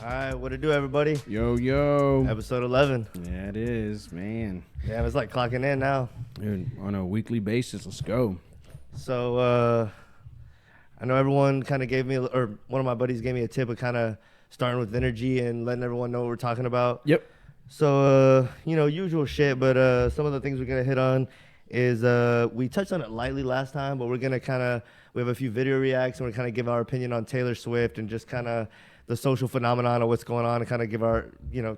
All right, what it do, everybody? Yo. Episode 11. Yeah, it is, man. Yeah, it's like clocking in now. Dude, on a weekly basis, let's go. So, I know everyone kind of gave me, or one of my buddies gave me a tip of kind of starting with energy and letting everyone know what we're talking about. Yep. So, usual shit, but some of the things we're going to hit on is we touched on it lightly last time, but we're going to we have a few video reacts and we're kind of give our opinion on Taylor Swift and just kind of the social phenomenon of what's going on and kind of give our,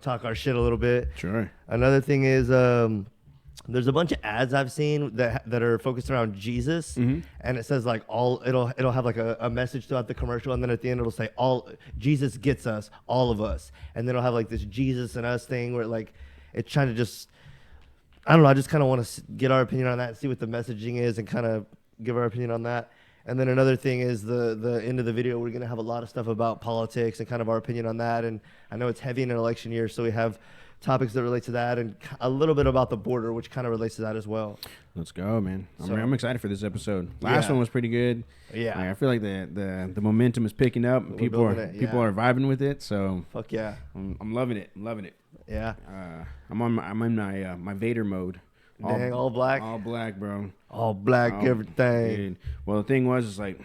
talk our shit a little bit. Sure. Another thing is there's a bunch of ads I've seen that are focused around Jesus, and it says like it'll have like a message throughout the commercial, and then at the end it'll say Jesus gets us, all of us, and then it'll have like this Jesus and us thing where like it's trying to just, I don't know, I just kind of want to get our opinion on that and see what the messaging is and kind of give our opinion on that. And then another thing is the end of the video, we're going to have a lot of stuff about politics and kind of our opinion on that. And I know it's heavy in an election year, so we have topics that relate to that and a little bit about the border, which kind of relates to that as well. Let's go, man. I'm excited for this episode. Last one was pretty good. Yeah. I feel like the momentum is picking up. And people are vibing with it. So fuck yeah. I'm loving it. Yeah. I'm in my Vader mode. Dang, all black? All black, bro. All black, everything. Dude. Well, the thing was, like,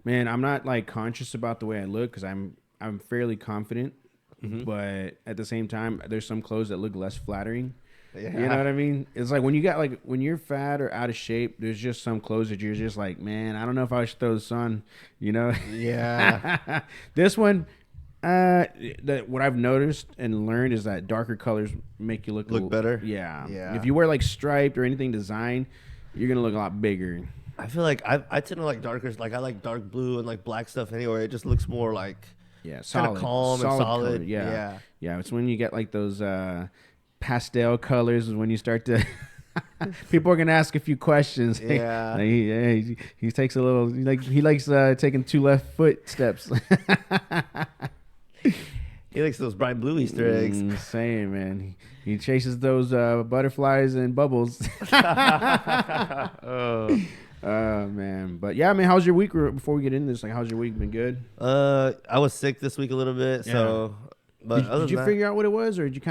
man, I'm not like conscious about the way I look because I'm fairly confident, but at the same time, there's some clothes that look less flattering. Yeah. You know what I mean? It's like when you're fat or out of shape, there's just some clothes that you're just like, man, I don't know if I should throw this on, Yeah. This one, what I've noticed and learned is that darker colors make you look better. Yeah. If you wear like striped or anything designed, you're gonna look a lot bigger. I feel like I tend to like darker. Like I like dark blue and like black stuff anyway. It just looks more like solid, kind of calm and solid. Color. Yeah. It's when you get like those pastel colors is when you start to. People are gonna ask a few questions. Yeah. He takes a little. He likes taking 2 left foot steps. He likes those bright blue Easter eggs. Same, man. He chases those butterflies and bubbles. Oh man. But yeah, man, how's your week? Before we get into this, like, how's your week been? Good. I was sick this week a little bit, so. But did you figure out what it was, or did you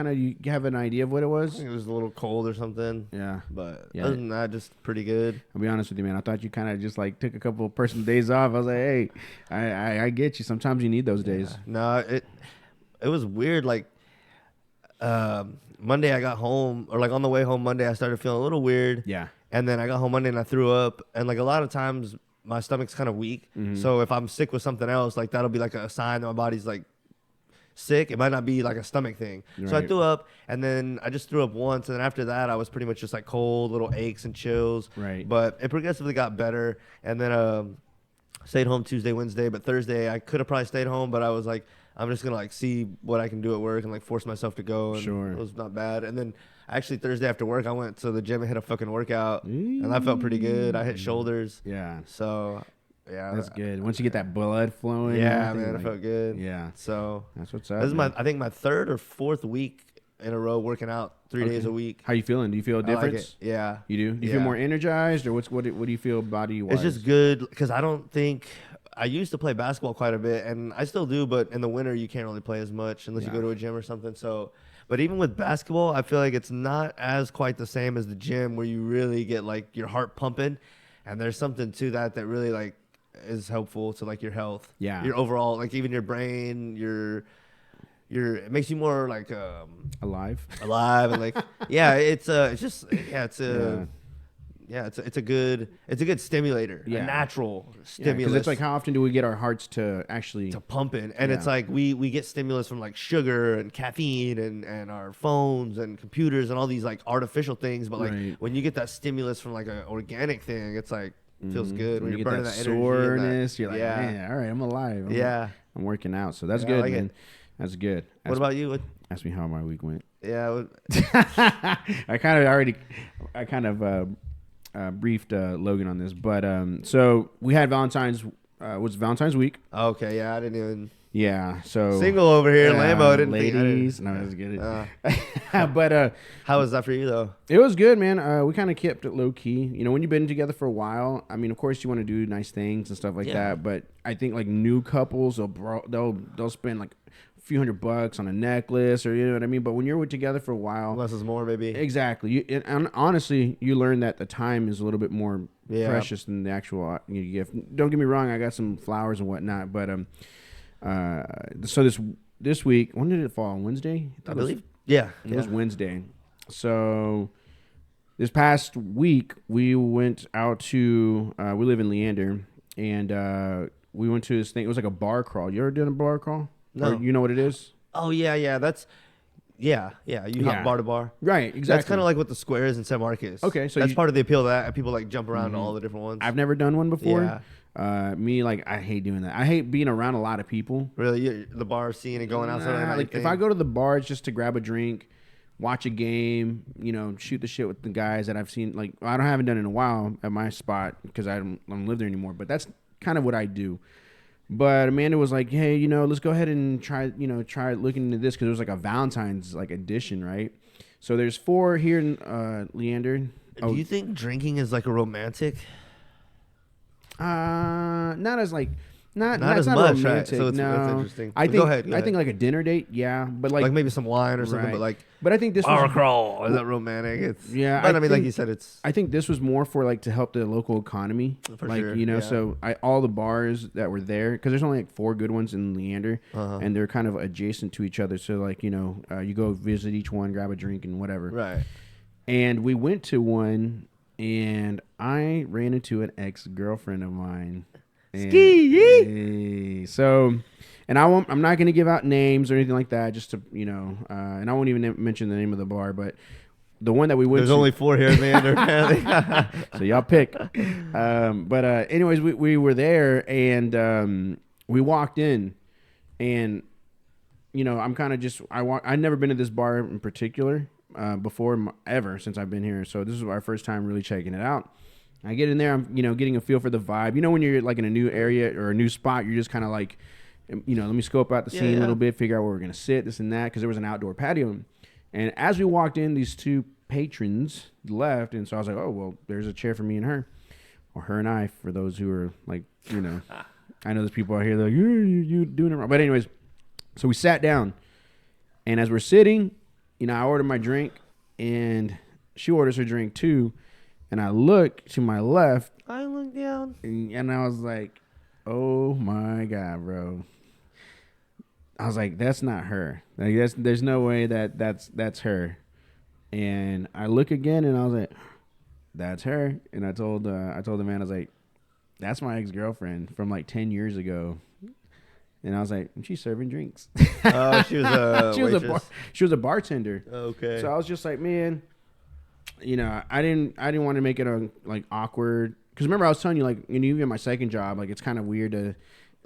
have an idea of what it was? I think it was a little cold or something. Yeah. But other than that, just pretty good. I'll be honest with you, man. I thought you kind of just like took a couple of personal days off. I was like, hey, I get you. Sometimes you need those days. No, it was weird. Like Monday I got home, or like on the way home Monday, I started feeling a little weird. Yeah. And then I got home Monday and I threw up. And like a lot of times my stomach's kind of weak. So if I'm sick with something else, like that'll be like a sign that my body's like sick. It might not be like a stomach thing. Right. So I threw up, and then I just threw up once, and then after that I was pretty much just like cold, little aches and chills. Right. But it progressively got better, and then stayed home Tuesday, Wednesday, but Thursday I could have probably stayed home, but I was like, I'm just gonna like see what I can do at work and like force myself to go, and sure. It was not bad. And then actually Thursday after work I went to the gym and hit a fucking workout, and I felt pretty good. I hit shoulders. Yeah. So yeah, that's good. Once you get that blood flowing, yeah, man, I felt good. Yeah, so that's what's up. This is I think my 3rd or 4th week in a row working out 3 days a week. How you feeling? Do you feel a difference? Like it. Yeah, you do. Do you feel more energized, or what do you feel body wise? It's just good because I don't think I used to play basketball quite a bit, and I still do, but in the winter you can't really play as much unless you go to a gym or something. So. But even with basketball, I feel like it's not as quite the same as the gym where you really get like your heart pumping, and there's something to that really like is helpful to like your health. Yeah. Your overall, like even your brain, it makes you more like alive and like it's a good stimulator, a natural stimulus. Because it's like, how often do we get our hearts to actually pump in? And it's like we get stimulus from like sugar and caffeine and our phones and computers and all these like artificial things. But like when you get that stimulus from like an organic thing, it's like feels good when you're burning that energy. Soreness, you're like, man, all right, I'm alive. I'm working out, kind of good, man. That's good. What about you? Ask me how my week went. Yeah. I kind of briefed Logan on this, but so we had Valentines. Was Valentine's week? Okay, yeah, I didn't even. Yeah, so Single over here, Lambo. Ladies, no, let's get it. But how was that for you though? it was good, man. We kind of kept it low key. You know, when you've been together for a while, I mean, of course you want to do nice things and stuff like that. But I think like new couples, they'll spend like a few $100 on a necklace, or you know what I mean. But when you're together for a while, Less is more, baby. exactly. And honestly, you learn that the time is a little bit more precious than the actual gift. Don't get me wrong, I got some flowers and whatnot, but so this week, when did it fall? On Wednesday? I believe. Yeah. It was Wednesday. So this past week, we went out to, we live in Leander, and we went to this thing. It was like a bar crawl. You ever done a bar crawl? No. Or you know what it is? Oh, yeah. That's, yeah. You hop bar to bar. Right, exactly. That's kind of like what the squares in San Marcos. Okay, so that's part of the appeal of that. People like jump around to all the different ones. I've never done one before. Yeah. Me, like, I hate doing that. I hate being around a lot of people. Really? The bar scene and going outside? Like, if I go to the bar, it's just to grab a drink, watch a game, you know, shoot the shit with the guys that I've seen. Like, I haven't done it in a while at my spot because I don't live there anymore. But that's kind of what I do. But Amanda was like, hey, you know, let's go ahead and try looking into this, because it was like a Valentines like edition, right? So there's 4 here in Leander. Do you think drinking is like a romantic? Not as like not as not much, romantic. right? So it's interesting. I But think go ahead. I think like a dinner date, yeah, but like maybe some wine or something, right. but like But I think this bar was crawl, is that romantic? It's yeah. But I mean, like you said, it's I think this was more for like to help the local economy, For like sure, you know. yeah. So all the bars that were there, because there's only like 4 good ones in Leander, and they're kind of adjacent to each other. So like you know, you go visit each one, grab a drink and whatever. right. And we went to one, and I ran into an ex-girlfriend of mine. Ski. So, and I'm not going to give out names or anything like that, just to and I won't even mention the name of the bar, but the one that we went. There's to, only 4 here in Leander, apparently. so y'all pick. But anyways, we were there, and we walked in, and I'm kind of just I'd never been to this bar in particular before ever since I've been here, so this is our first time really checking it out. I get in there, I'm getting a feel for the vibe. When you're like in a new area or a new spot, you're just kind of like, let me scope out the scene a little bit, figure out where we're gonna sit, this and that, because there was an outdoor patio. And as we walked in, these 2 patrons left, and so I was like, oh well, there's a chair for me and her, or her and I, for those who are like, I know there's people out here that are like, you doing it wrong. But anyways, so we sat down, and as we're sitting, I ordered my drink, and she orders her drink too. And I look to my left. I look down. And I was like, oh my God, bro. I was like, that's not her. Like there's no way that's her. And I look again, and I was like, that's her. And I told the man, I was like, that's my ex-girlfriend from like 10 years ago. And I was like, she's serving drinks. Oh, she was a waitress. She was a bartender. Okay. So I was just like, man, I didn't want to make it like awkward, because remember I was telling you, like, even my second job, like, it's kind of weird to,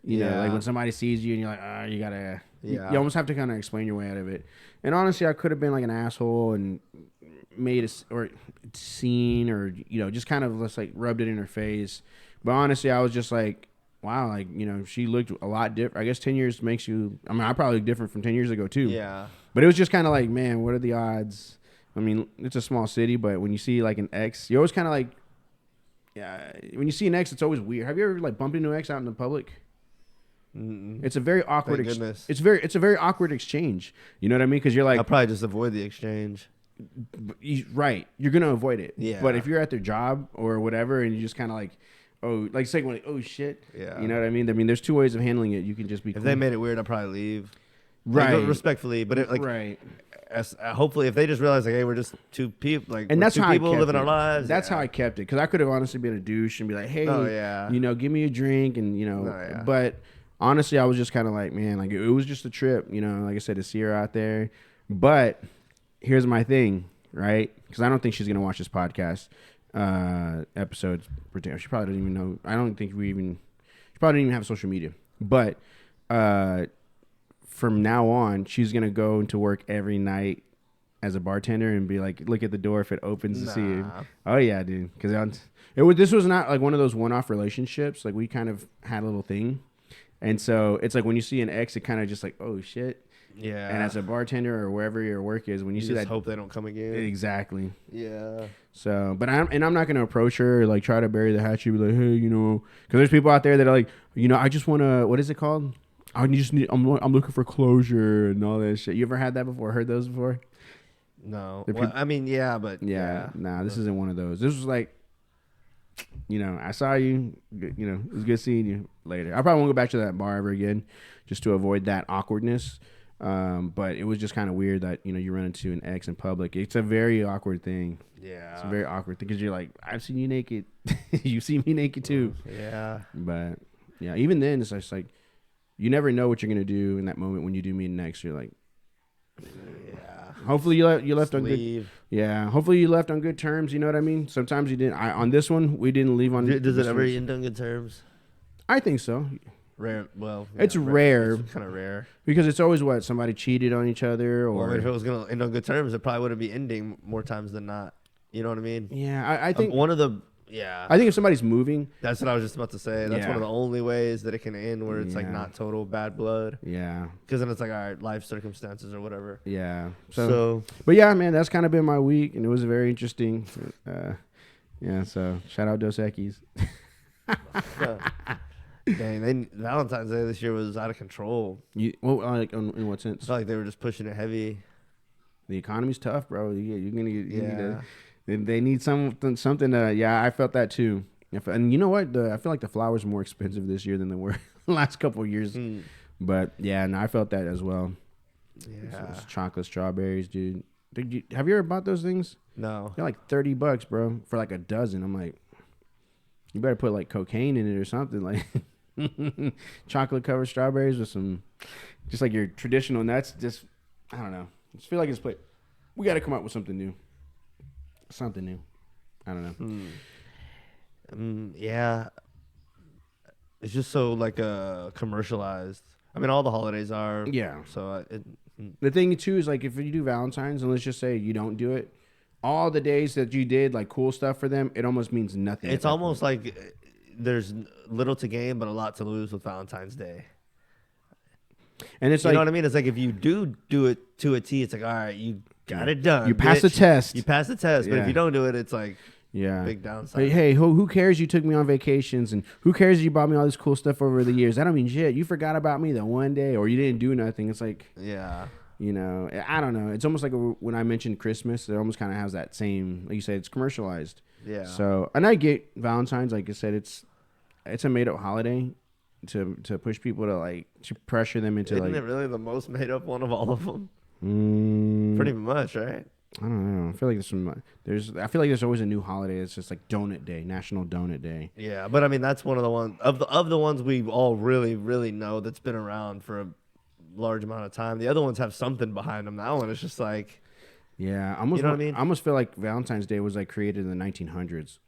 like when somebody sees you and you're like, you gotta, you almost have to kind of explain your way out of it. And honestly, I could have been like an asshole and made a scene, or just kind of just like rubbed it in her face. But honestly, I was just like, wow, like she looked a lot different. I guess 10 years makes you. I mean, I probably look different from 10 years ago too. Yeah. But it was just kind of like, man, what are the odds? I mean, it's a small city, but when you see like an ex, you always kind of like, when you see an ex, it's always weird. Have you ever like bumped into an ex out in the public? Mm-mm. It's a very awkward. It's a very awkward exchange. You know what I mean? Because you're like, I'll probably just avoid the exchange. Right, you're gonna avoid it. Yeah. But if you're at their job or whatever, and you just kind of like, like saying like, oh shit. Yeah. You know what I mean? I mean, there's 2 ways of handling it. You can just be. If they made it weird, I'd probably leave. Right. Like, respectfully, but right. Hopefully, if they just realize like, hey, we're just 2 people, like, and that's 2 how people I kept living it. our lives. That's how I kept it, because I could have honestly been a douche and be like, hey, give me a drink, and but honestly, I was just kind of like, man, like it was just a trip, like I said, to see her out there. But here's my thing, right? Because I don't think she's gonna watch this podcast episode. She probably doesn't even know. I don't think she probably didn't even have social media. But from now on, she's gonna go into work every night as a bartender and be like, look at the door if it opens to see you. Oh yeah, dude. Because this was not like one of those one-off relationships. Like we kind of had a little thing, And so it's like when you see an X, it kind of just like, oh shit. Yeah. And as a bartender or wherever your work is, when you see just that, hope they don't come again. Exactly. Yeah. So, but I'm not gonna approach her or like try to bury the hatchet. Be like, hey, you know, because there's people out there that are like, you know, I just want to. What is it called? I'm looking for closure and all that shit. You ever had that before? Heard those before? No. Well, I mean, yeah, but yeah. Nah, this isn't one of those. This was like, you know, I saw you. You know, it was good seeing you. Later, I probably won't go back to that bar ever again, just to avoid that awkwardness. But it was just kind of weird that, you know, you run into an ex in public. It's a very awkward thing. Yeah. It's a very awkward thing because you're like, I've seen you naked. You see me naked too. Yeah. But yeah, even then, it's just like, you never know what you're going to do in that moment when you do meet next. You're like, yeah. Hopefully you left on good. Yeah. Hopefully you left on good terms. You know what I mean? Sometimes you didn't. On this one, we didn't leave on. Does it ever end on good terms? I think so. Rare. Well, it's rare. It's kind of rare because it's always what somebody cheated on each other, or if it was gonna end on good terms, it probably wouldn't be ending more times than not. You know what I mean? Yeah, I think one of the yeah. I think if somebody's moving, that's what I was just about to say. That's one of the only ways that it can end where it's like not total bad blood. Yeah, because then it's like all right, life circumstances or whatever. Yeah. So, but yeah, man, that's kind of been my week, and it was very interesting. Yeah. So shout out Dos Equis. Dang, Valentine's Day this year was out of control. In what sense? I felt like they were just pushing it heavy. The economy's tough, bro. You're gonna they need something. I felt that too. And you know what? I feel like the flowers are more expensive this year than they were the last couple of years. But yeah, I felt that as well. Yeah, chocolate strawberries, dude. Have you ever bought those things? No. They're like $30, bro, for like a dozen. I'm like, you better put like cocaine in it or something, like chocolate covered strawberries with some, just like your traditional nuts. Just, I don't know. I just feel like we got to come up with something new. Something new. I don't know. Yeah. It's just so like commercialized. I mean, all the holidays are. Yeah. So the thing too is like if you do Valentine's and let's just say you don't do it, all the days that you did like cool stuff for them, it almost means nothing. It's almost like there's little to gain but a lot to lose with Valentine's Day. And it's you know what I mean? It's like if you do it to a T, it's like, all right, you got it done. You passed the test. You passed the test. But if you don't do it, it's like big downside. Hey, who cares you took me on vacations and who cares you bought me all this cool stuff over the years? I don't mean shit. You forgot about me that one day or you didn't do nothing. It's like, you know, I don't know. It's almost like when I mentioned Christmas, it almost kind of has that same, like you said, it's commercialized. Yeah. So, and I get Valentine's, like I said, it's a made up holiday to push people to pressure them into Isn't it really the most made up one of all of them? Pretty much, right? I don't know. I feel like there's always a new holiday. It's just like Donut Day, National Donut Day. Yeah, but I mean that's one of the ones of the ones we all really really know that's been around for a large amount of time. The other ones have something behind them. That one is just like, yeah, you know what I mean? I almost feel like Valentine's Day was like created in the 1900s,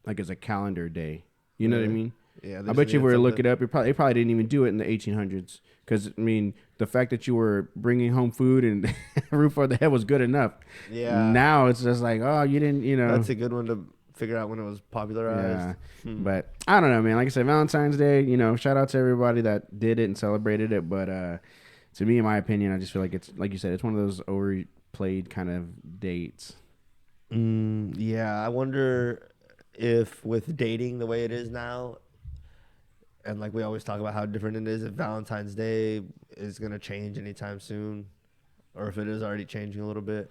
like as a calendar day. You know what I mean? Yeah, I bet you were to look it up. They probably didn't even do it in the 1800s because I mean the fact that you were bringing home food and a roof over the head was good enough. Yeah. Now it's just like, oh, you didn't, you know. That's a good one to figure out when it was popularized. Yeah. But I don't know, man. Like I said, Valentine's Day. You know, shout out to everybody that did it and celebrated it. But to me, in my opinion, I just feel like it's like you said, it's one of those overplayed kind of dates. Yeah, I wonder if with dating the way it is now. And like we always talk about how different it is, if Valentine's Day is going to change anytime soon, or if it is already changing a little bit.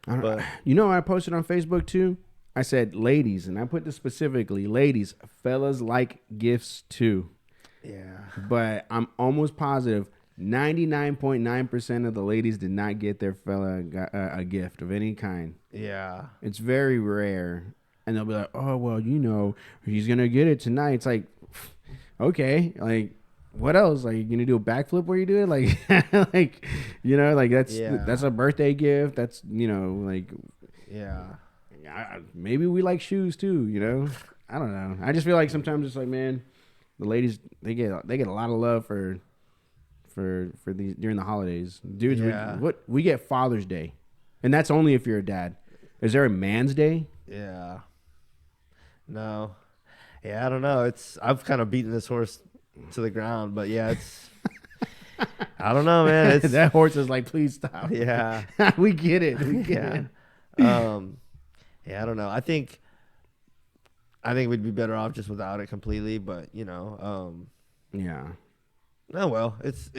But you know, I posted on Facebook too. I said, ladies, and I put this specifically, ladies, fellas like gifts too. Yeah. But I'm almost positive 99.9% of the ladies did not get their fella a gift of any kind. Yeah. It's very rare. And they'll be like, oh, well, you know, he's going to get it tonight. It's like, okay, like what else? Like you gonna do a backflip where you do it? Like, like you know, like that's a birthday gift. That's you know, like maybe we like shoes too. You know, I don't know. I just feel like sometimes it's like, man, the ladies they get a lot of love for these during the holidays. Dudes, we get Father's Day, and that's only if you're a dad. Is there a Man's Day? Yeah. No. Yeah, I don't know. I've kind of beaten this horse to the ground. But yeah, it's I don't know, man. It's that horse is like, please stop. Yeah, we get it. We get it. Yeah, I don't know. I think we'd be better off just without it completely. But Yeah. oh well, it's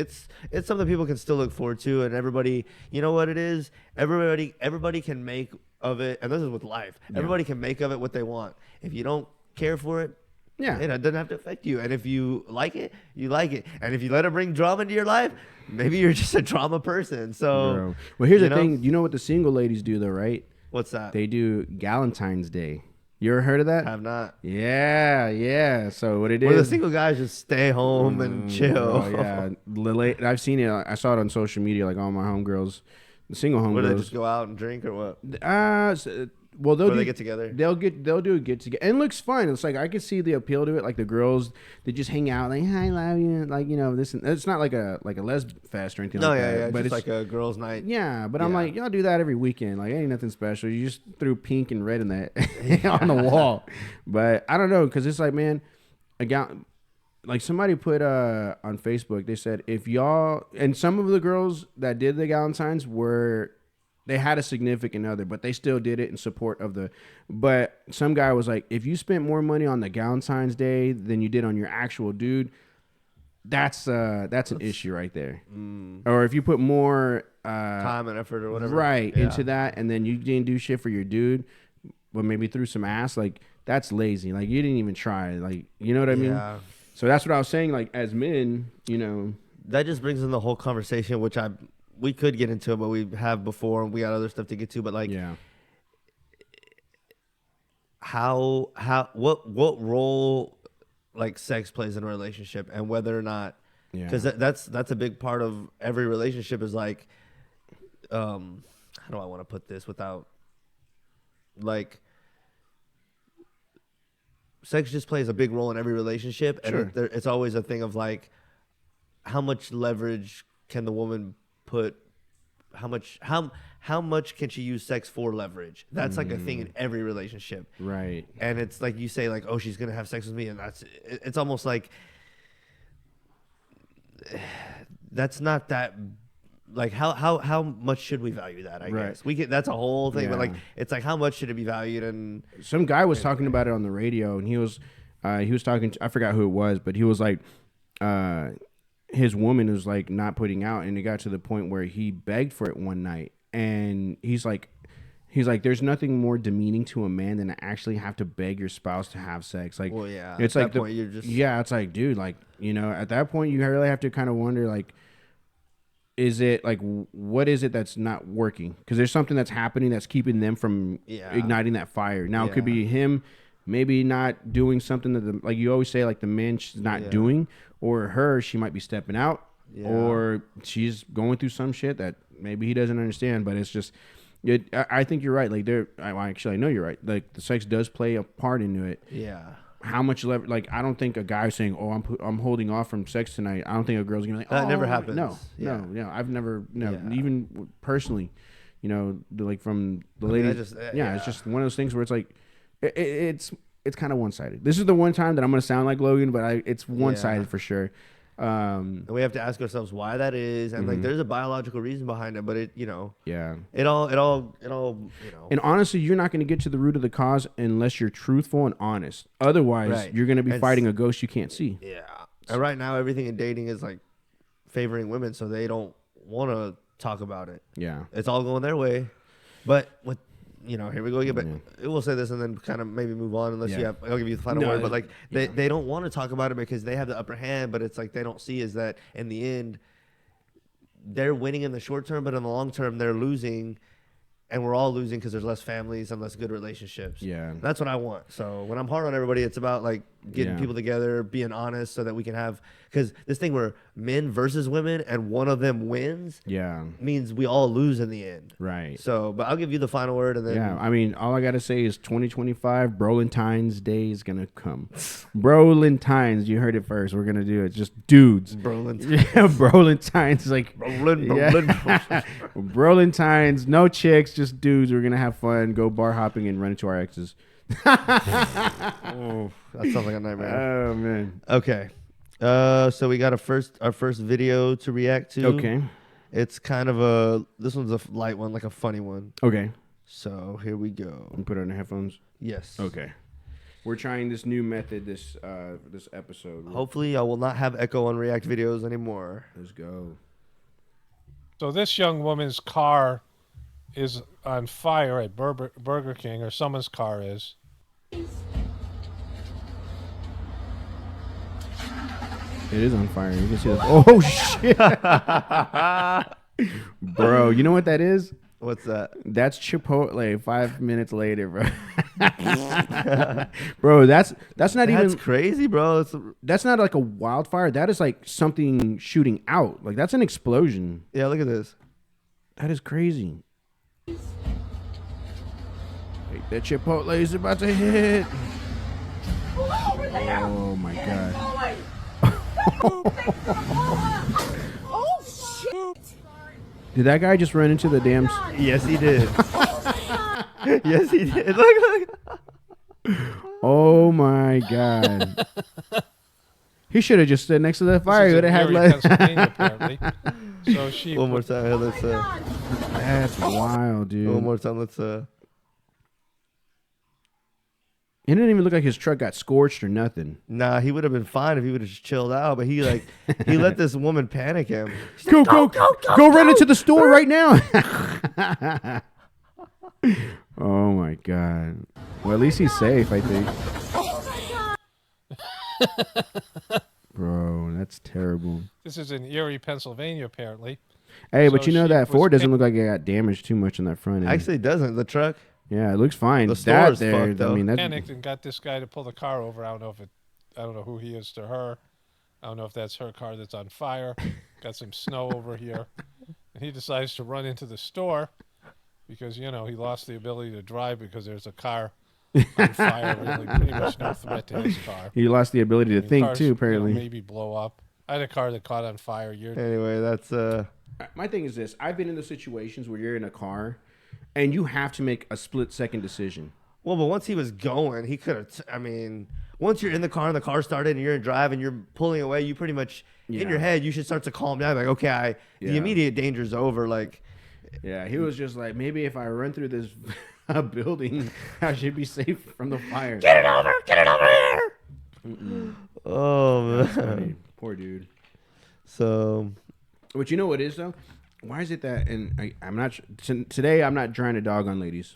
something people can still look forward to, and everybody, you know what it is. Everybody can make of it, and this is with life. Yeah. Everybody can make of it what they want. If you don't care for it, Yeah. it doesn't have to affect you. And if you like it, you like it. And if you let it bring drama into your life, maybe you're just a drama person. So, Bro. Well, here's the thing. You know what the single ladies do, though, right? What's that? They do Valentines Day. You ever heard of that? Have not. Yeah. So what it is? Where the single guys just stay home and chill. Yeah. I've seen it. I saw it on social media, like all my homegirls, the single homegirls. Where they just go out and drink or what? Well, they get together. They'll do a get together, and it looks fun. It's like I can see the appeal to it. Like the girls, they just hang out, like I love you, like this. And it's not like a lesb fest or anything. No, like yeah, that. yeah. But It's it's like a girls' night. Yeah, but I'm like, y'all do that every weekend. Like, ain't nothing special. You just threw pink and red in that on the wall. But I don't know, because it's like, man, like somebody put on Facebook, they said, if y'all, and some of the girls that did the Valentines they had a significant other, but they still did it in support of but some guy was like, if you spent more money on the Valentine's Day than you did on your actual dude, that's an issue right there. Or if you put more time and effort or whatever into that, and then you didn't do shit for your dude, but maybe threw some ass, like that's lazy. Like you didn't even try. Like, you know what I mean? So that's what I was saying. Like as men, that just brings in the whole conversation, which we could get into it, but we have before, and we got other stuff to get to. But like, what role like sex plays in a relationship, and whether or not, because that's a big part of every relationship is like, how do I want to put this without like. Sex just plays a big role in every relationship, and it's always a thing of like, how much leverage can the woman put? How much can she use sex for leverage? That's like a thing in every relationship, right? And it's like you say, like, oh, she's gonna have sex with me, and it's almost like that's not that. Like how much should we value that? I guess that's a whole thing, but like it's like how much should it be valued? And some guy was talking about it on the radio, and he was talking to, I forgot who it was, but he was like, his woman was like not putting out, and it got to the point where he begged for it one night, and he's like, there's nothing more demeaning to a man than to actually have to beg your spouse to have sex. Like, it's like point you're just it's like, dude, like, at that point you really have to kind of wonder, like, is it like, what is it that's not working? Because there's something that's happening that's keeping them from igniting that fire. Now it could be him maybe not doing something that like you always say, like the man she's not doing, or her, she might be stepping out, or she's going through some shit that maybe he doesn't understand. But it's just, I think you're right. Like I know you're right. Like the sex does play a part into it. Yeah. How much leverage? Like, I don't think a guy saying, "Oh, I'm holding off from sex tonight." I don't think a girl's gonna be like, "Oh, that never happens." No, I've never, even personally, like from the lady. It's just one of those things where it's like, it's kind of one sided. This is the one time that I'm gonna sound like Logan, but it's one sided for sure. And we have to ask ourselves why that is, and like there's a biological reason behind it, but it all. And honestly, you're not going to get to the root of the cause unless you're truthful and honest. Otherwise, you're going to be fighting a ghost you can't see. Yeah. And right now, everything in dating is like favoring women, so they don't want to talk about it. Yeah, it's all going their way. But with here we go again. But we'll say this and then kind of maybe move on unless you have. I'll give you the final word. But like they don't want to talk about it because they have the upper hand. But it's like they don't see is that in the end, they're winning in the short term, but in the long term, they're losing. And we're all losing because there's less families and less good relationships. Yeah. That's what I want. So when I'm hard on everybody, it's about like getting people together, being honest so that we can have, because this thing where men versus women and one of them wins means we all lose in the end. Right. So, but I'll give you the final word and then. Yeah. I mean, all I got to say is 2025, Valentines Day is going to come. Valentines, you heard it first. We're going to do it. Just dudes. Valentines. Like. Valentines, no chicks. Just dudes. We're gonna have fun, go bar hopping, and run into our exes. Oh, that sounds like a nightmare. Oh man. Okay. So we got our first video to react to. Okay. It's kind of this one's a light one, like a funny one. Okay. So here we go. And put it on the headphones. Yes. Okay. We're trying this new method this episode. Hopefully I will not have echo on react videos anymore. Let's go. So this young woman's car is on fire at Burger King, or someone's car is. It is on fire. You can see this. Oh, shit. Bro, you know what that is? What's that? That's Chipotle 5 minutes later, bro. Bro, that's not even... That's crazy, bro. That's not like a wildfire. That is like something shooting out. Like, that's an explosion. Yeah, look at this. That is crazy. Wait, that Chipotle is about to hit. Oh, my God. Oh shit! Did that guy just run into the damn... Yes, he did. Yes, he did. Look. Oh, my God. He should have just stood next to the fire. He would have had less. Apparently. So she... One more time. Let's. That's wild, dude. One more time. Let's. It didn't even look like his truck got scorched or nothing. Nah, he would have been fine if he would have just chilled out. But he let this woman panic him. Go run into the store right now. Oh my God. Well, at least he's safe, I think. Bro, that's terrible. This is in Erie, Pennsylvania, apparently. Hey, but So you know she that was Ford doesn't look like it got damaged too much on that front end. Actually, it doesn't. The truck. Yeah, it looks fine. The That store's there, fucked, though. I mean, that's Panicked and got this guy to pull the car over. I don't know who he is to her. I don't know if that's her car that's on fire. Got some snow over here. And he decides to run into the store because, he lost the ability to drive because there's a car on fire. Really, pretty much no threat to his car. he lost the ability to think Cars, too, apparently. maybe blow up. I had a car that caught on fire. Anyway, that's My thing is this. I've been in those situations where you're in a car and you have to make a split-second decision. Well, but once he was going, he could have. Once you're in the car and the car started and you're in drive and you're pulling away, you pretty much in your head you should start to calm down. Like, okay, the immediate danger's over. Like, yeah, he was just like, maybe if I run through this building, I should be safe from the fire. get it over here. Oh man, Funny. Poor dude. So, But you know what it is though? Why is it that? And I'm not today. I'm not trying to dog on ladies.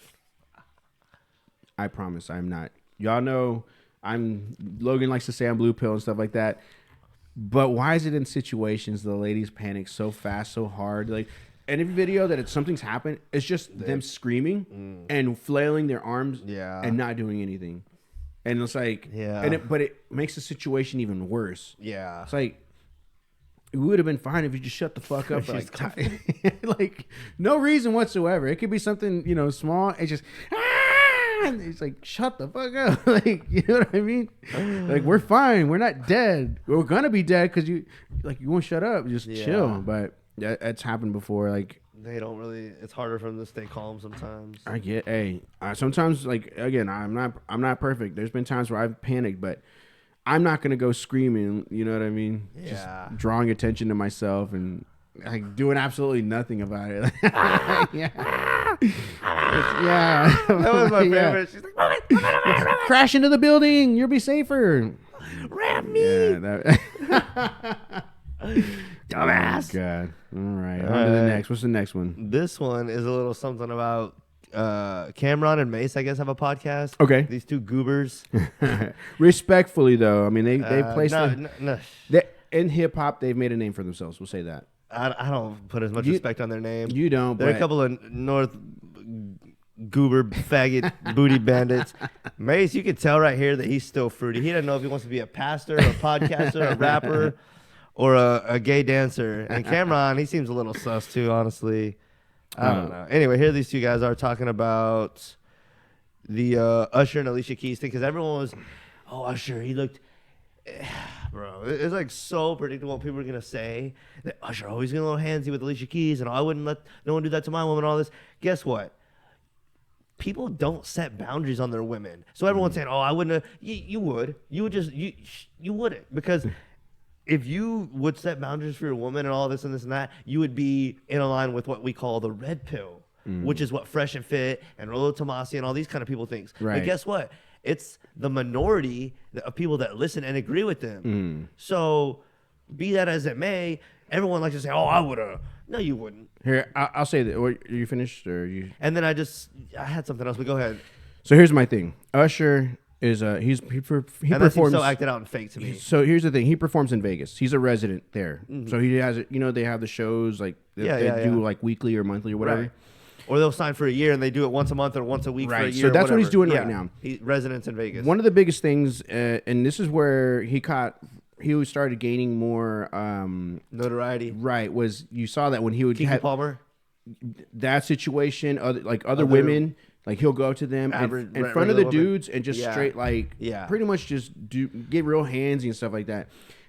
I promise I'm not. Y'all know Logan likes to say I'm blue pill and stuff like that. But why is it in situations the ladies panic so fast, so hard? Like any video that something's happened, it's just them screaming and flailing their arms and not doing anything. And it's like, but it makes the situation even worse. yeah. It's like, it would have been fine if you just shut the fuck up. Like no reason whatsoever. It could be something, small. It's just, and it's like, shut the fuck up. Like, you know what I mean? Like, we're fine. We're not dead. We're going to be dead because you won't shut up. Just chill. But that's happened before. Like, They don't really. It's harder for them to stay calm sometimes. I get. Sometimes, like, again, I'm not perfect. There's been times where I've panicked, but I'm not gonna go screaming. You know what I mean? Yeah. Just drawing attention to myself and like doing absolutely nothing about it. Yeah. That was my favorite. She's like, Crash into the building. You'll be safer. ram me. Yeah. Dumbass. Oh, God. All right. On to the next. What's the next one? This one is a little something about Camron and Mase, I guess, have a podcast. Okay. These two goobers. Respectfully, though, I mean, they placed no. in hip hop. They've made a name for themselves. We'll say that. I don't put as much respect on their name. You don't. They're a couple of North goober faggot booty bandits. Mase, you can tell right here that he's still fruity. He doesn't know if he wants to be a pastor, a podcaster, a rapper, or a gay dancer. And Camron, he seems a little sus too, honestly. I don't know. Anyway, here these two guys are talking about the Usher and Alicia Keys thing because everyone was, Usher, he looked, bro. It's like so predictable what people are gonna say that Usher always getting a little handsy with Alicia Keys and I wouldn't let no one do that to my woman. All this. Guess what? People don't set boundaries on their women. So everyone's saying, I wouldn't. You would. You would just you wouldn't because if you would set boundaries for your woman and all this and this and that, you would be in line with what we call the red pill, which is what Fresh and Fit and Rolo Tomasi and all these kind of people think. Right. But guess what? It's the minority of people that listen and agree with them. So be that as it may, everyone likes to say, "Oh, I would have." No, you wouldn't. Here, I'll say that. Are you finished or you? And then I had something else, but go ahead. So here's my thing. Usher is he And that performs. seems so acted out and fake to me. So here's the thing. He performs in Vegas. He's a resident there. So he has, they have the shows like they do like weekly or monthly or whatever. Right. Or they'll sign for a year and they do it once a month or once a week for a Right. year. So that's what he's whatever. doing right now. Residents in Vegas. One of the biggest things, and this is where he started gaining more notoriety. Right. Was you saw that when he would Keke have Palmer. that situation, other women, like he'll go to them in front of the dudes and just straight pretty much just get real handsy and stuff like that.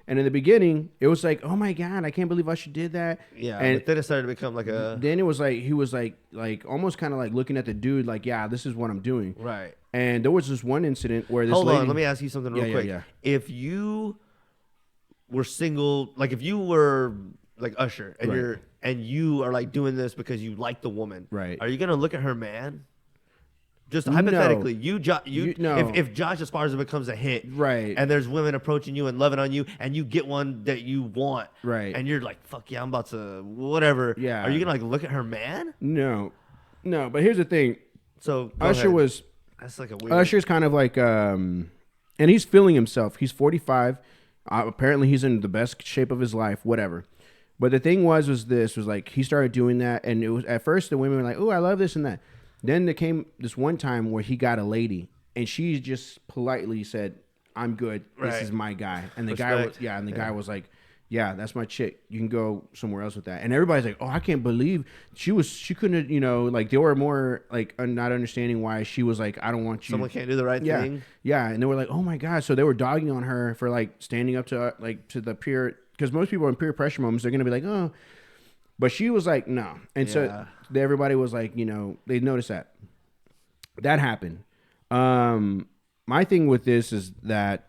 And in the beginning, it was like, oh my God, I can't believe Usher did that. Yeah, and but then it started to become like a. Then it was like he was like almost kind of like looking at the dude like, yeah, this is what I'm doing. Right. And there was this one incident where this Hold lady. on, let me ask you something real quick. Yeah. If you were single, like if you were like Usher and you are like doing this because you like the woman, right? Are you gonna look at her man? Just hypothetically, no. if Josh Esparza becomes a hit, right, and there's women approaching you and loving on you, and you get one that you want, right, and you're like, fuck yeah, I'm about to whatever. Yeah. Are you gonna like look at her man? No. But here's the thing. So Usher was. That's like a weird. Usher's kind of like, and he's feeling himself. He's 45. Apparently, he's in the best shape of his life. Whatever. But the thing was like he started doing that, and it was at first the women were like, "Oh, I love this and that." Then there came this one time where he got a lady, and she just politely said, "I'm good. This is my guy." And the guy was like, "Yeah, that's my chick. You can go somewhere else with that." And everybody's like, "Oh, I can't believe she couldn't, like they were more like not understanding why she was like, I don't want you. Someone can't do the right thing." Yeah, and they were like, "Oh my God!" So they were dogging on her for like standing up to to the peer, because most people in peer pressure moments they're gonna be like, "Oh," but she was like, "No," and so everybody was like, they noticed that happened. My thing with this is that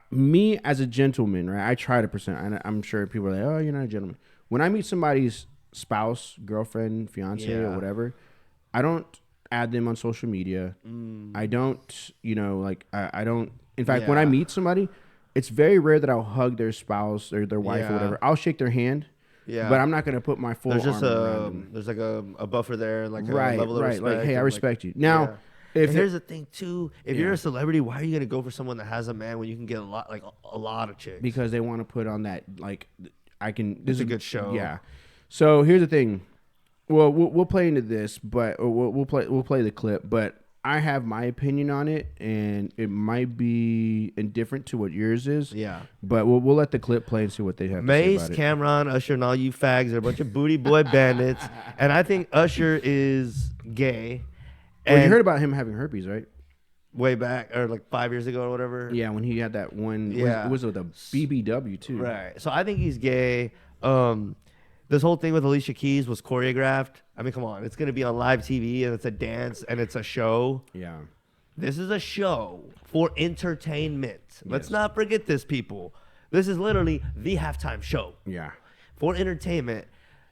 me as a gentleman, right? I try to present, and I'm sure people are like, "Oh, you're not a gentleman." When I meet somebody's spouse, girlfriend, fiance, or whatever, I don't add them on social media. I don't, I don't. In fact, when I meet somebody, it's very rare that I'll hug their spouse or their wife or whatever. I'll shake their hand. Yeah, but I'm not gonna put my full arm around them. There's like a buffer there, like a right, level of respect. Like, hey, I respect you. Now, and here's the thing too: if you're a celebrity, why are you gonna go for someone that has a man when you can get a lot of chicks? Because they want to put on that This is a good show. Yeah. So here's the thing. Well, we'll play into this, but we'll play the clip. But I have my opinion on it, and it might be indifferent to what yours is. Yeah. But we'll let the clip play and see what they have Mase, to say about Camron, Usher, and all you fags are a bunch of booty boy bandits. And I think Usher is gay. Well, you heard about him having herpes, right? Way back, or like 5 years ago or whatever. Yeah, when he had that one. Yeah. Was it the BBW too? Right. So I think he's gay. This whole thing with Alicia Keys was choreographed. I mean, come on. It's going to be on live TV, and it's a dance, and it's a show. Yeah. This is a show for entertainment. Let's not forget this, people. This is literally the halftime show. Yeah. For entertainment.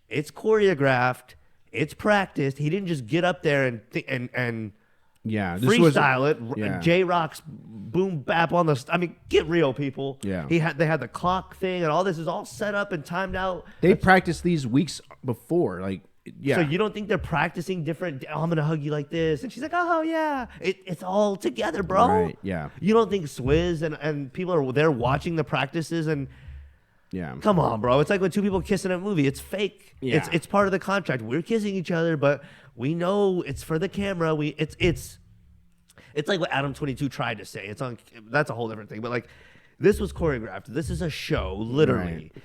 It's choreographed. It's practiced. He didn't just get up there and freestyle it. Yeah. J-Rock's boom bap on the. I mean, get real, people. Yeah. They had the clock thing, and all this is all set up and timed out. They practiced these weeks before, like. Yeah. So you don't think they're practicing different? Oh, I'm gonna hug you like this, and she's like, "Oh yeah." It's all together, bro. Right. Yeah. You don't think Swizz and people are there watching the practices and. Yeah. Come on, bro. It's like when two people kiss in a movie. It's fake. Yeah. It's part of the contract. We're kissing each other, but we know it's for the camera. It's like what Adam 22 tried to say. That's a whole different thing. But like, this was choreographed. This is a show, literally. Right.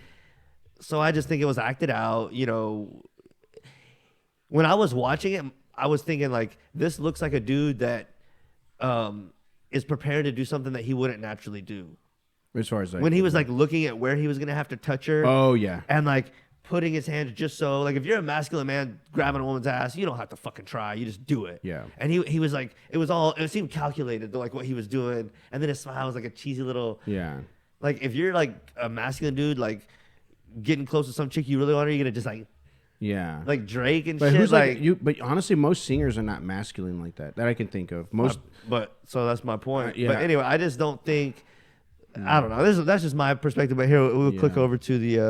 So I just think it was acted out. When I was watching it, I was thinking like, this looks like a dude that is prepared to do something that he wouldn't naturally do. As far as like, when he was like looking at where he was gonna have to touch her. Oh yeah. And like putting his hands just so, like, if you're a masculine man grabbing a woman's ass, you don't have to fucking try. You just do it. Yeah. And he was like, it seemed calculated, like what he was doing. And then his smile was like a cheesy little. Yeah. Like, if you're like a masculine dude, like getting close to some chick you really want, are you gonna just like Drake and but shit? Who's like you? But honestly, most singers are not masculine like that I can think of. Most, but so that's my point. yeah. But anyway, I just don't think. I don't know. That's just my perspective. But here we'll click over to the.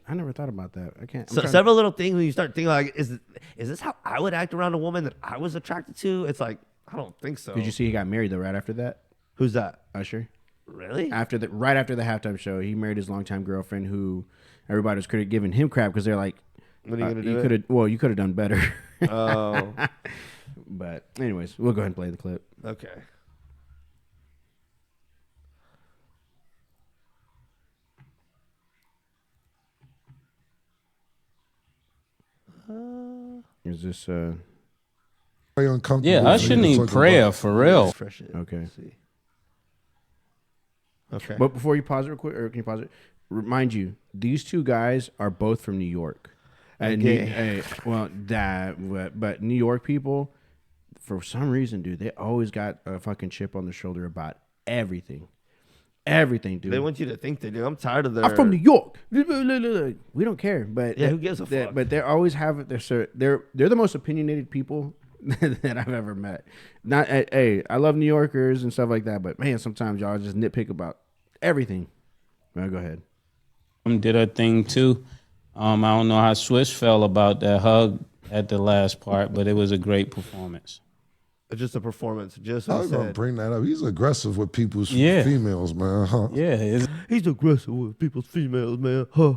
I never thought about that. I can't. Several little things when you start thinking like, is this how I would act around a woman that I was attracted to? It's like, I don't think so. Did you see he got married though? Right after that. Who's that? Usher. Really? Right after the halftime show, he married his longtime girlfriend, who everybody was giving him crap because they're like, "What are you gonna do?" You could have done better. Oh. But anyways, we'll go ahead and play the clip. Okay. Is this very uncomfortable? Yeah, I shouldn't need prayer for real. Okay. Okay. But before you pause it real quick, or can you pause it? Remind you, these two guys are both from New York. Okay. But New York people, for some reason, dude, they always got a fucking chip on their shoulder about everything. Everything, dude. They want you to think they do. I'm tired of their. I'm from New York. We don't care, but yeah, who gives a fuck? But they always have they're the most opinionated people that I've ever met. Not hey, I love New Yorkers and stuff like that, but man, sometimes y'all just nitpick about everything. Well, go ahead. Did her thing too. I don't know how Swiss felt about that hug at the last part, but it was a great performance. Just a performance. Just I was gonna bring that up. He's aggressive with people's females, man. Huh? Yeah, he's aggressive with people's females, man. Huh?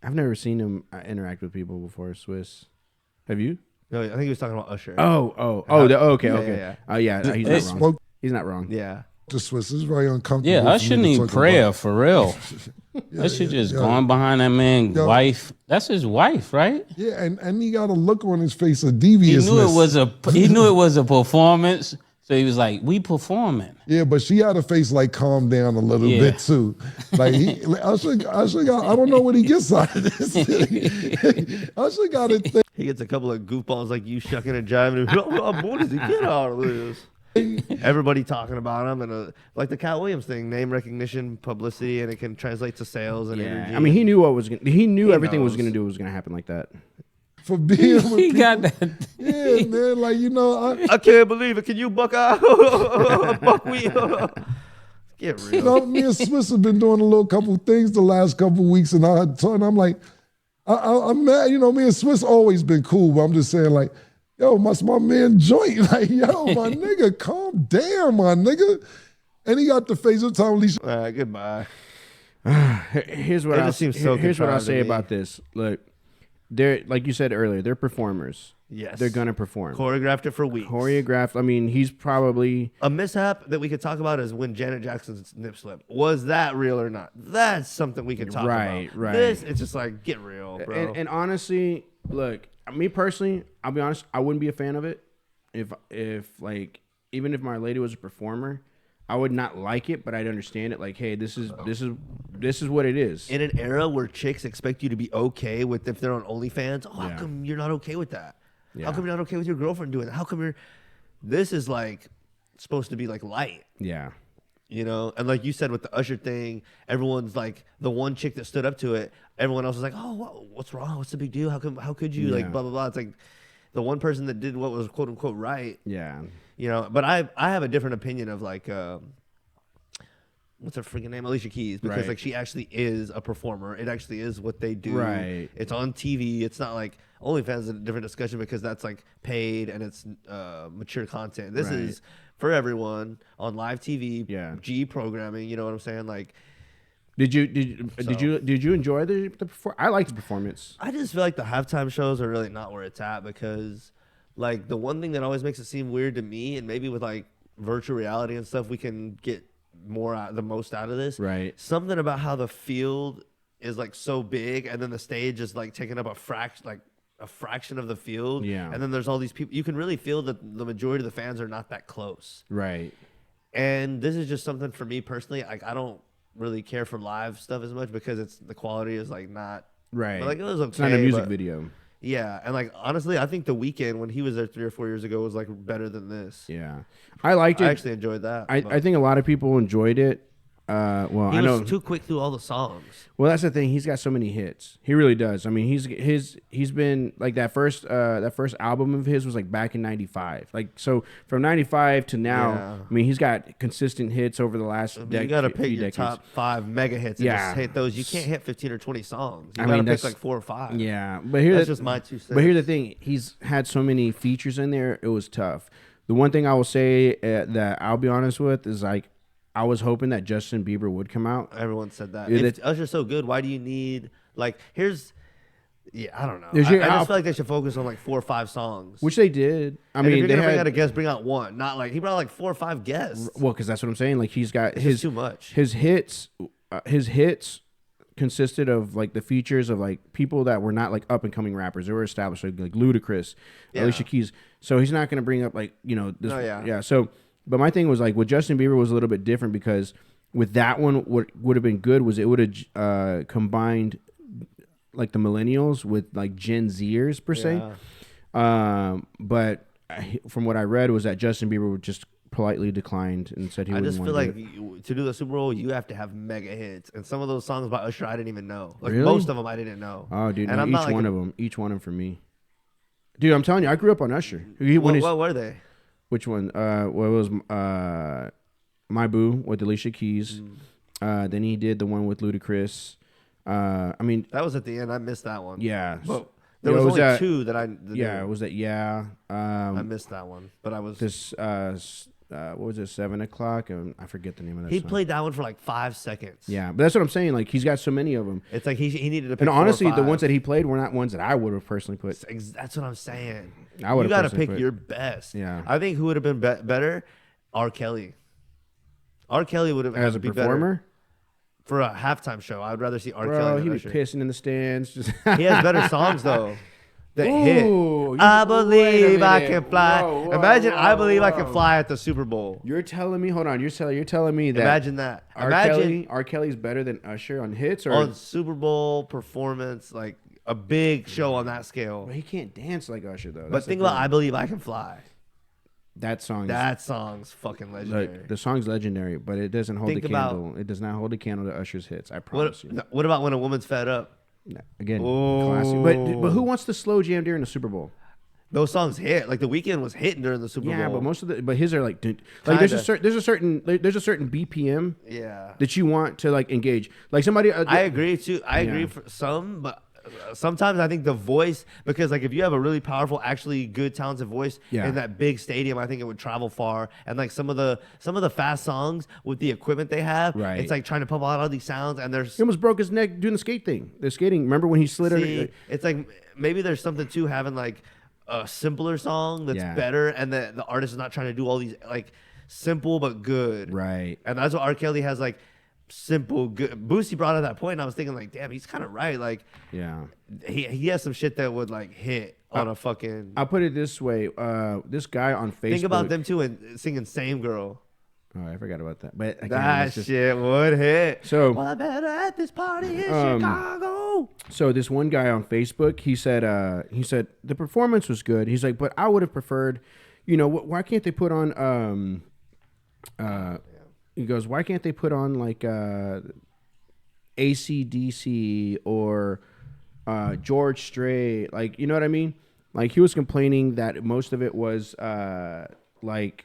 I've never seen him interact with people before. Swiss, have you? No, I think he was talking about Usher. Okay. Yeah. He's not wrong. He's not wrong. Yeah. The Swiss is very uncomfortable. Yeah, I shouldn't need prayer for real. That shit just going behind that man's wife. That's his wife, right? Yeah, and he got a look on his face of deviousness. He knew it was a performance, so he was like, "We performing." Yeah, but she had a face like calm down a little bit too. Like Usher got, I don't know what he gets out of this. Usher got it. He gets a couple of goofballs like you shucking and jiving. What does he get out of this? Everybody talking about him, and like the Cat Williams thing, name recognition, publicity, and it can translate to sales and energy. I mean, he knew everything was gonna happen like that. For being with He got that. Yeah, man. Like, I can't believe it. Can you buck out? Get real. Me and Swiss have been doing a little couple things the last couple weeks, and I'm like, I'm mad. Me and Swiss always been cool, but I'm just saying, like, yo, my man joint. Like, yo, my nigga, calm down, my nigga. And he got the face of Tom Alicia. All right, goodbye. Here's what I'll say about this. Look, they're, like you said earlier, they're performers. Yes. They're going to perform. Choreographed it for weeks. I mean, he's probably... A mishap that we could talk about is when Janet Jackson's nip slip. Was that real or not? That's something we could talk about. Right. This, it's just like, get real, bro. And honestly, look, me personally, I'll be honest, I wouldn't be a fan of it. If like, even if my lady was a performer, I would not like it, but I'd understand it. Like, hey, this is what it is. In an era where chicks expect you to be okay with if they're on OnlyFans, how come you're not okay with that? Yeah. How come you're not okay with your girlfriend doing that? How come you're... This is like supposed to be like light. Yeah. And like you said with the Usher thing, everyone's like, the one chick that stood up to it, everyone else was like, oh, what's wrong? What's the big deal? How could you like blah, blah, blah. It's like the one person that did what was quote unquote right. Yeah. But I have a different opinion of like, what's her freaking name? Alicia Keys. Because like she actually is a performer. It actually is what they do. Right. It's on TV. It's not like OnlyFans is a different discussion because that's like paid and it's mature content. This is for everyone on live TV, G programming. You know what I'm saying? Like, did you enjoy the performance? I like the performance. I just feel like the halftime shows are really not where it's at because, like, the one thing that always makes it seem weird to me, and maybe with like virtual reality and stuff, we can get the most out of this. Right. Something about how the field is like so big, and then the stage is like taking up a fraction of the field. Yeah. And then there's all these people. You can really feel that the majority of the fans are not that close. Right. And this is just something for me personally. Like, I don't really care for live stuff as much because the quality is like not right. But like, it was okay. It's not a music video. Yeah, and like honestly, I think The Weeknd when he was there 3 or 4 years ago was like better than this. Yeah, I liked it. I actually enjoyed that. I think a lot of people enjoyed it. Well, He I know. was too quick through all the songs. Well, that's the thing. He's got so many hits. He really does. I mean, he's been like that first album of his was like back in '95. Like so from '95 to now. Yeah. I mean, he's got consistent hits over the last You got to pick few your decades. top 5 mega hits and Yeah. just hit those. You can't hit 15 or 20 songs. You I got to mean, pick that's- like 4 or 5. Yeah, but here's That's just my 2 cents. But here's the thing: he's had so many features in there. It was tough. The one thing I will say that I'll be honest with is like I was hoping that Justin Bieber would come out. Everyone said that. Yeah, If Usher's so good, why do you need like? I don't know. There's I your- just feel like they should focus on like 4 or 5 songs. Which they did. I And if mean, you're they gonna bring had out a guest, bring out one. Not like he brought like 4 or 5 guests. well, because that's what I'm saying. Like he's got It's his just too much. his hits. His hits consisted of like the features of like people that were not like up and coming rappers. They were established like Ludacris, Yeah. Alicia Keys. So he's not going to bring up like this. Oh, yeah. Yeah. So, but my thing was like with Justin Bieber was a little bit different because with that one, what would have been good was it would have combined like the millennials with like Gen Zers per se. But from what I read was that Justin Bieber just politely declined and said he I wouldn't just want feel to like do it. to do the Super Bowl, you have to have mega hits, and some of those songs by Usher I didn't even know. Like Really? most of them I didn't know. Oh, dude, and no, I'm not each like one of them. Each one of them for me. Dude, I'm telling you, I grew up on Usher. What were they? Which one? Well, it was My Boo with Alicia Keys. Then he did the one with Ludacris. I mean, That was at the end. I missed that one. yeah. But there Yeah, was it was only that- 2 that I. Yeah, it was that. Yeah. I missed that one, but I was. This. What was it? 7 o'clock. I forget the name of that. He song. played that one for like 5 seconds. Yeah, but that's what I'm saying. Like he's got so many of them. It's like he needed to pick And 4 or honestly, the 5. ones that he played were not ones that I would have personally put. That's what I'm saying. I would You have got to personally pick put- your best. Yeah. I think who would have been better? R. Kelly. R. Kelly would have As a be performer. better for a halftime show. I would rather see R. Bro, Kelly he than was Usher. pissing in the stands. Just He has better songs though. That hit. Ooh, I wait a believe I minute. can fly. Whoa, whoa, Imagine I whoa, believe I whoa. can fly at the Super Bowl. You're telling me, hold on, you're telling me that Imagine that. R. Kelly's better than Usher on hits, or on Super Bowl performance, like a big show on that scale. Well, he can't dance like Usher though. But That's think the about I thing. believe I can fly. That song. That song's fucking legendary. Like, the song's legendary, but it doesn't hold Think the about- candle. It does not hold a candle to Usher's hits. I promise you. What about when a woman's fed up? No, again, Oh. classic. But who wants to slow jam during the Super Bowl? Those songs hit. Like The Weeknd was hitting during the Super Yeah, Bowl. but most of his are like there's a Kinda. certain BPM Yeah. that you want to like engage. Like somebody I agree too. I agree Yeah. for some, but sometimes I think the voice, because like if you have a really powerful, actually good, talented voice Yeah. in that big stadium, I think it would travel far. And like some of the fast songs with the equipment they have, Right. it's like trying to pump out all these sounds, and there's he almost broke his neck doing the skate thing. The skating. Remember when he slid see, under? it's like maybe there's something to having like a simpler song that's Yeah. better, and the artist is not trying to do all these like simple but good. Right. And that's what R. Kelly has, like simple good. Boosie brought up that point, and I was thinking like, damn, he's kind of right. Like Yeah. he has some shit that would like hit on a fucking. I'll put it this way. This guy on Facebook. Think about them too and singing "Same Girl." Oh, I forgot about that. But again, That it's just- shit would hit. So- well, I better at this party in Um, Chicago. So this one guy on Facebook, he said the performance was good. He's like, but I would have preferred, why can't they put on he goes, why can't they put on like AC/DC or George Strait, like, you know what I mean? Like he was complaining that most of it was like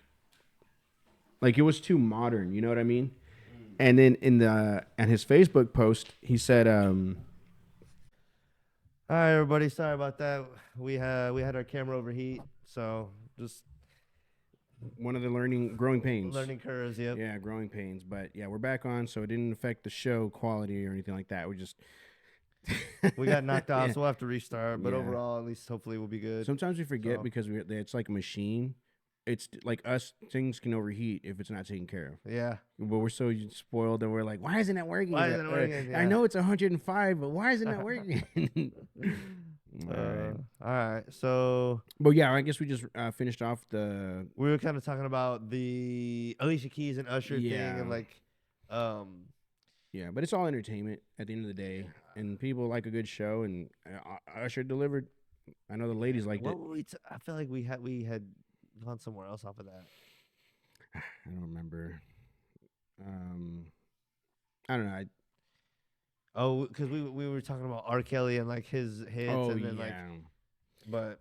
it was too modern, you know what I mean? And then on his Facebook post, he said, All right, everybody. Sorry about that. We had our camera overheat, so just one of the growing pains. learning curves. Yep. Yeah, growing pains. But yeah, we're back on, so it didn't affect the show quality or anything like that. We just We got knocked off, Yeah. so we'll have to restart. But Yeah. overall, at least hopefully we'll be good. Sometimes we forget So- because it's like a machine. It's like us, things can overheat if it's not taken care of. Yeah. But we're so spoiled that we're like, why isn't it working? Why isn't it working? I Yeah. know it's 105, but why isn't it working? All right. All right. So But yeah, I guess we just finished off the. we were kind of talking about the Alicia Keys and Usher thing, Yeah. and like, Yeah, but it's all entertainment at the end of the day, and people like a good show, and Usher delivered. I know the ladies liked what it. were I feel like we had gone somewhere else off of that. I don't remember. I don't know. Oh, because we were talking about R. Kelly and like his hits, and then like, but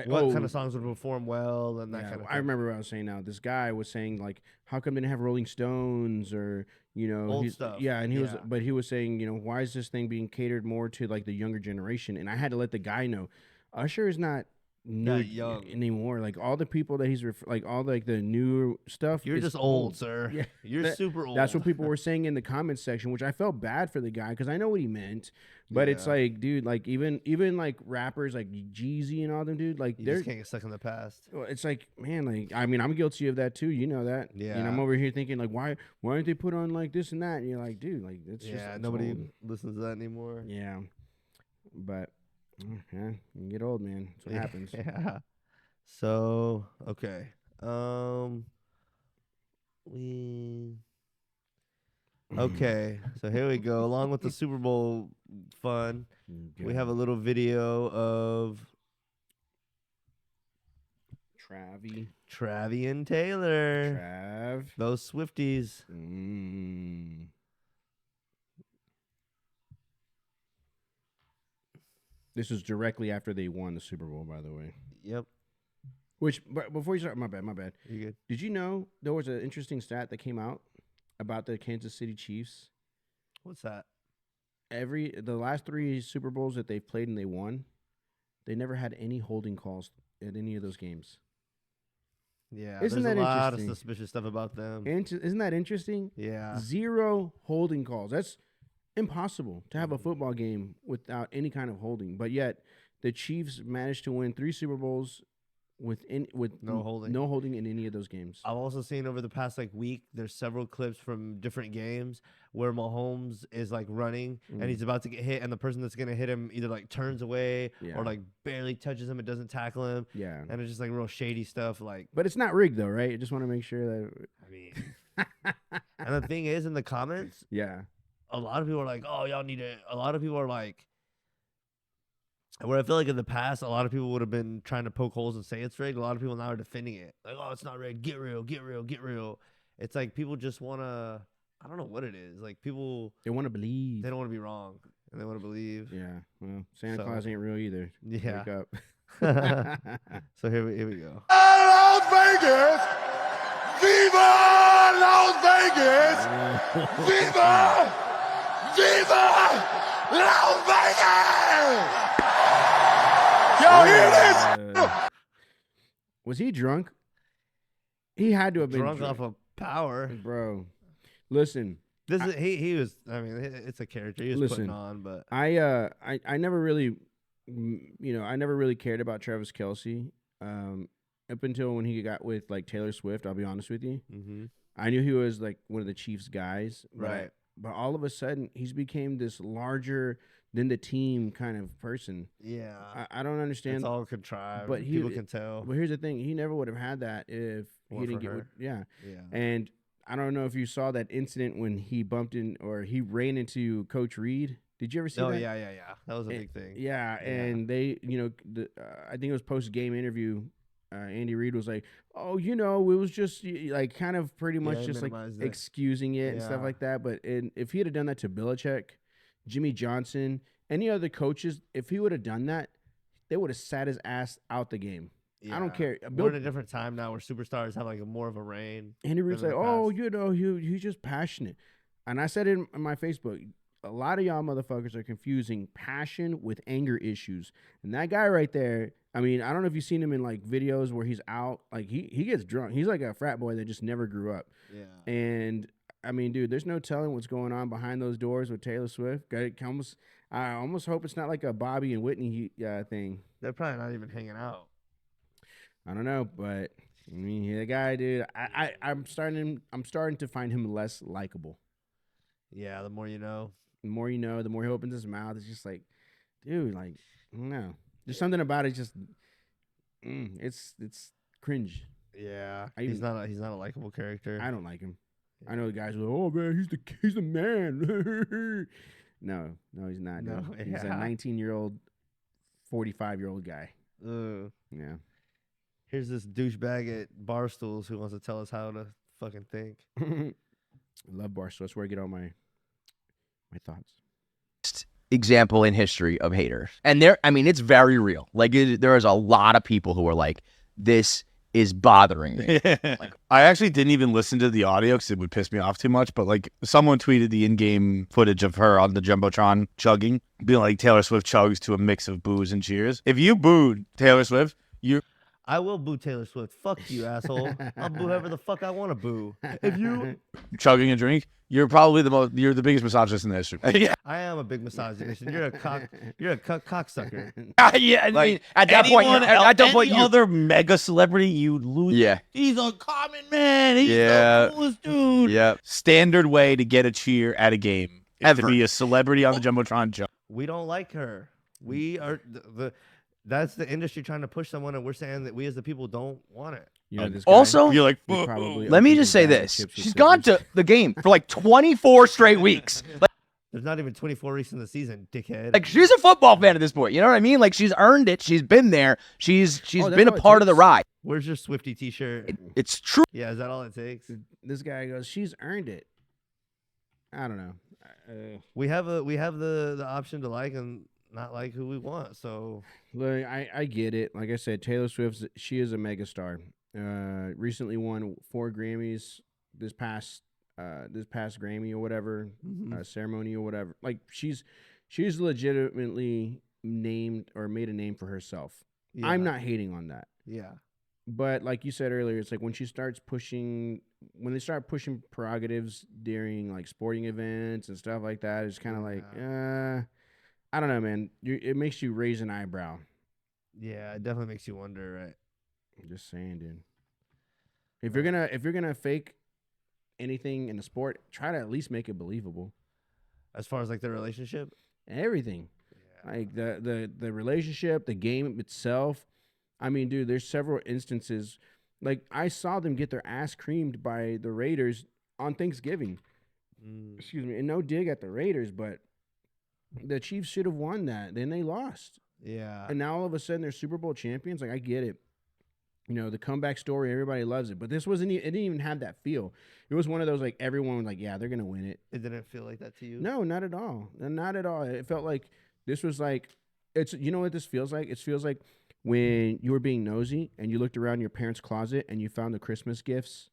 what kind of songs would perform well and that kind of thing. I remember what I was saying now. This guy was saying like, how come they didn't have Rolling Stones or old stuff? Yeah, and he was saying, why is this thing being catered more to like the younger generation? And I had to let the guy know, Usher is not young anymore. Like all the people that he's like all like the new stuff. You're just old, sir. Yeah, you're super old. That's what people were saying in the comments section, which I felt bad for the guy because I know what he meant. But it's like, dude, like even like rappers like Jeezy and all them, dude, like they just can't get stuck in the past. It's like, man, like I mean, I'm guilty of that too. You know that. Yeah. And I'm over here thinking like, why aren't they put on like this and that? And you're like, dude, like it's just nobody old. listens to that anymore. Yeah, but you get old, man. That's what happens. Yeah. So okay, okay. So here we go. Along with the Super Bowl fun, we have a little video of Travi and Taylor. Those Swifties. This was directly after they won the Super Bowl, by the way. Yep. But before you start, my bad. You good? Did you know there was an interesting stat that came out about the Kansas City Chiefs? What's that? The last 3 Super Bowls that they've played and they won, they never had any holding calls at any of those games. Yeah, Isn't there's that a lot of interesting? suspicious stuff about them. Isn't that interesting? Yeah. 0 holding calls. That's impossible to have a football game without any kind of holding. But yet the Chiefs managed to win 3 Super Bowls with no holding in any of those games. I've also seen over the past week, there's several clips from different games where Mahomes is running and he's about to get hit, and the person that's gonna hit him either turns away or barely touches him and doesn't tackle him. Yeah, and it's just real shady stuff. But it's not rigged though, right? I just want to make sure that. I mean, and the thing is, in the comments, a lot of people are like, "Oh, y'all need it." A lot of people are like. Where I feel like in the past, a lot of people would have been trying to poke holes and say it's rigged. A lot of people now are defending it. Like, oh, it's not rigged. Get real, get real, get real. It's like people just want to, I don't know what it is. People. They want to believe. They don't want to be wrong. And they want to believe. Yeah. Well, Santa Claus ain't real either. Yeah. Wake up. So here we go. Las Vegas! Viva Las Vegas! Viva! Viva Las Vegas! Y'all hear this? Was he drunk? He had to have been drunk off of power, bro. Listen, this is he was. I mean, it's a character he was putting on, but I never really, I never really cared about Travis Kelce up until when he got with Taylor Swift. I'll be honest with you. Mm-hmm. I knew he was one of the Chiefs guys, right? But all of a sudden, he's became this larger than the team kind of person. Yeah, I don't understand. It's all contrived, but people can tell. But here's the thing: he never would have had that if he didn't get. Yeah. And I don't know if you saw that incident when he bumped in or he ran into Coach Reed. Did you ever see that? Oh yeah. That was a big thing. Yeah, and they, I think it was post game interview. Andy Reid was like, "Oh, it was just kind of pretty much just excusing it and stuff like that." But if he had done that to Belichick, Jimmy Johnson, any other coaches, if he would have done that, they would have sat his ass out the game. Yeah. I don't care. We're in a different time now where superstars have more of a reign. Andy Reid's like, "Oh, he's just passionate," and I said it in my Facebook. A lot of y'all motherfuckers are confusing passion with anger issues, and that guy right there. I mean, I don't know if you've seen him in videos where he's out, he gets drunk. He's like a frat boy that just never grew up. Yeah. And I mean, dude, there's no telling what's going on behind those doors with Taylor Swift. I almost hope it's not like a Bobby and Whitney thing. They're probably not even hanging out. I don't know, but I mean, the guy, dude, I'm starting to find him less likable. Yeah, the more you know. The more you know, the more he opens his mouth. It's just dude, I don't know. There's something about it. Just, it's cringe. Yeah, he's not a likable character. I don't like him. Yeah. I know the guys are like, "Oh man, he's the man." No, he's not. No, he's a 19-year-old, 45-year-old guy. Yeah. Here's this douchebag at Barstools who wants to tell us how to fucking think. I love Barstool. That's where I get all my My thoughts. Example in history of haters. And it's very real. Like there is a lot of people who are like, this is bothering me. I actually didn't even listen to the audio because it would piss me off too much. But like someone tweeted the in-game footage of her on the Jumbotron chugging, being like Taylor Swift chugs to a mix of boos and cheers. If you booed Taylor Swift, I will boo Taylor Swift. Fuck you, asshole. I'll boo whoever the fuck I want to boo. If you chugging a drink, you're probably you're the biggest misogynist in the history. Yeah. I am a big misogynist. You're a cocksucker. Yeah, Like, at that point, any other mega celebrity, you lose. Yeah. He's a common man. He's Yeah. the coolest dude. Yeah. Standard way to get a cheer at a game is Ever. to be a celebrity on the Jumbotron jump. We don't like her. We are that's the industry trying to push someone, and we're saying that we as the people don't want it. You know, this guy, Also, You're like, he probably let me opens just his say bag of this. chips with She's gone scissors. to the game for like 24 straight weeks. There's not even 24 weeks in the season, dickhead. Like she's a football fan at this point. You know what I mean? Like she's earned it. She's been there. She's that's been a all it part of the takes. ride. Where's your Swiftie t-shirt? It's true. Yeah, is that all it takes? This guy goes, she's earned it. I don't know. We have the option to like and not like who we want. So Look, I get it. Like I said, Taylor Swift, she is a megastar. Recently won 4 Grammys this past Grammy or whatever ceremony or whatever. Like she's legitimately named or made a name for herself. yeah. I'm not hating on that. Yeah. But like you said earlier, it's like when they start pushing prerogatives during like sporting events and stuff like that, it's kind of like, I don't know, man. It makes you raise an eyebrow. Yeah, it definitely makes you wonder, right? I'm just saying, dude. If you're gonna fake anything in the sport, try to at least make it believable. As far as like the relationship? Everything, like the relationship, the game itself. I mean, dude, there's several instances. Like I saw them get their ass creamed by the Raiders on Thanksgiving. Excuse me, and no dig at the Raiders, but the Chiefs should have won that. Then they lost. Yeah. And now all of a sudden they're Super Bowl champions. Like I get it. You know, the comeback story, everybody loves it. But this wasn't it didn't even have that feel. It was one of those like everyone was like, yeah, they're gonna win it. It didn't feel like that to you? No, not at all. Not at all. It felt like this was like you know what this feels like? It feels like when you were being nosy and you looked around your parents' closet and you found the Christmas gifts.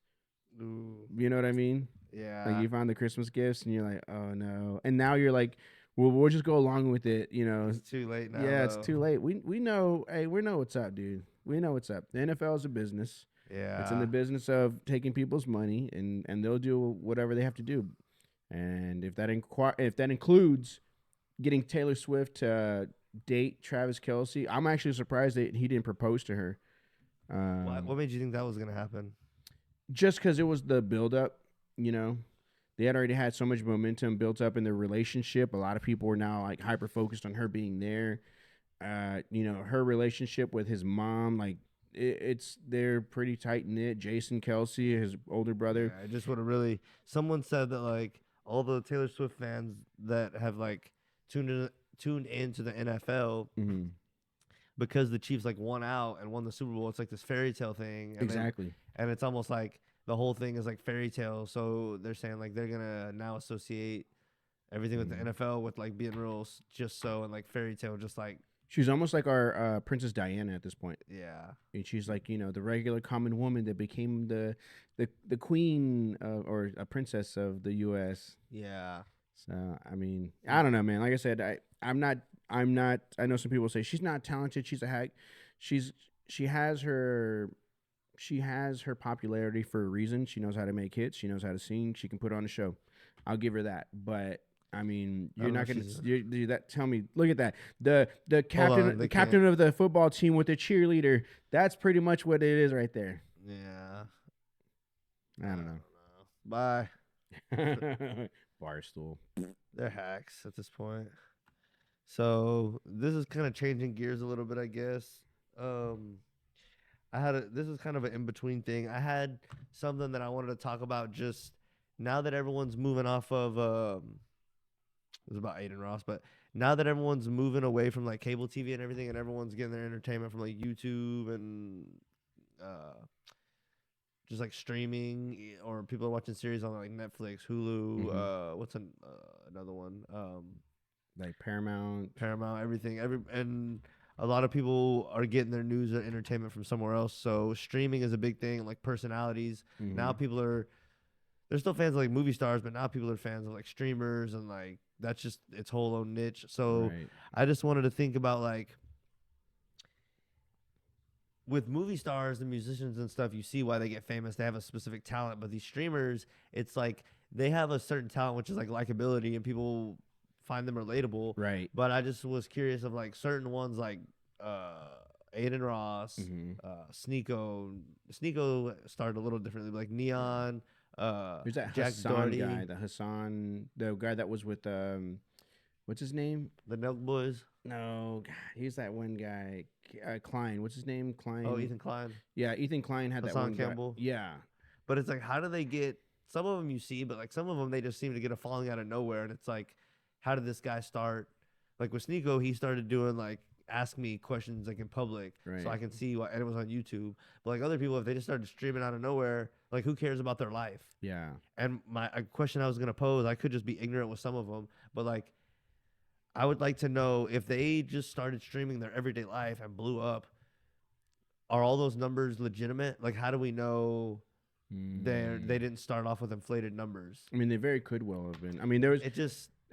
Ooh. You know what I mean? Yeah. Like you found the Christmas gifts and you're like, oh no. And now you're like, well, we'll just go along with it, you know. It's too late now. Yeah, it's though. too late. We know, hey, we know what's up, dude. We know what's up. The NFL is a business. Yeah. It's in the business of taking people's money, and they'll do whatever they have to do. And if that includes getting Taylor Swift to date Travis Kelce, I'm actually surprised that he didn't propose to her. What made you think that was gonna happen? Just because it was the build-up, you know. They had already had so much momentum built up in their relationship. A lot of people were now like hyper focused on her being there. You know, her relationship with his mom, like they're pretty tight knit. Jason Kelce, his older brother. Yeah, I just would have really. Someone said that like all the Taylor Swift fans that have like tuned into the NFL because the Chiefs like won out and won the Super Bowl. It's like this fairy tale thing. And Exactly. and it's almost like the whole thing is like fairy tale. So they're saying like they're gonna now associate everything with the NFL with like being real just so and like fairy tale just like. She's almost like our Princess Diana at this point. Yeah. And she's like, you know, the regular common woman that became the queen or a princess of the U.S. Yeah. So, I mean, I don't know, man. Like I said, I'm not, I know some people say she's not talented. She's a hack. She has her popularity for a reason. She knows how to make hits. She knows how to sing. She can put on a show. I'll give her that. But I mean, you're not going to that. Tell me, look at that. The captain of the football team with the cheerleader. That's pretty much what it is right there. Yeah. I don't know. Bye. Barstool. They're hacks at this point. So this is kind of changing gears a little bit, I guess. This is kind of an in-between thing. I had something that I wanted to talk about just now that everyone's moving off of it was about Adin Ross, but now that everyone's moving away from like cable TV and everything and everyone's getting their entertainment from like YouTube and just like streaming, or people are watching series on like Netflix, Hulu. What's another one? Like Paramount, everything. And a lot of people are getting their news or entertainment from somewhere else. So streaming is a big thing. Like personalities. Now they're still fans of like movie stars, but now people are fans of like streamers, and like that's just its whole own niche. So I just wanted to think about like, with movie stars and musicians and stuff, you see why they get famous. They have a specific talent, but these streamers, it's like they have a certain talent, which is like likability, and people find them relatable. Right. But I just was curious of like certain ones, like Adin Ross, Sneeko. Sneeko started a little differently, like Neon. There's that Jack Hassan Doherty, guy, the guy that was with what's his name? the Nelk Boys. No, God, he's that one guy, Klein. What's his name? Klein. Oh, Ethan Klein. Yeah, Ethan Klein had Hassan that one Campbell. guy. Yeah, But it's like, how do they get? Some of them you see, but like some of them they just seem to get a following out of nowhere, and it's like, how did this guy start? Like with Sneeko, he started doing like ask me questions like in public, so I can see what, and it was on YouTube. But like other people, if they just started streaming out of nowhere, like who cares about their life? Yeah. And a question I was gonna pose, I could just be ignorant with some of them, but like, I would like to know if they just started streaming their everyday life and blew up, are all those numbers legitimate? Like, how do we know they didn't start off with inflated numbers? I mean, they very could well have been. I mean, there was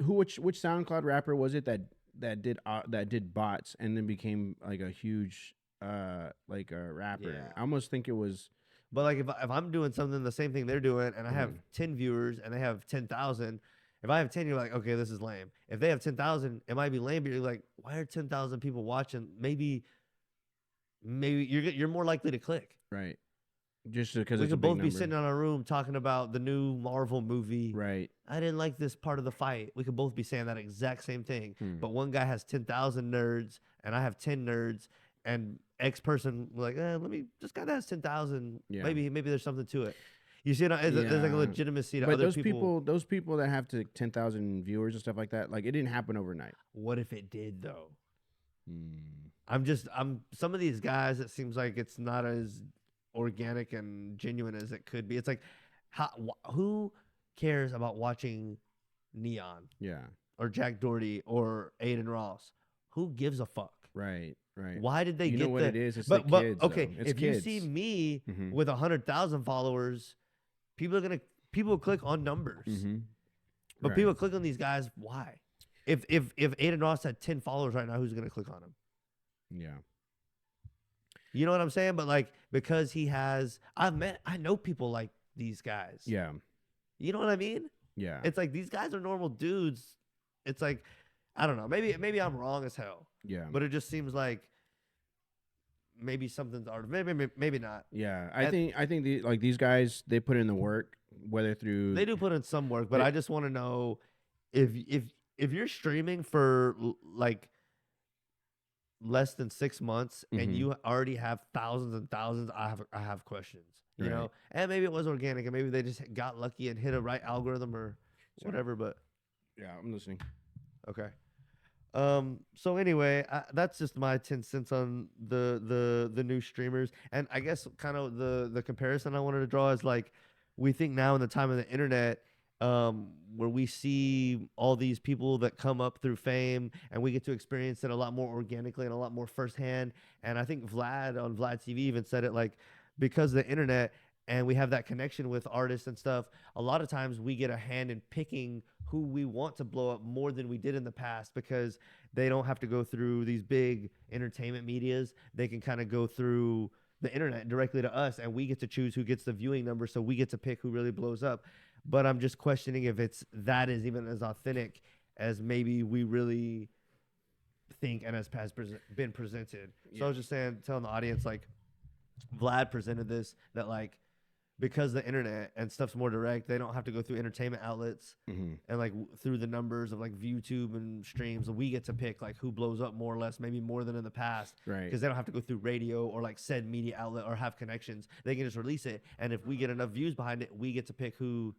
which SoundCloud rapper was it that did bots and then became like a huge like a rapper? Yeah. I almost think it was. But like if I'm doing something the same thing they're doing, and I have 10 viewers and they have 10,000. If I have 10, you're like, okay, this is lame. If they have 10,000, it might be lame, but you're like, why are 10,000 people watching? Maybe you're more likely to click. Right. Just because we it's could a big both be number. sitting in our room talking about the new Marvel movie. Right. I didn't like this part of the fight. We could both be saying that exact same thing. But one guy has 10,000 nerds, and I have 10 nerds, and X person like, this guy that has 10,000. Yeah. Maybe there's something to it. You see, there's like a legitimacy to but other those people that have to 10,000 viewers and stuff like that, like it didn't happen overnight. What if it did though? I'm some of these guys, it seems like it's not as organic and genuine as it could be. It's like, who cares about watching Neon? Yeah. Or Jack Doherty or Adin Ross? Who gives a fuck? Right. Why did they get what it is? It's but kids, okay, it's if kids. you see me with 100,000 followers, people click on numbers. But people click on these guys. Why? If Adin Ross had 10 followers right now, who's gonna click on him? Yeah. You know what I'm saying? But like, because I know people like these guys. Yeah. You know what I mean? Yeah. It's like these guys are normal dudes. It's like, I don't know. Maybe I'm wrong as hell. Yeah. But it just seems like maybe something's art. Maybe not. Yeah. I think these guys, they put in the work, whether through they do put in some work, but I just want to know if you're streaming for like less than 6 months and you already have thousands and thousands, I have questions. You know, and maybe it was organic, and maybe they just got lucky and hit a right algorithm or whatever. But yeah, I'm listening. Okay. So anyway, that's just my 10 cents on the new streamers. And I guess kind of the comparison I wanted to draw is like, we think now in the time of the internet, where we see all these people that come up through fame, and we get to experience it a lot more organically and a lot more firsthand. And I think Vlad on Vlad TV even said it, like, because of the internet and we have that connection with artists and stuff, a lot of times we get a hand in picking who we want to blow up more than we did in the past, because they don't have to go through these big entertainment medias. They can kind of go through the internet directly to us, and we get to choose who gets the viewing number, so we get to pick who really blows up. But I'm just questioning if that is even as authentic as maybe we really think and has been presented. So I was just telling the audience, like, Vlad presented this, that like, because the internet and stuff's more direct, they don't have to go through entertainment outlets and like through the numbers of like YouTube and streams. We get to pick like who blows up more or less, maybe more than in the past, right? Because they don't have to go through radio or like said media outlet or have connections. They can just release it, and if we get enough views behind it, we get to pick who.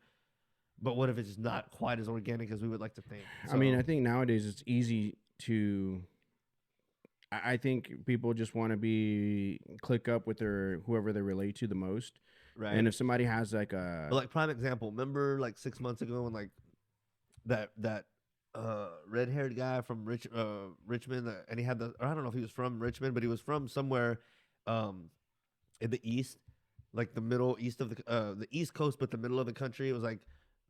But what if it's just not quite as organic as we would like to think? So, I mean, I think nowadays it's easy to. I think people just want to click up with whoever they relate to the most. Right. And if somebody has like a But like prime example, remember like 6 months ago when like that red-haired guy from Richmond, and he had or I don't know if he was from Richmond, but he was from somewhere in the east, like the middle east of the East Coast, but the middle of the country. It was like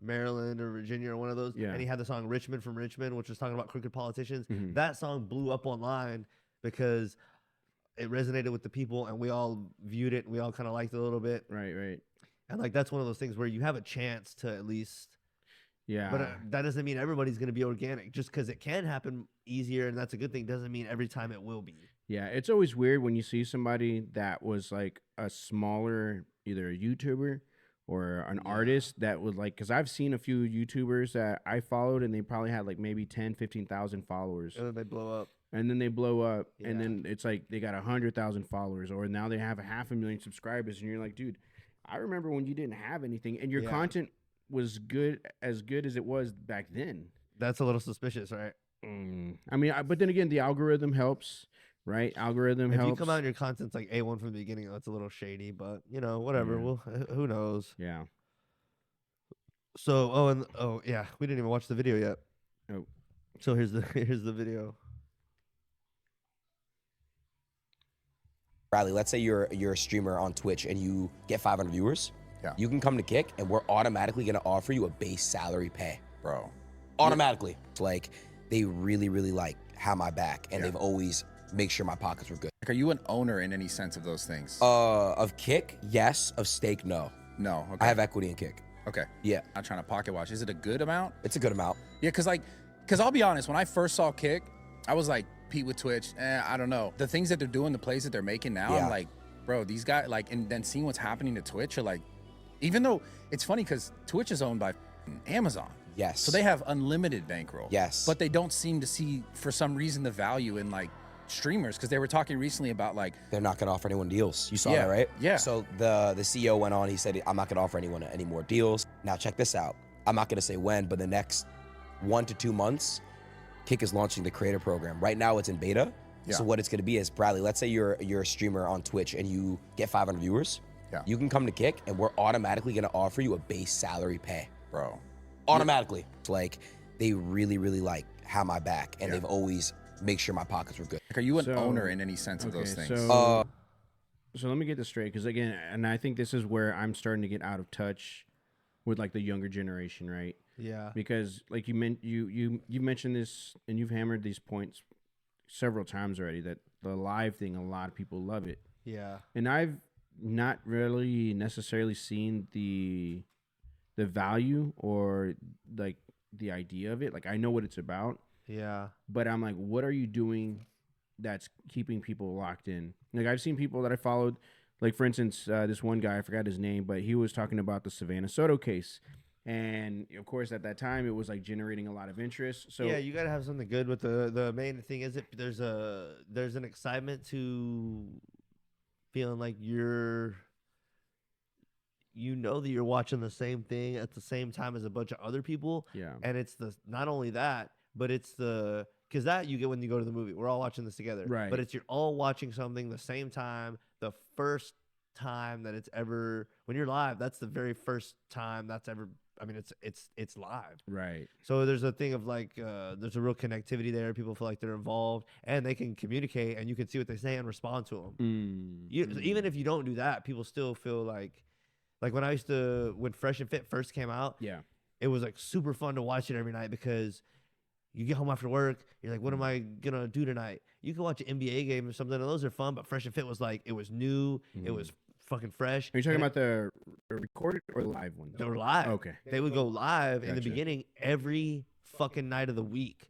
Maryland or Virginia or one of those. Yeah. And he had the song Richmond from Richmond, which was talking about crooked politicians. Mhm. That song blew up online because it resonated with the people, and we all viewed it, and we all kind of liked it a little bit. right. And like that's one of those things where you have a chance to at least. Yeah. But that doesn't mean everybody's going to be organic. Just because it can happen easier, and that's a good thing, doesn't mean every time it will be. Yeah, it's always weird when you see somebody that was like a smaller, either a YouTuber or an artist that would like, because I've seen a few YouTubers that I followed and they probably had like maybe 10, 15,000 followers. And then they blow up. And then they blow up, and Yeah. then it's like they got 100,000 followers, or now they have 500,000 subscribers, and you're like, dude, I remember when you didn't have anything, and your content was as good as it was back then. That's a little suspicious, right? I mean, but then again, the algorithm helps, right? Algorithm If helps. you come out and your content's like A1 from the beginning, that's a little shady, but you know, whatever. Yeah. Well, who knows? Yeah. So, yeah, we didn't even watch the video yet. Oh. So here's the video. Bradley, let's say you're a streamer on Twitch and you get 500 viewers. Yeah. You can come to Kick and we're automatically gonna offer you a base salary pay. Bro. Automatically. It's like they really, really like have my back, and they've always make sure my pockets were good. Like, are you an owner in any sense of those things? Of Kick, yes. Of Stake, no. No. Okay. I have equity in Kick. Okay. Yeah. Not trying to pocket watch. Is it a good amount? It's a good amount. Yeah, because I'll be honest, when I first saw Kick, I was like, Pete with Twitch, I don't know. The things that they're doing, the plays that they're making now, Yeah. I'm like, bro, these guys, like, and then seeing what's happening to Twitch, you're like, even though it's funny because Twitch is owned by Amazon. Yes. So they have unlimited bankroll. Yes. But they don't seem to see, for some reason, the value in like streamers, because they were talking recently about like they're not gonna offer anyone deals. You saw Yeah, that, right? yeah. So the CEO went on, he said, I'm not gonna offer anyone any more deals. Now check this out. I'm not gonna say when, but the next 1 to 2 months, Kick is launching the creator program. Right now it's in beta. Yeah. So what it's gonna be is, Bradley, let's say you're a streamer on Twitch and you get 500 viewers. Yeah. You can come to Kick and we're automatically gonna offer you a base salary pay. bro. Automatically. It's like they really, really like have my back, and Yeah. they've always make sure my pockets were good. Like, are you an So- owner in any sense of those things? So let me get this straight, because again, and I think this is where I'm starting to get out of touch with like the younger generation, right? Yeah. Because like you mentioned this, and you've hammered these points several times already, that the live thing, a lot of people love it, Yeah. and I've not really necessarily seen the value or like the idea of it. Like, I know what it's about, Yeah. but I'm like, what are you doing that's keeping people locked in? Like, I've seen people that I followed, like for instance, this one guy, I forgot his name, but he was talking about the Savannah Soto case. And of course, at that time, it was like generating a lot of interest. So yeah, you gotta have something good with the main thing is there's an excitement to feeling like you know that you're watching the same thing at the same time as a bunch of other people. Yeah. And it's not only that, but it's because that you get when you go to the movie. We're all watching this together. Right. But you're all watching something the same time. The first time that it's ever, when you're live, that's the very first time that's ever, I mean, it's live. right. So there's a thing of like, there's a real connectivity there. People feel like they're involved and they can communicate, and you can see what they say and respond to them. Even if you don't do that, people still feel like when Fresh and Fit first came out, Yeah. it was like super fun to watch it every night, because you get home after work, you're like, what am I gonna do tonight? You can watch an NBA game or something, and those are fun, but Fresh and Fit was like, it was new, it was fucking fresh. Are you talking And about the recorded or the live one? they were live. Okay. They would go live in the Gotcha. beginning every fucking night of the week.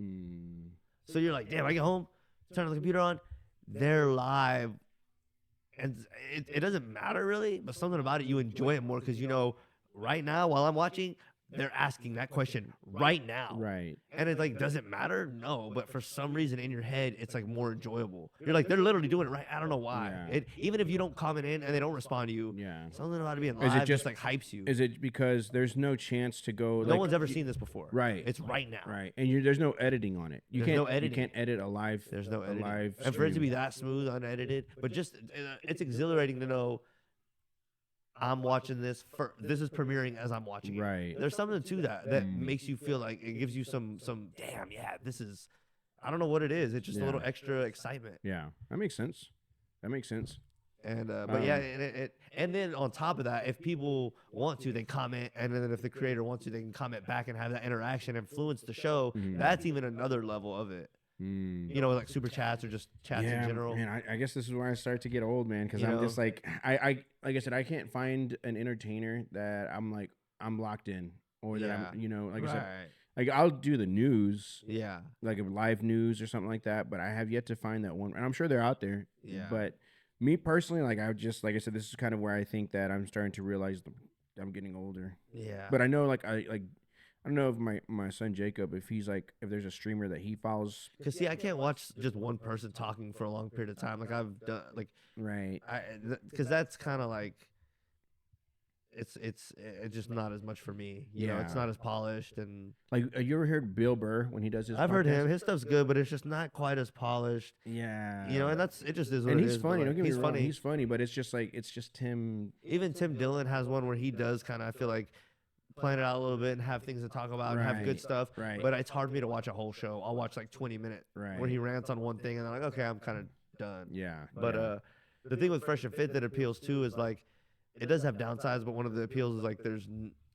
So you're like, damn, I get home, turn the computer on, they're live. And it doesn't matter really, but something about it, you enjoy it more, because you know, right now while I'm watching, they're asking that question right now. Right. And it like, does it matter? No, but for some reason in your head, it's like more enjoyable. You're like, they're literally doing it right. I don't know why. Yeah. Even if you don't comment in and they don't respond to you, Yeah. something about it being Is live it just just like hypes you. Is it because there's no chance to go? No one's ever seen this before. Right. It's right now. Right, and there's no editing on it. You There's can't. no editing. You can't edit a live. There's no a editing. live And for it to stream. be that smooth, unedited, but just it's exhilarating to know I'm watching this this is premiering as I'm watching it. Right. There's something to that makes you feel like it gives you some damn, yeah, this is, I don't know what it is. It's just a little extra excitement. Yeah, that makes sense. And but yeah, and then on top of that, if people want to, they comment, and then if the creator wants to, they can comment back and have that interaction, influence the show. That's even another level of it. You know, like super chats or just chats in general. Man, I guess this is where I start to get old, man, because I'm just like I like I said, I can't find an entertainer that I'm locked in, or that I'm, you know, like I said, like I'll do the news, like a live news or something like that, but I have yet to find that one, and I'm sure they're out there. But me personally, like I just, like I said, this is kind of where I think that I'm starting to realize I'm getting older. But I know, like I don't know if my son Jacob, if there's a streamer that he follows. Because see, I can't watch just one person talking for a long period of time. Like I've done, like because that's kind of like it's just not as much for me. You know, it's not as polished and like. You ever heard Bill Burr when he does his? I've heard him. His stuff's good, but it's just not quite as polished. Yeah, you know, and it just is what and it he's is. funny. Like, Don't get me wrong. He's funny, but it's just him. Even Tim Dillon has one where he does kind of, I feel like, plan it out a little bit and have things to talk about and have good stuff. But it's hard for me to watch a whole show. I'll watch like 20 minutes where he rants on one thing and I'm like, okay, I'm kind of done. But the thing with Fresh and Fit that appeals too is like, it does have downsides, but one of the appeals is like there's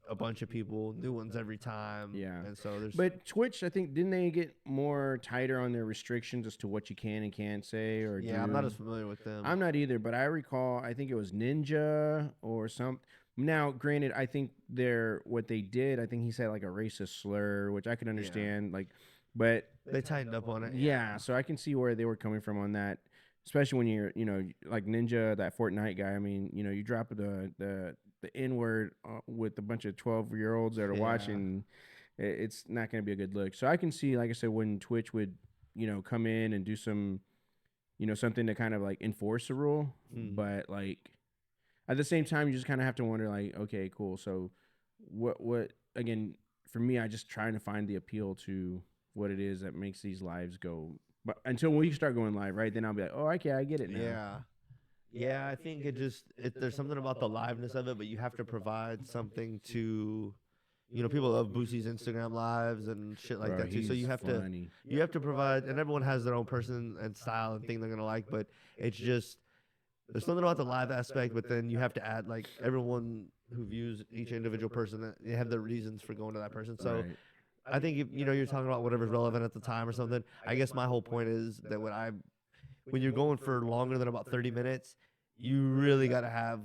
a bunch of people, new ones every time. And so there's. But Twitch, I think, didn't they get more tighter on their restrictions as to what you can and can't say or do? I'm not as familiar with them. I'm not either, but I recall, I think it was Ninja or something. Now, granted, I think what they did, I think he said like a racist slur, which I can understand, like, but they tightened up on it. Yeah, so I can see where they were coming from on that, especially when you're, you know, like Ninja, that Fortnite guy. I mean, you know, you drop the N-word with a bunch of 12-year-olds that are watching, it's not going to be a good look. So I can see, like I said, when Twitch would, you know, come in and do some, you know, something to kind of like enforce a rule, but like. At the same time, you just kind of have to wonder, like, okay, cool. So, what? Again, for me, I just trying to find the appeal to what it is that makes these lives go. But until we start going live, right? Then I'll be like, oh, okay, I get it now. Yeah. I think there's something about the liveness of it, but you have to provide something to. You know, people love Boosie's Instagram lives and shit like that too. So you have to provide, and everyone has their own person and style and thing they're gonna like, but it's just. There's something about the live aspect, but then you have to add like everyone who views each individual person that they have their reasons for going to that person. So I think if, you know, you're talking about whatever's relevant at the time or something. I guess my whole point is that when you're going for longer than about 30 minutes, you really got to have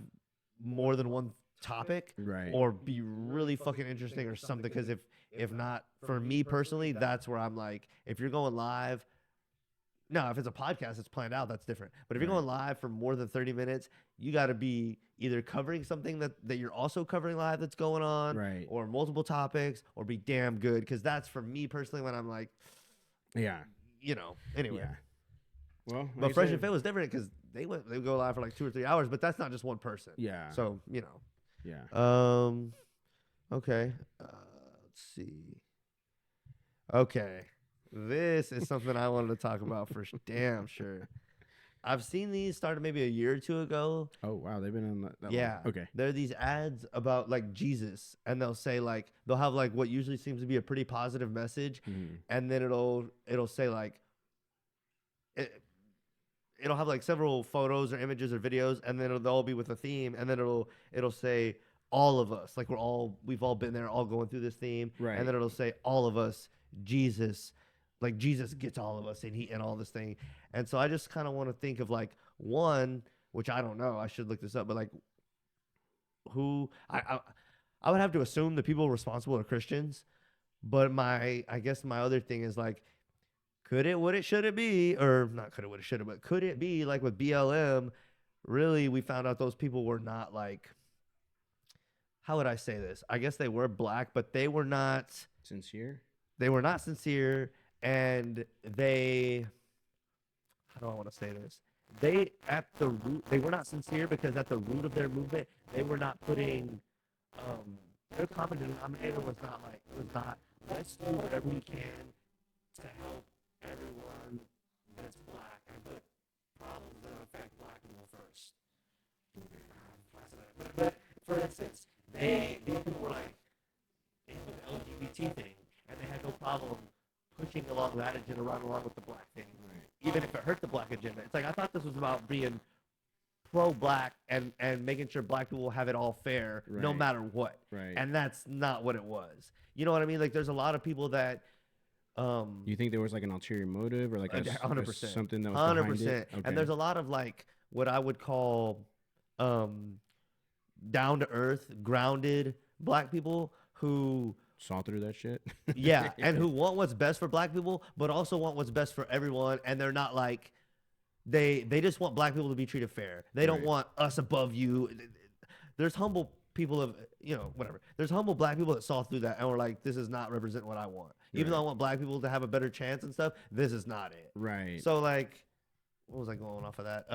more than one topic, or be really fucking interesting or something. Because if not, for me personally, that's where I'm like, if you're going live. No, if it's a podcast, it's planned out. That's different. But if you're going live for more than 30 minutes, you got to be either covering something that you're also covering live that's going on, or multiple topics, or be damn good. Because that's for me personally when I'm like, you know. Anyway, well, but Fresh and Fit was different because they go live for like 2 or 3 hours, but that's not just one person. So you know. Okay. Let's see. Okay. This is something I wanted to talk about for damn sure. I've seen these started maybe a year or two ago. Oh, wow. They've been on that long. Okay. There are these ads about like Jesus, and they'll say like, they'll have like what usually seems to be a pretty positive message. And then it'll say like, it'll have like several photos or images or videos, and then they'll all be with a theme. And then it'll say all of us, like we've all been there, all going through this theme. And then it'll say all of us, Jesus. Like Jesus gets all of us and all this thing. And so I just kind of want to think of like one, which I don't know, I should look this up, but like who I would have to assume the people responsible are Christians. But I guess my other thing is like, could it be, or not could it, would it, should it, but could it be like with BLM, really we found out those people were not like, how would I say this? I guess they were black, but they were not sincere. They were not sincere. And they, how do I want to say this? They were not sincere because at the root of their movement, they were not putting, their common denominator was not, let's do whatever we can to help everyone that's black and put problems that affect black people first. for instance, these people were like into the LGBT thing, and they had no problem pushing along that agenda along with the black thing, even if it hurt the black agenda. It's like I thought this was about being pro-black and making sure black people have it all fair, no matter what. Right. And that's not what it was. You know what I mean? Like, there's a lot of people that. You think there was like an ulterior motive or like 100%, something that was 100%. behind it? Okay. And there's a lot of like what I would call down to earth, grounded black people who saw through that shit. Yeah, and who want what's best for black people, but also want what's best for everyone. And they're not like they just want black people to be treated fair. They don't want us above you. There's humble people of, you know, whatever. There's humble black people that saw through that and were like, this is not represent what I want. Even though I want black people to have a better chance and stuff, this is not it. Right. So like, what was I going off of that?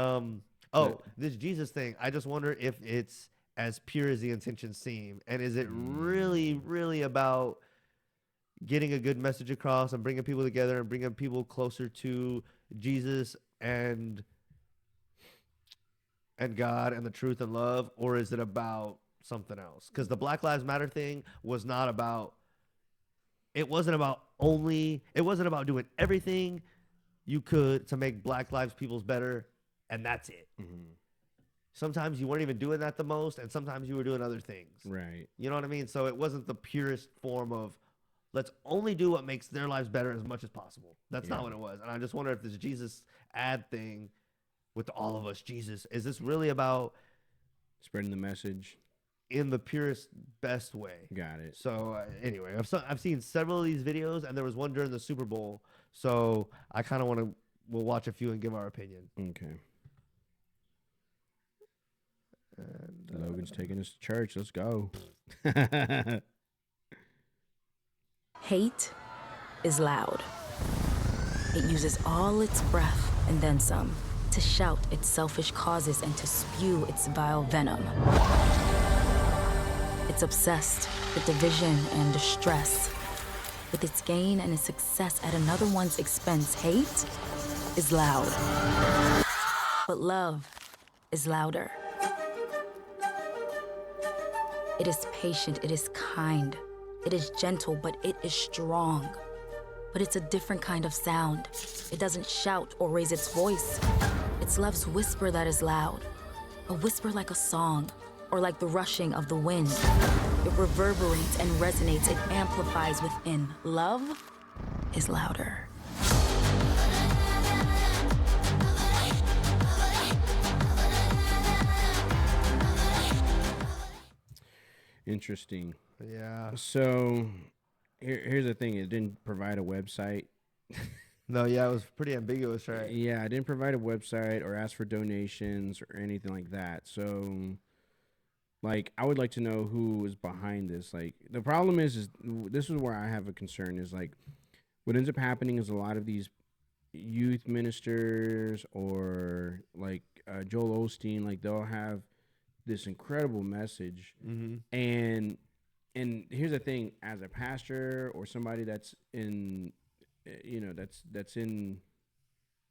This Jesus thing. I just wonder if it's as pure as the intentions seem, and is it really, really about getting a good message across and bringing people together and bringing people closer to Jesus and God and the truth and love, or is it about something else? Because the Black Lives Matter thing was not about. It wasn't about doing everything you could to make Black lives people's better, and that's it. Sometimes you weren't even doing that the most, and sometimes you were doing other things. Right. You know what I mean? So it wasn't the purest form of let's only do what makes their lives better as much as possible. That's not what it was. And I just wonder if this Jesus ad thing with all of us, Jesus, is this really about spreading the message in the purest, best way? Got it. So anyway, I've seen several of these videos, and there was one during the Super Bowl. So I kind of we'll watch a few and give our opinion. Okay. And Logan's taking us to church. Let's go. Hate is loud. It uses all its breath and then some to shout its selfish causes and to spew its vile venom. It's obsessed with division and distress. With its gain and its success at another one's expense, hate is loud. But love is louder. It is patient, it is kind, it is gentle, but it is strong. But it's a different kind of sound. It doesn't shout or raise its voice. It's love's whisper that is loud. A whisper like a song, or like the rushing of the wind. It reverberates and resonates, it amplifies within. Love is louder. Interesting. Yeah. So here's the thing. It didn't provide a website. No, yeah, it was pretty ambiguous, right? Yeah, I didn't provide a website or ask for donations or anything like that. So, like, I would like to know who is behind this. Like, the problem is this is where I have a concern is, like, what ends up happening is a lot of these youth ministers or, like, Joel Osteen, like, they'll have this incredible message. And here's the thing, as a pastor or somebody that's in, you know, that's in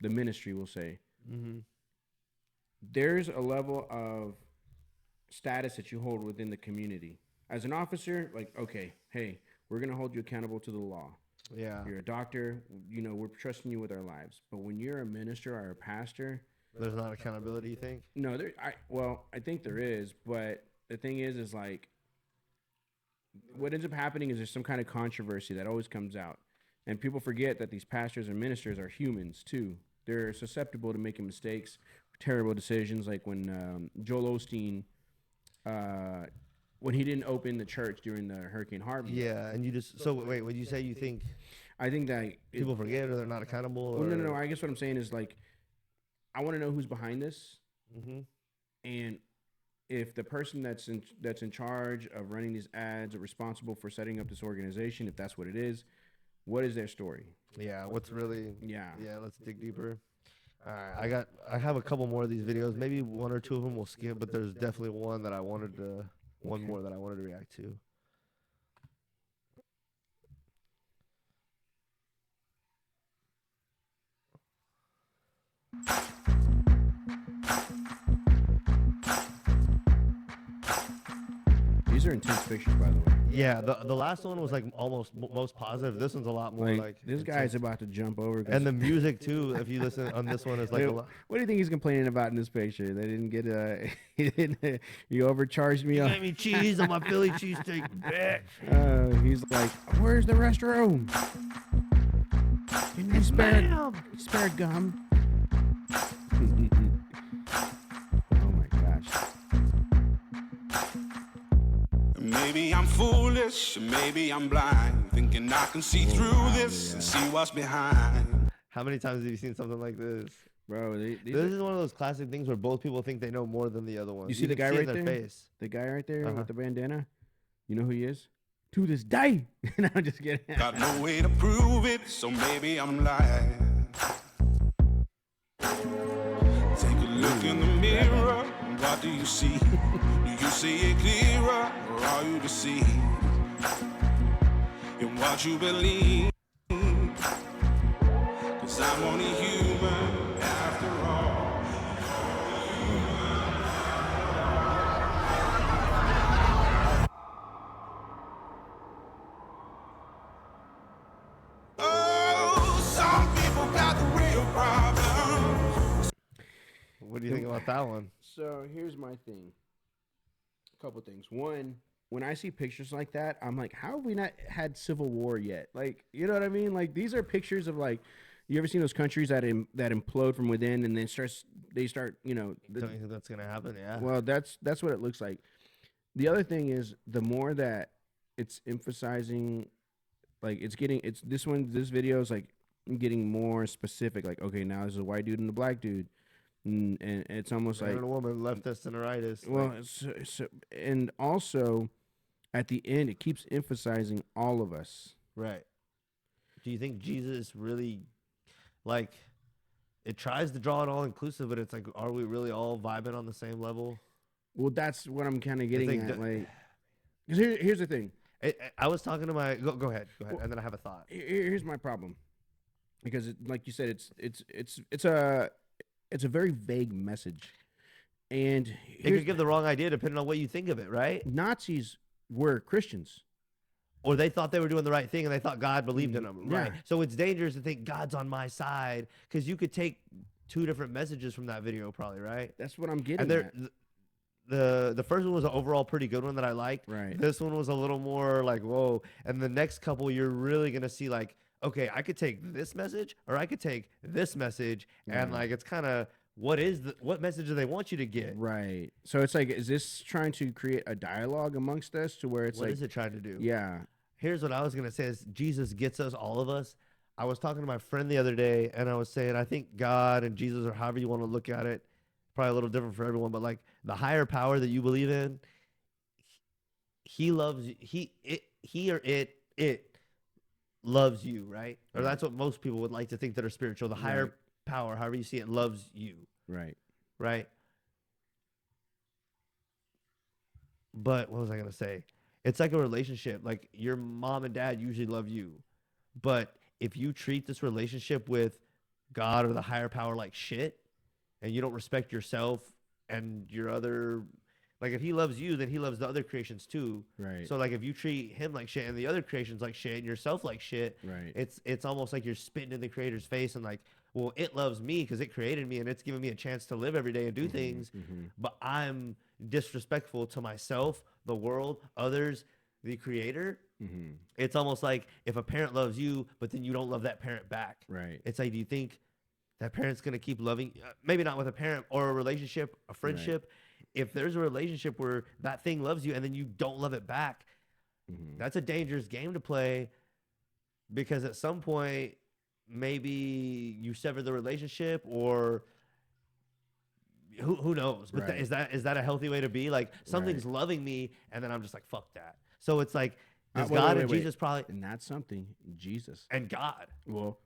the ministry, we'll say, there's a level of status that you hold within the community. As an officer, like, okay, hey, we're going to hold you accountable to the law. Yeah. You're a doctor, you know, we're trusting you with our lives. But when you're a minister or a pastor, there's not accountability, you think? No, I think there is, but the thing is like, what ends up happening is there's some kind of controversy that always comes out. And people forget that these pastors and ministers are humans too. They're susceptible to making mistakes, terrible decisions, like when Joel Osteen, when he didn't open the church during the Hurricane Harvey. Yeah, and you just, so wait, when you say you think I think that people forget or they're not accountable? Well, no. I guess what I'm saying is, like, I want to know who's behind this, and if the person that's in charge of running these ads are responsible for setting up this organization, if that's what it is, what is their story? Yeah, what's really? Yeah. Let's dig deeper. All right, I have a couple more of these videos. Maybe one or two of them we'll skip, but there's definitely one that I wanted to, one more that I wanted to react to. These are intense pictures, by the way. Yeah, the last one was like almost most positive. This one's a lot more like this intense. guy's about to jump over. And the music too. If you listen on this one, is like a lot. What do you think he's complaining about in this picture? They didn't get you overcharged me. You gave me cheese on my Philly cheesesteak, bitch. He's like, where's the restroom? Can you spare gum? Oh my gosh. Maybe I'm foolish, maybe I'm blind, thinking I can see through this and see what's behind. How many times have you seen something like this? Bro, this is one of those classic things where both people think they know more than the other one. You see the guy right there? Face. The guy right there with the bandana? You know who he is? To this day. No, I'm just kidding. Got no way to prove it, so maybe I'm lying. Take a look in the mirror, what do you see? Do you see it clearer, or are you deceived in what you believe? 'Cause I'm only human after all. What do you think about that one? So here's my thing. A couple things. One, when I see pictures like that, I'm like, how have we not had civil war yet? Like, you know what I mean? Like, these are pictures of like, you ever seen those countries that implode from within and then they start, you know. Don't you think that's gonna happen? Yeah. Well, that's what it looks like. The other thing is, the more that it's emphasizing, like this video is like getting more specific. Like, okay, now there's a white dude and a black dude. And it's almost like a woman, leftist and a rightist. Well, and also at the end, it keeps emphasizing all of us. Right. Do you think Jesus really, like, it tries to draw it all inclusive, but it's like, are we really all vibing on the same level? Well, that's what I'm kind of getting at. Like, because here's the thing. I was talking to my go ahead, well, and then I have a thought. Here's my problem, because like you said, it's a very vague message, and it could give the wrong idea depending on what you think of it, right? Nazis were Christians, or they thought they were doing the right thing and they thought God believed in them, right? So it's dangerous to think God's on my side, because you could take two different messages from that video, probably, right? That's what I'm getting at. The first one was an overall pretty good one that I liked. Right. This one was a little more like, whoa. And the next couple, you're really gonna see like, okay, I could take this message or I could take this message, and like it's kind of what message do they want you to get? Right. So it's like, is this trying to create a dialogue amongst us to where it's what like, is it trying to do? Yeah. Here's what I was gonna say: is Jesus gets us, all of us. I was talking to my friend the other day, and I was saying I think God and Jesus, or however you want to look at it, probably a little different for everyone, but like the higher power that you believe in, he loves you. It loves you, right? Or that's what most people would like to think that are spiritual. The higher power, however you see it, loves you. Right. Right. But what was I going to say? It's like a relationship. Like your mom and dad usually love you. But if you treat this relationship with God or the higher power like shit, and you don't respect yourself and your other, like if he loves you, then he loves the other creations too. Right. So like if you treat him like shit and the other creations like shit and yourself like shit, right, it's almost like you're spitting in the creator's face and like, well, it loves me because it created me and it's giving me a chance to live every day and do things, but I'm disrespectful to myself, the world, others, the creator. It's almost like if a parent loves you, but then you don't love that parent back. Right. It's like, do you think that parent's going to keep loving, maybe not with a parent or a relationship, a friendship. Right. If there's a relationship where that thing loves you and then you don't love it back, that's a dangerous game to play, because at some point, maybe you sever the relationship, or who knows? But Right. is that a healthy way to be? Like something's loving me and then I'm just like, fuck that. So it's like, does God and Jesus probably not something, Jesus and God. Well,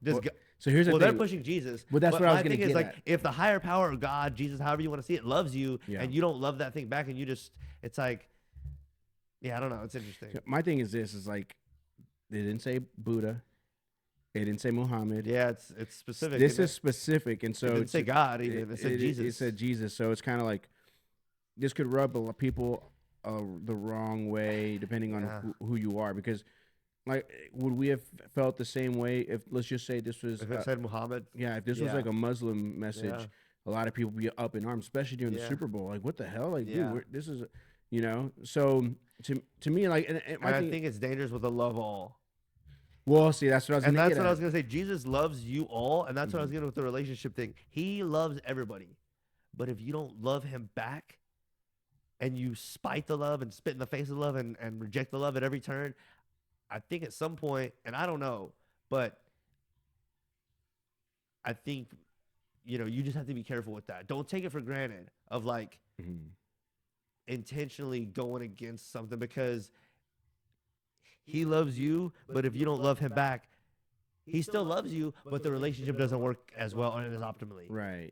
So here's the thing. They're pushing Jesus. But that's what I was going to get is, like, at. if the higher power of God, Jesus, however you want to see it, loves you, and you don't love that thing back, and you just, it's like, yeah, I don't know. It's interesting. My thing is this: is like, they didn't say Buddha, they didn't say Muhammad. Yeah, it's specific. This is specific, and so it didn't say God either. It said Jesus. It said Jesus. So it's kind of like this could rub people the wrong way depending on who you are. Because, like, would we have felt the same way if, let's just say, this was if it said Muhammad? Yeah, if this was like a Muslim message, a lot of people would be up in arms, especially during the Super Bowl. Like, what the hell? Like, dude, this is, you know. So to me, like, and I think it's dangerous with the love all. Well, see, that's what I was. And that's what I was gonna say. Jesus loves you all, and that's what I was getting with the relationship thing. He loves everybody, but if you don't love him back, and you spite the love and spit in the face of love and reject the love at every turn, I think at some point, and I don't know, but I think, you know, you just have to be careful with that. Don't take it for granted of like intentionally going against something, because he loves you, but if you don't love him back, he still loves you, but the relationship doesn't work as well and as optimally. Right.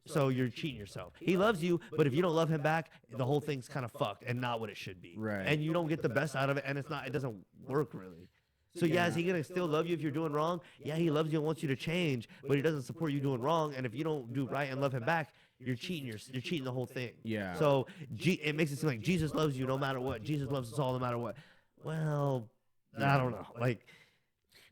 So you're cheating yourself. He loves you, but if you don't love him back, the whole thing's kind of fucked and not what it should be. Right. And you don't get the best out of it, and it doesn't work really. So yeah, is he gonna still love you if you're doing wrong? Yeah, he loves you and wants you to change, but he doesn't support you doing wrong. And if you don't do right and love him back, you're cheating. You're cheating the whole thing. Yeah. So it makes it seem like Jesus loves you no matter what. Jesus loves us all no matter what. Well, I don't know. Like,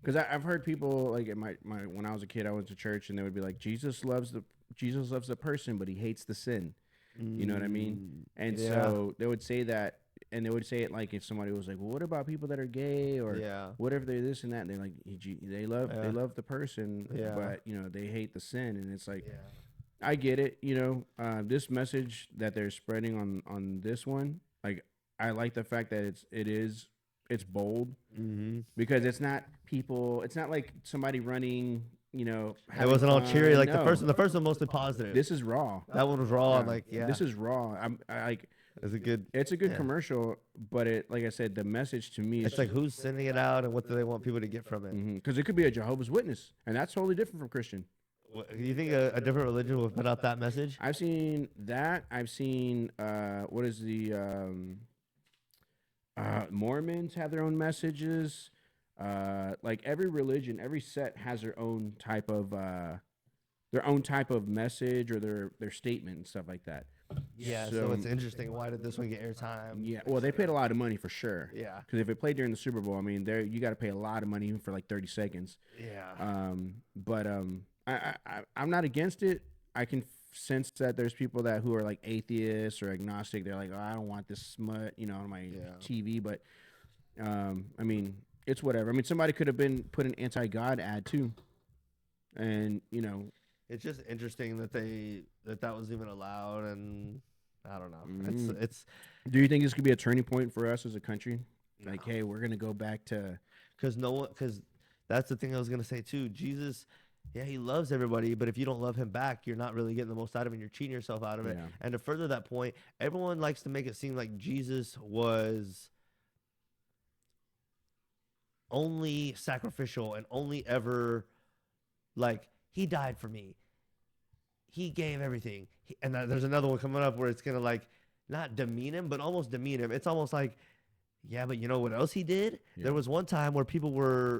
because I've heard people like when I was a kid, I went to church and they would be like, Jesus loves the person, but he hates the sin. You know what I mean? And so they would say that, and they would say it like if somebody was like, well, what about people that are gay or what if they're this and that? And they're like, they love the person, but you know, they hate the sin. And it's like, I get it. You know, this message that they're spreading on this one, like, I like the fact that it's bold because it's not like somebody running, you know. It wasn't all cheery. Like no. the first one mostly positive. This is raw. That one was raw. I'm like, this is raw. I like. It's a good commercial, but like I said, the message to me it's like who's sending it out and what do they want people to get from it? Because it could be a Jehovah's Witness, and that's totally different from Christian. Do you think a different religion will put out that message? I've seen that. I've seen what is the Mormons have their own messages. Like every religion, every sect has their own type of message or their statement and stuff like that. Yeah, so it's interesting. Why did this one get airtime? Yeah, well, they paid a lot of money for sure. Yeah, because if it played during the Super Bowl, I mean, you got to pay a lot of money even for like 30 seconds. Yeah. But I'm not against it. I can sense that there's people who are like atheists or agnostic. They're like, oh, I don't want this smut, you know, on my TV. But I mean, it's whatever. I mean, somebody could have put an anti-God ad too, and you know. It's just interesting that that was even allowed, and I don't know. It's. Do you think this could be a turning point for us as a country? Like, hey, we're gonna go back to. Because that's the thing I was gonna say too. Jesus, yeah, he loves everybody, but if you don't love him back, you're not really getting the most out of it. And you're cheating yourself out of it. Yeah. And to further that point, everyone likes to make it seem like Jesus was only sacrificial and only ever like. He died for me. He gave everything. And there's another one coming up where it's going to like not demean him, but almost demean him. It's almost like, yeah, but you know what else he did? Yeah. There was one time where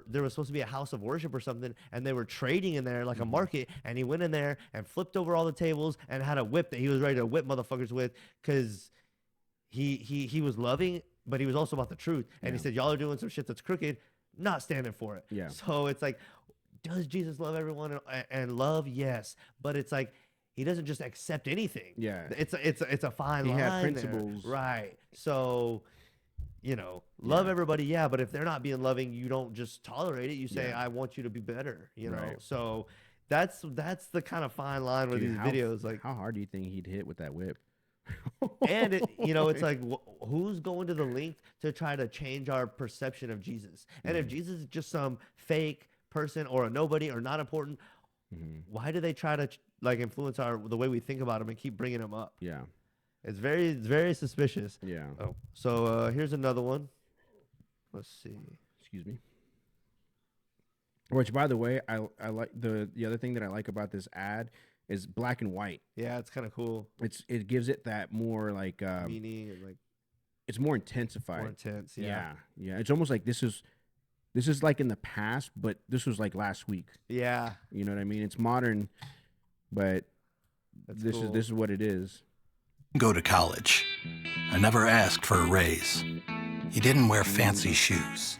there was supposed to be a house of worship or something, and they were trading in there like a market, and he went in there and flipped over all the tables and had a whip that he was ready to whip motherfuckers with because he was loving, but he was also about the truth. And he said, y'all are doing some shit that's crooked, not standing for it. Yeah. So it's like, does Jesus love everyone and love? Yes, but it's like he doesn't just accept anything. Yeah, it's a fine line. He had principles, there. Right? So, you know, love everybody. Yeah, but if they're not being loving, you don't just tolerate it. You say, I want you to be better. You know, so that's the kind of fine line where these videos like. How hard do you think he'd hit with that whip? And it's like who's going to the length to try to change our perception of Jesus? And if Jesus is just some fake person or a nobody or not important, why do they try to like influence the way we think about him and keep bringing him up? Yeah, it's very suspicious. Yeah. Oh, so here's another one. Let's see. Excuse me. Which, by the way, I like the other thing that I like about this ad is black and white. Yeah, it's kind of cool. It gives it that more like meaning and like it's more intensified. More intense. Yeah. It's almost like this is like in the past, but this was like last week. Yeah. You know what I mean? It's modern, but this is what it is. Go to college. and never asked for a raise. He didn't wear fancy shoes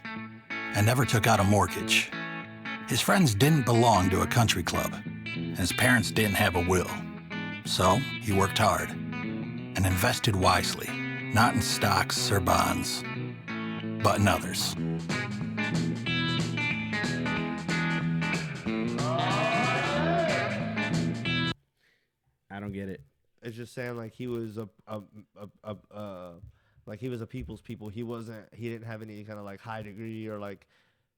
and never took out a mortgage. His friends didn't belong to a country club, and his parents didn't have a will. So he worked hard and invested wisely, not in stocks or bonds, but in others. I don't get it. It's just saying like he was like he was a people's people. He didn't have any kind of like high degree or like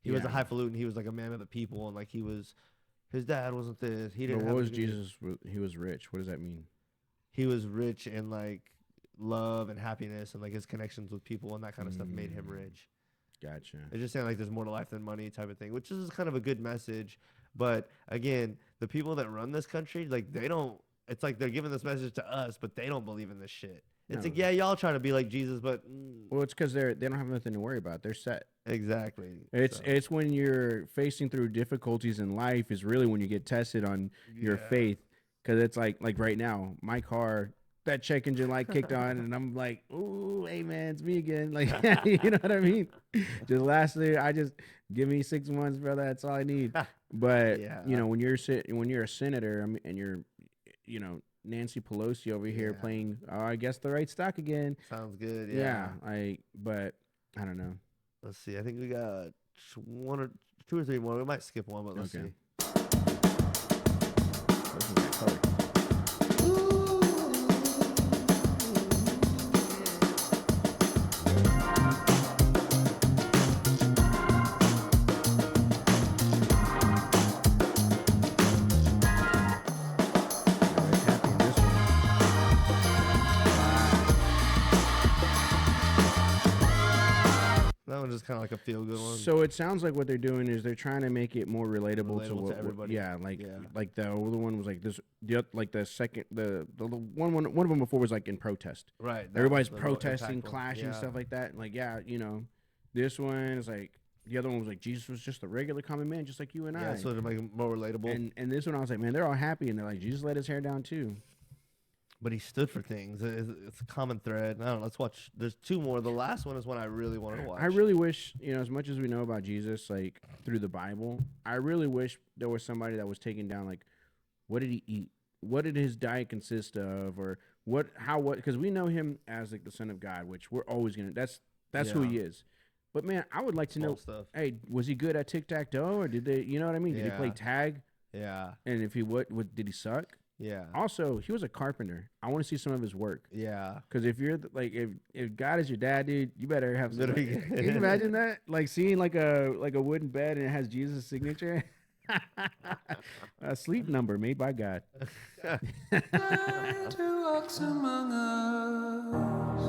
he was a highfalutin. He was like a man of the people, and like his dad wasn't this. He didn't. But have what was any- Jesus? He was rich. What does that mean? He was rich in like love and happiness and like his connections with people and that kind of stuff made him rich. Gotcha. It's just saying like there's more to life than money type of thing, which is kind of a good message. But again, the people that run this country, like they don't. It's like they're giving this message to us, but they don't believe in this shit. It's No. like, yeah, y'all trying to be like Jesus, but Well, it's because they don't have nothing to worry about. They're set. exactly. It's when you're facing through difficulties in life is really when you get tested on your faith. Because it's like right now, my car, that check engine light kicked on, and I'm like, ooh, hey man, it's me again. Like, you know what I mean? Just lastly, give me 6 months, brother. That's all I need. But you know, when you're a senator, and you're, you know, Nancy Pelosi over here playing, I guess the right stock again. Sounds good. But I don't know. Let's see. I think we got two or three more. We might skip one, but let's see. That one's just kind of like a feel good one. So it sounds like what they're doing is they're trying to make it more relatable to what everybody. like the other one was like this. Like the second, the one of them before was like in protest. Right. Everybody's was the more protesting, impactful. clashing, Yeah. stuff like that. And like, you know, this one is like the other one was like Jesus was just a regular common man, just like you and I. So to make it more relatable. And this one I was like, man, they're all happy, and they're like, Jesus let his hair down too. But he stood for things. It's a common thread. I don't know. Let's watch. There's two more. The last one is one I really wanted to watch. I really wish, you know, as much as we know about Jesus, like through the Bible, I really wish there was somebody that was taking down, like, what did he eat? What did his diet consist of? Or what, because we know him as like the Son of God, which we're always going to, that's who he is. But man, I would like to know, hey, was he good at tic-tac-toe, or did they, you know what I mean? Did he play tag? Yeah. And if he, what did he suck? Yeah. Also, he was a carpenter. I want to see some of his work. Yeah. Because if you're like, if God is your dad, dude, you better have some. Can you imagine that? Like seeing like a wooden bed and it has Jesus' signature. A sleep number made by God. Walks among us.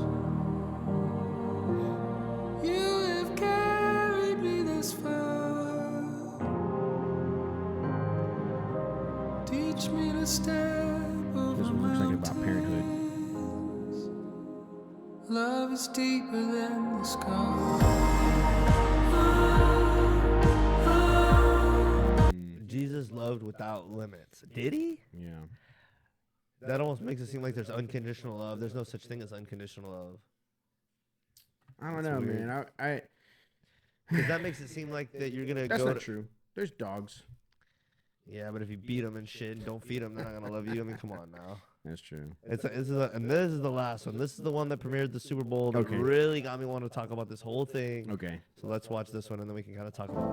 You have carried me this far. Teach me to step over This one looks like about parenthood. Love is deeper than the sky. Jesus loved without limits. Did he? Yeah. That almost makes it seem like there's unconditional love. There's no such thing as unconditional love. I don't That's know, weird. man. I Because that makes it seem like that you're gonna That's go. not true. There's dogs. Yeah, but if you beat them and shit and don't feed them, they're not gonna love you. I mean, come on now. That's true. And this is the last one. This is the one that premiered the Super Bowl that Okay. really got me wanting to talk about this whole thing. Okay. So let's watch this one and then we can kind of talk about it.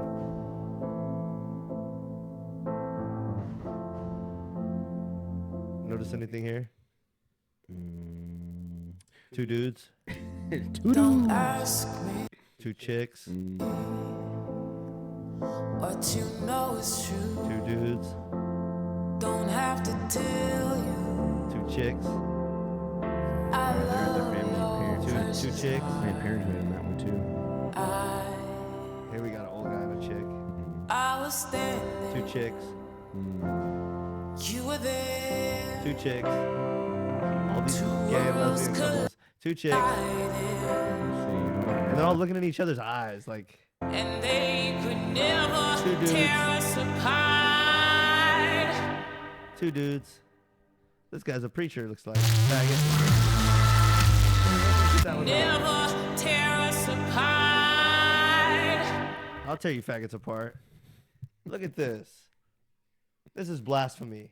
Notice anything here? Two dudes. Don't ask me Two chicks. what you know is true. Two dudes. Don't have to tell you. Two chicks. I love Two chicks. And parenthood in that one too. Here we got an old guy and a chick. I was standing. Two chicks. You were there. Two chicks. All these gay and lesbian couples. Two chicks. And they're all looking at each other's eyes like. And they could never Two dudes. tear us apart. Two dudes. This guy's a preacher, looks like. Faggot. that one Never tear us apart. I'll tear you faggots apart. Look at this. This is blasphemy.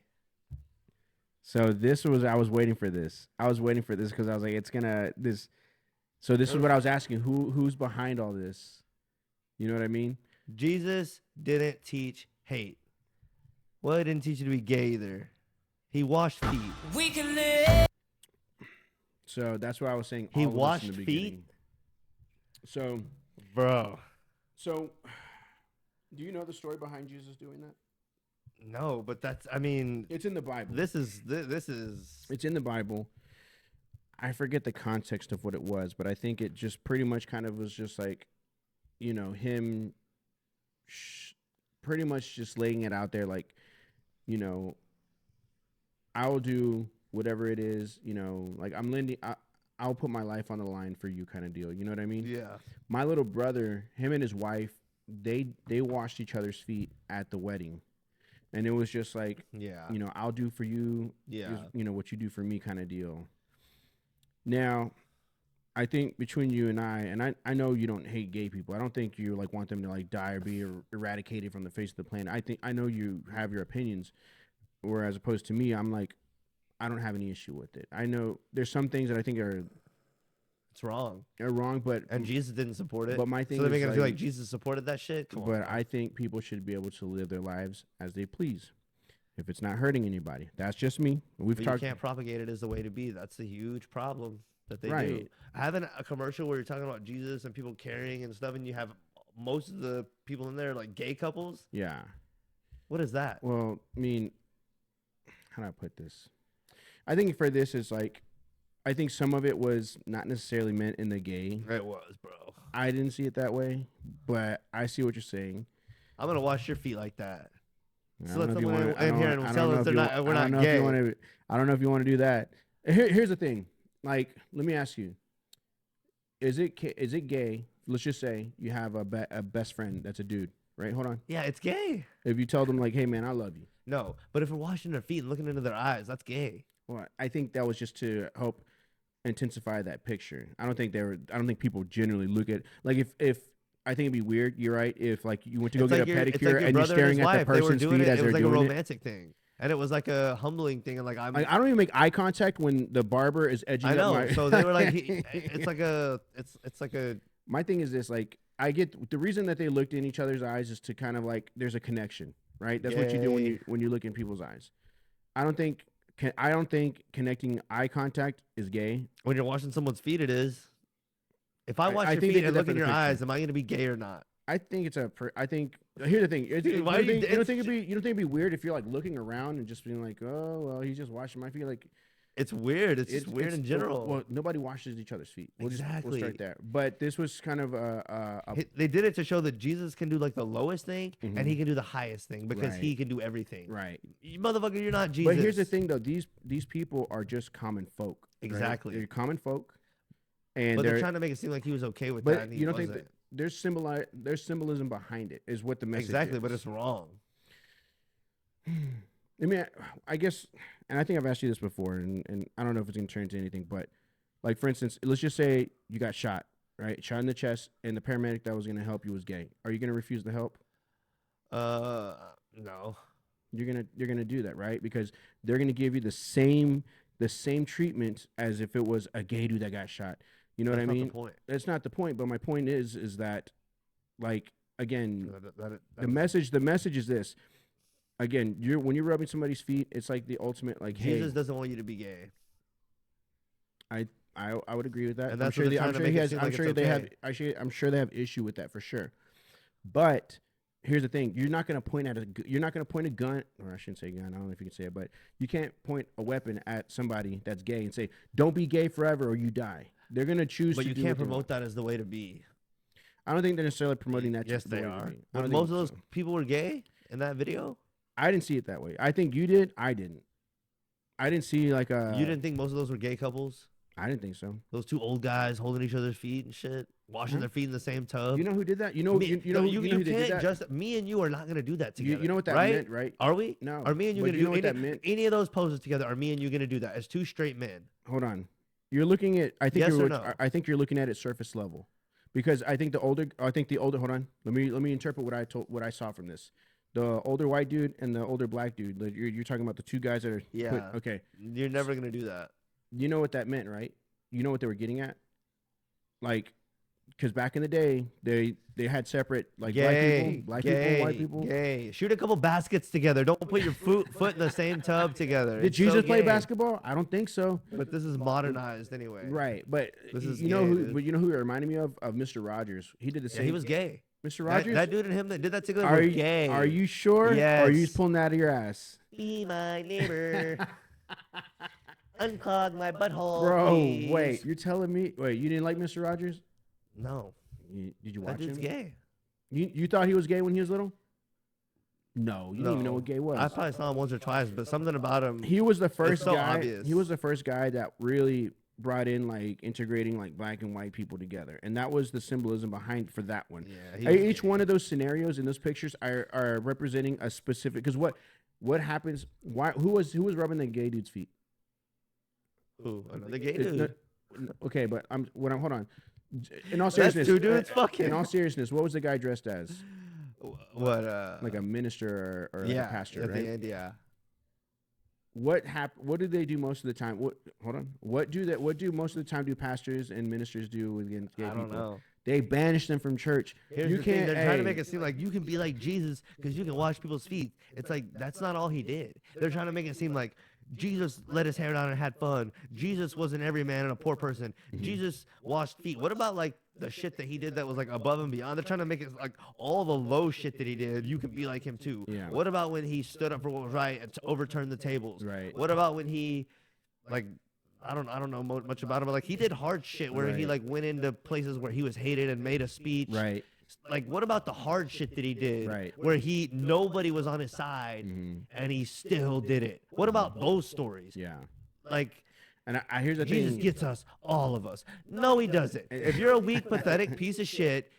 So this was I was waiting for this. I was waiting for this because I was like, it's gonna this. So this is what I was asking. Who's behind all this? You know what I mean? Jesus didn't teach hate. Well, he didn't teach you to be gay either. He washed feet. We can live. So that's what I was saying. He all of this washed in the feet? beginning. So, Bro. So, do you know the story behind Jesus doing that? No, but that's, I mean. It's in the Bible. This is. It's in the Bible. I forget the context of what it was, but I think it just pretty much kind of was just like, you know, him pretty much just laying it out there like, you know, I'll do whatever it is, you know, like I'm lending, I'll put my life on the line for you kind of deal. You know what I mean? Yeah. My little brother, him and his wife, they washed each other's feet at the wedding. And it was just like, yeah, you know, I'll do for you, yeah, you know, what you do for me kind of deal. Now, I think between you and I know you don't hate gay people. I don't think you like want them to like die or be eradicated from the face of the planet. I know you have your opinions, whereas opposed to me, I'm like, I don't have any issue with it. I know there's some things that I think it's wrong. They're wrong, and Jesus didn't support it. But my thing so they're is making it feel like Jesus supported that shit. Come on. I think people should be able to live their lives as they please, if it's not hurting anybody. That's just me. But you can't propagate it as the way to be. That's the huge problem that they do. Right. Having a commercial where you're talking about Jesus and people carrying and stuff, and you have most of the people in there like gay couples. Yeah. What is that? Well, I mean, how do I put this? I think for this is like, I think some of it was not necessarily meant in the gay. It was, bro. I didn't see it that way, but I see what you're saying. I'm gonna wash your feet like that. I So don't let know if you someone wanna- in here and tell us we're not gay. I don't know if you want to do that. Here's the thing. Like, let me ask you: Is it gay? Let's just say you have a best friend that's a dude, right? Hold on. Yeah, it's gay. If you tell them like, "Hey, man, I love you." No, but if we're washing their feet and looking into their eyes, that's gay. Well, I think that was just to help intensify that picture. I don't think people generally look at like if I think it'd be weird. You're right. If like you went to go It's get like a your- it's pedicure like your and you're brother and his staring at the wife, they were person's doing feet it, as it they're was like doing a it. romantic thing, and it was like a humbling thing. And like I don't even make eye contact when the barber is edging. I know. Up my So they were like, it's like a. My thing is this: like, I get the reason that they looked in each other's eyes is to kind of like there's a connection, right? That's what you do when you look in people's eyes. I don't think connecting eye contact is gay. When you're washing someone's feet, it is. If I wash your think feet they and did that look for in the your picture. eyes, am I going to be gay or not? I think it's I think here's the thing. Dude, why you don't it's- think it'd be weird if you're like looking around and just being like, oh well, he's just washing my feet. Like, it's weird. It's just weird in general. Well, nobody washes each other's feet. We'll Exactly. start there. But this was kind of They did it to show that Jesus can do like the lowest thing Mhm. and he can do the highest thing because Right. he can do everything. Right. You motherfucker, you're not Jesus. But here's the thing, though. These people are just common folk. right? Exactly. They're common folk, and But they're trying to make it seem like he was okay with that. But And you he don't think wasn't. that there's symbolism behind it? Is what the message Exactly, is. but it's wrong. I mean, I guess, and I think I've asked you this before, and I don't know if it's going to turn into anything, but like, for instance, let's just say you got shot, right? Shot in the chest, and the paramedic that was going to help you was gay. Are you going to refuse the help? No. You're gonna do that, right? Because they're going to give you the same treatment as if it was a gay dude that got shot. You know That's what I not the mean? point. That's not the point, but my point is that, like, again, That- the message is this. Again, when you're rubbing somebody's feet, it's like the ultimate, like, Jesus hey, doesn't want you to be gay. I would agree with that. And that's what they're trying to make it seem like it's okay. I'm sure they have issue with that for sure. But here's the thing: you're not going to point a gun, or I shouldn't say gun. I don't know if you can say it, but you can't point a weapon at somebody that's gay and say, "Don't be gay forever, or you die." They're going to choose. But to you do can't what they promote want. that as the way to be. I don't think they're necessarily promoting that. Yes, the they way to are. be. I When don't most of think those so. people were gay in that video. I didn't see it that way. I think you did. I didn't. I didn't see like a. You didn't think most of those were gay couples? I didn't think so. Those two old guys holding each other's feet and shit, washing their feet in the same tub. You know who did that? You know who did can't that? just me and you are not gonna do that together. You know what that right? meant, right? Are we? No. Are me and you But gonna you know do what any, that meant? any of those poses together? Are me and you gonna do that as two straight men? Hold on. You're looking at. I think Yes you're. or no? I think you're looking at it surface level, because I think the older. Hold on. Let me interpret what I saw from this. The older white dude and the older black dude. Like, you're talking about the two guys that are. Yeah. Okay. You're never gonna do that. You know what that meant, right? You know what they were getting at, like, because back in the day, they had separate, like, black people, white people. Gay. Shoot a couple baskets together. Don't put your foot in the same tub together. Did It's Jesus so play gay. basketball? I don't think so. But this is modernized anyway. Right, but This is you know gay, who? dude. But you know who it reminded me of Mr. Rogers. He did the Yeah, same. he was gay. Mr. Rogers. That dude and him that did that together Are were you gay. Are you sure? Yes. Or are you just pulling that out of your ass? Be my neighbor. Unclog my butthole. Bro, please. wait. You're telling me? Wait, you didn't like Mr. Rogers? No. Did you That watch dude's him? gay. You thought he was gay when he was little? No, you didn't even know what gay was. I probably saw him once or twice, but something about him. He was the first so guy. obvious. He was the first guy that really brought in, like, integrating, like, black and white people together, and that was the symbolism behind for that one. Yeah, Each one of those scenarios in those pictures are representing a specific. Because what happens? Why? Who was rubbing the gay dude's feet? Ooh, another gay dude. Okay, but hold on. In all That's seriousness, two dudes fucking. In all seriousness, what was the guy dressed as? What? Like a minister or like a pastor, at right? the end, yeah. What do they do most of the time? Hold on. What do most of the time do pastors and ministers do against gay people? I don't know. They banish them from church. Here's you the can't. thing. They're trying to make it seem like you can be like Jesus because you can wash people's feet. It's like that's not all he did. They're trying to make it seem like Jesus let his hair down and had fun. Jesus wasn't every man and a poor person. Jesus washed feet. What about like the shit that he did that was like above and beyond? They're trying to make it like all the low shit that he did. You can be like him too. Yeah. What about when he stood up for what was right and to overturn the tables? Right. What about when he like I don't know much about him, but like he did hard shit where he like went into places where he was hated and made a speech. Right. Like what about the hard shit that he did? Right. Where nobody was on his side and he still did it. What about those stories? Yeah. Like And here's the Jesus thing. gets us, all of us. No, he doesn't. If you're a weak, pathetic piece of shit,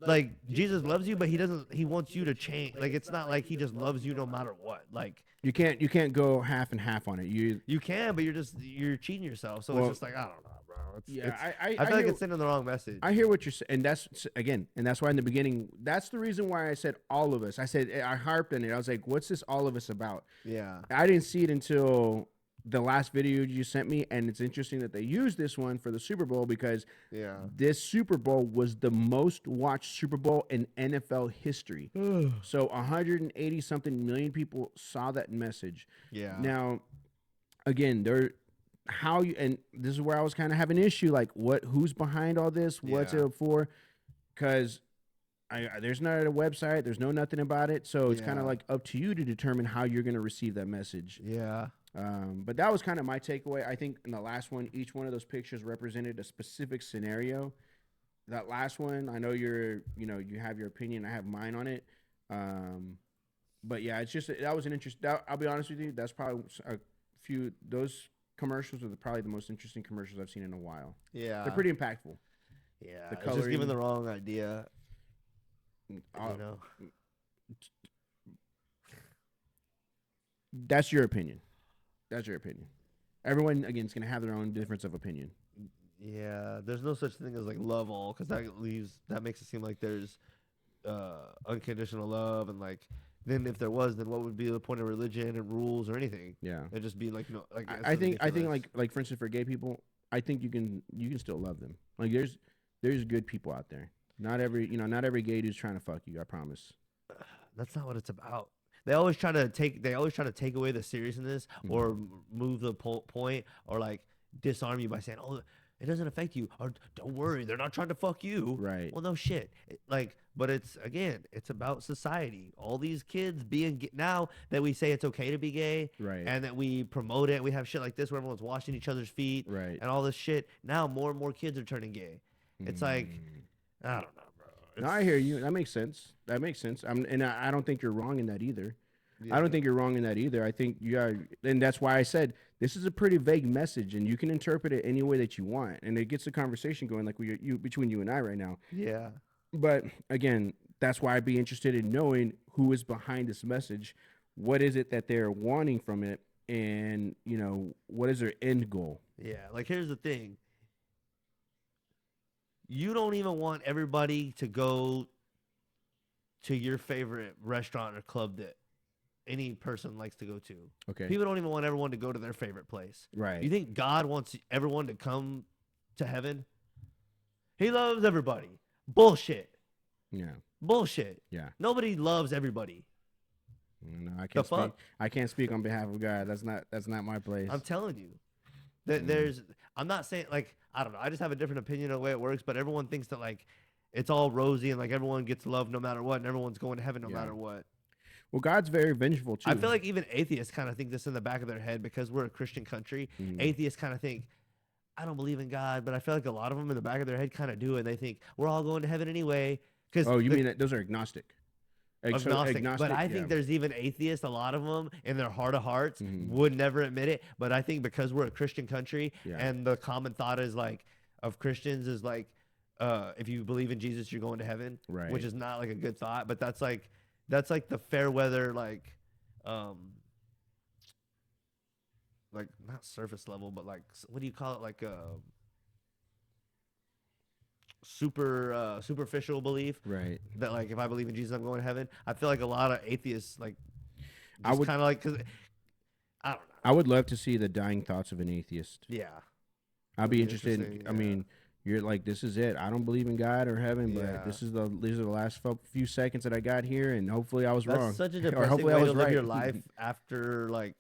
like Jesus loves you, but he wants you to change. Like it's not like he just loves you no matter what. Like You can't go half and half on it. You can, but you're cheating yourself. So it's just like I don't know, bro. I feel like it's sending the wrong message. I hear what you're saying, and that's why in the beginning, that's the reason why I said all of us. I harped on it. I was like, what's this all of us about? Yeah. I didn't see it until the last video you sent me, and it's interesting that they used this one for the Super Bowl because this Super Bowl was the most watched Super Bowl in NFL history. So 180 something million people saw that message. Yeah. Now, again, and this is where I was kind of having an issue, like who's behind all this? What's it for? Because there's not a website, there's nothing about it, so it's kind of like up to you to determine how you're going to receive that message. Yeah. But that was kind of my takeaway. I think in the last one, each one of those pictures represented a specific scenario. That last one, I know you have your opinion. I have mine on it. But yeah, it's just that was an interest. I'll be honest with you. That's probably those commercials are probably the most interesting commercials I've seen in a while. Yeah, they're pretty impactful. Yeah, the it's just giving the wrong idea. That's your opinion. That's your opinion. Everyone, again, is going to have their own difference of opinion. Yeah, there's no such thing as like love all because that makes it seem like there's unconditional love and like then if there was then what would be the point of religion and rules or anything? Yeah, it'd just be like like I think like for instance for gay people, I think you can still love them. Like there's good people out there. Not every gay dude's trying to fuck you. I promise. That's not what it's about. They always try to take away the seriousness or move the point or like disarm you by saying, "Oh, it doesn't affect you," or "Don't worry, they're not trying to fuck you." Right. Well, no shit. But it's about society. All these kids being now that we say it's okay to be gay, right, and that we promote it. We have shit like this where everyone's washing each other's feet, right, and all this shit. Now more and more kids are turning gay. It's like I don't know. No, I hear you. That makes sense. I don't think you're wrong in that either. Yeah. I don't think you're wrong in that either. I think you are, and that's why I said this is a pretty vague message, and you can interpret it any way that you want, and it gets the conversation going like between you and I right now. Yeah. But again, that's why I'd be interested in knowing who is behind this message. What is it that they're wanting from it, and what is their end goal? Yeah, like here's the thing. You don't even want everybody to go to your favorite restaurant or club that any person likes to go to. Okay. People don't even want everyone to go to their favorite place. Right. You think God wants everyone to come to heaven? He loves everybody. Bullshit. Yeah. Bullshit. Yeah. Nobody loves everybody. No, I can't speak. I can't speak on behalf of God. That's not my place. I'm telling you. There's I'm not saying like I don't know. I just have a different opinion of the way it works, but everyone thinks that like it's all rosy and like everyone gets love no matter what and everyone's going to heaven no matter what. Well, God's very vengeful too. I feel like even atheists kind of think this in the back of their head because we're a Christian country. Atheists kind of think, I don't believe in God, but I feel like a lot of them in the back of their head kind of do, and they think we're all going to heaven anyway. Oh, you mean that those are agnostic? Agnostic, but I think there's even atheists, a lot of them in their heart of hearts would never admit it. But I think because we're a Christian country and the common thought is like of Christians is like, if you believe in Jesus, you're going to heaven, right? Which is not like a good thought, but that's like the fair weather, like not surface level, but like, what do you call it? Like superficial belief, right? That like if I believe in Jesus, I'm going to heaven. I feel like a lot of atheists like I would kind of like because I don't know. I would love to see the dying thoughts of an atheist. Yeah, I'd be interested. I mean, you're like, this is it. I don't believe in God or heaven, but these are the last few seconds that I got here, and hopefully I was That's wrong. Such a or depressing hopefully way I was to live right. your life after like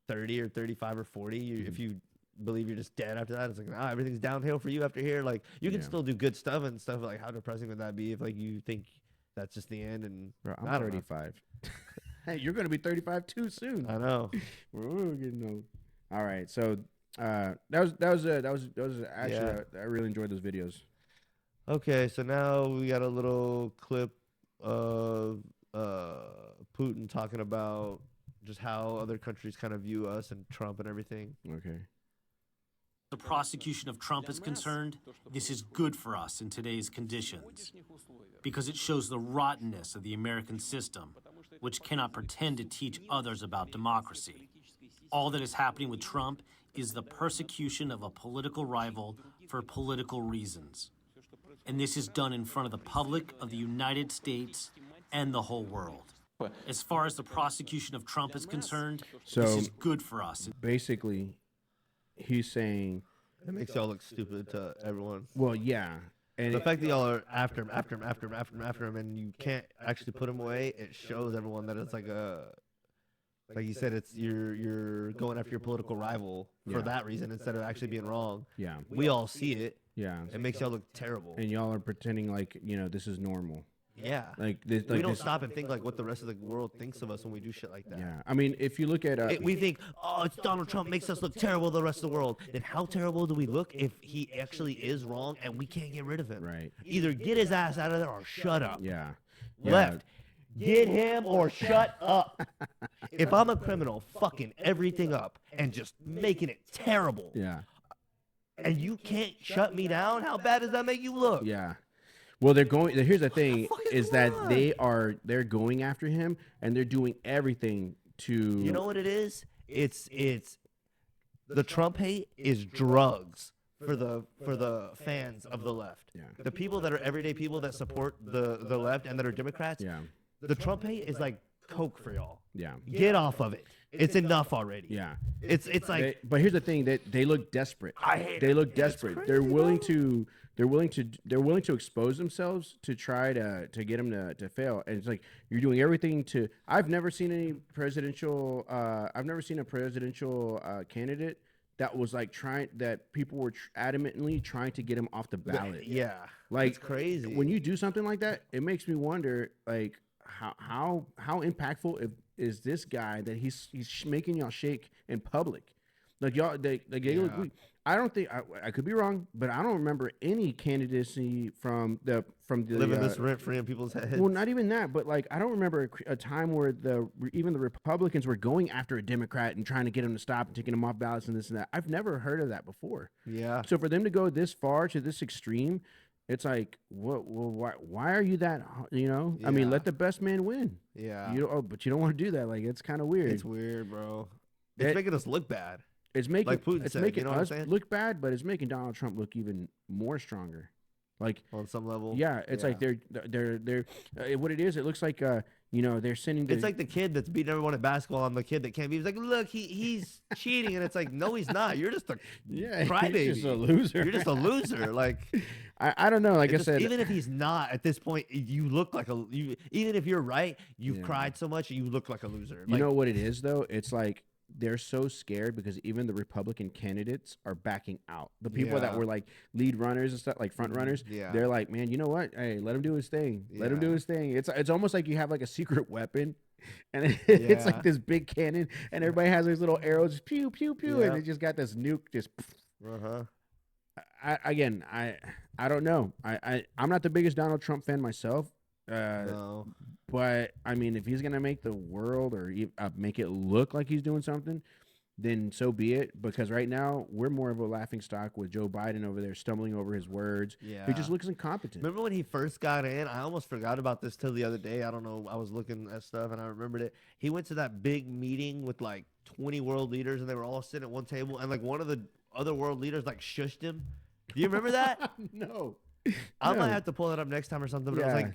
30 or 35 or 40. If you believe you're just dead after that, it's like everything's downhill for you after here. Like you can still do good stuff and stuff. Like how depressing would that be if like you think that's just the end? And bro, I'm 35. Hey, you're gonna be 35 too soon. I know. We're getting old. All right, so that was actually I really enjoyed those videos. Okay, so now we got a little clip of Putin talking about just how other countries kind of view us and Trump and everything. Okay. The prosecution of Trump is concerned, this is good for us in today's conditions because it shows the rottenness of the American system, which cannot pretend to teach others about democracy. All that is happening with Trump is the persecution of a political rival for political reasons. And this is done in front of the public of the United States and the whole world. As far as the prosecution of Trump is concerned, this is good for us. Basically, he's saying it makes y'all look stupid to everyone. Well, yeah, and the fact that y'all are after him, and you can't actually put him away, it shows everyone that it's like you said, it's you're going after your political rival for that reason instead of actually being wrong. Yeah, we all see it. Yeah, it makes y'all look terrible, and y'all are pretending like this is normal. Yeah, like we don't stop and think like what the rest of the world thinks of us when we do shit like that. Yeah, I mean, if you look at we think, oh, it's Donald Trump makes us look terrible to the rest of the world. Then how terrible do we look if he actually is wrong and we can't get rid of him? Right. Either get his ass out of there or shut up. Yeah. Left. Get him or shut up. If I'm a criminal, fucking everything up and just making it terrible. Yeah. And you can't shut me down. How bad does that make you look? Yeah. Well, they're going. Here's the thing: is that they're going after him, and they're doing everything to. You know what it is? It's the Trump hate is drugs for the fans of the left. Yeah. The people that are everyday people that support the left and that are Democrats. Yeah. The Trump hate is like coke for y'all. Yeah. Get off of it. It's enough already. Yeah. It's like. But here's the thing: that they look desperate. They look desperate. They're willing to expose themselves to try to get him to fail. And it's like you're doing everything to. I've never seen a presidential candidate that was like that people were adamantly trying to get him off the ballot. Yeah. Like it's crazy. When you do something like that, it makes me wonder like how impactful is this guy that he's making y'all shake in public. Like y'all, they look weak. I don't think I could be wrong, but I don't remember any candidacy from the living this rent free in people's heads. Well, not even that, but like I don't remember a time where even the Republicans were going after a Democrat and trying to get him to stop and taking him off ballots and this and that. I've never heard of that before. Yeah. So for them to go this far to this extreme, it's like, what? Well, why are you that? Yeah. I mean, let the best man win. Yeah. But you don't want to do that. Like it's kind of weird. It's weird, bro. It's making us look bad. It's making like Putin it's said, making you know what I'm us saying? look bad, but it's making Donald Trump look even more stronger. Like on some level. Yeah, it's like they're what it is. It looks like they're sending. It's like the kid that's beating everyone at basketball. I'm the kid that can't be. He's like, look, he's cheating, and it's like, no, he's not. You're just a crybaby. He's just a loser. You're just a loser. Like, I don't know. Like I said, even if he's not at this point, you look like even if you're right, you've cried so much, you look like a loser. You know what it is though? It's like they're so scared because even the Republican candidates are backing out. The people that were like lead runners and stuff, like front runners, they're like, man, you know what? Hey, let him do his thing. Let him do his thing. It's almost like you have like a secret weapon, and it's like this big cannon, and everybody has these little arrows, just pew pew pew, and it just got this nuke, just. I don't know. I'm not the biggest Donald Trump fan myself. No. But I mean, if he's gonna make the world or make it look like he's doing something, then so be it. Because right now we're more of a laughing stock with Joe Biden over there stumbling over his words. Yeah, he just looks incompetent. Remember when he first got in? I almost forgot about this till the other day. I don't know. I was looking at stuff and I remembered it. He went to that big meeting with like 20 world leaders and they were all sitting at one table and like one of the other world leaders like shushed him. Do you remember that? No. I might have to pull that up next time or something. But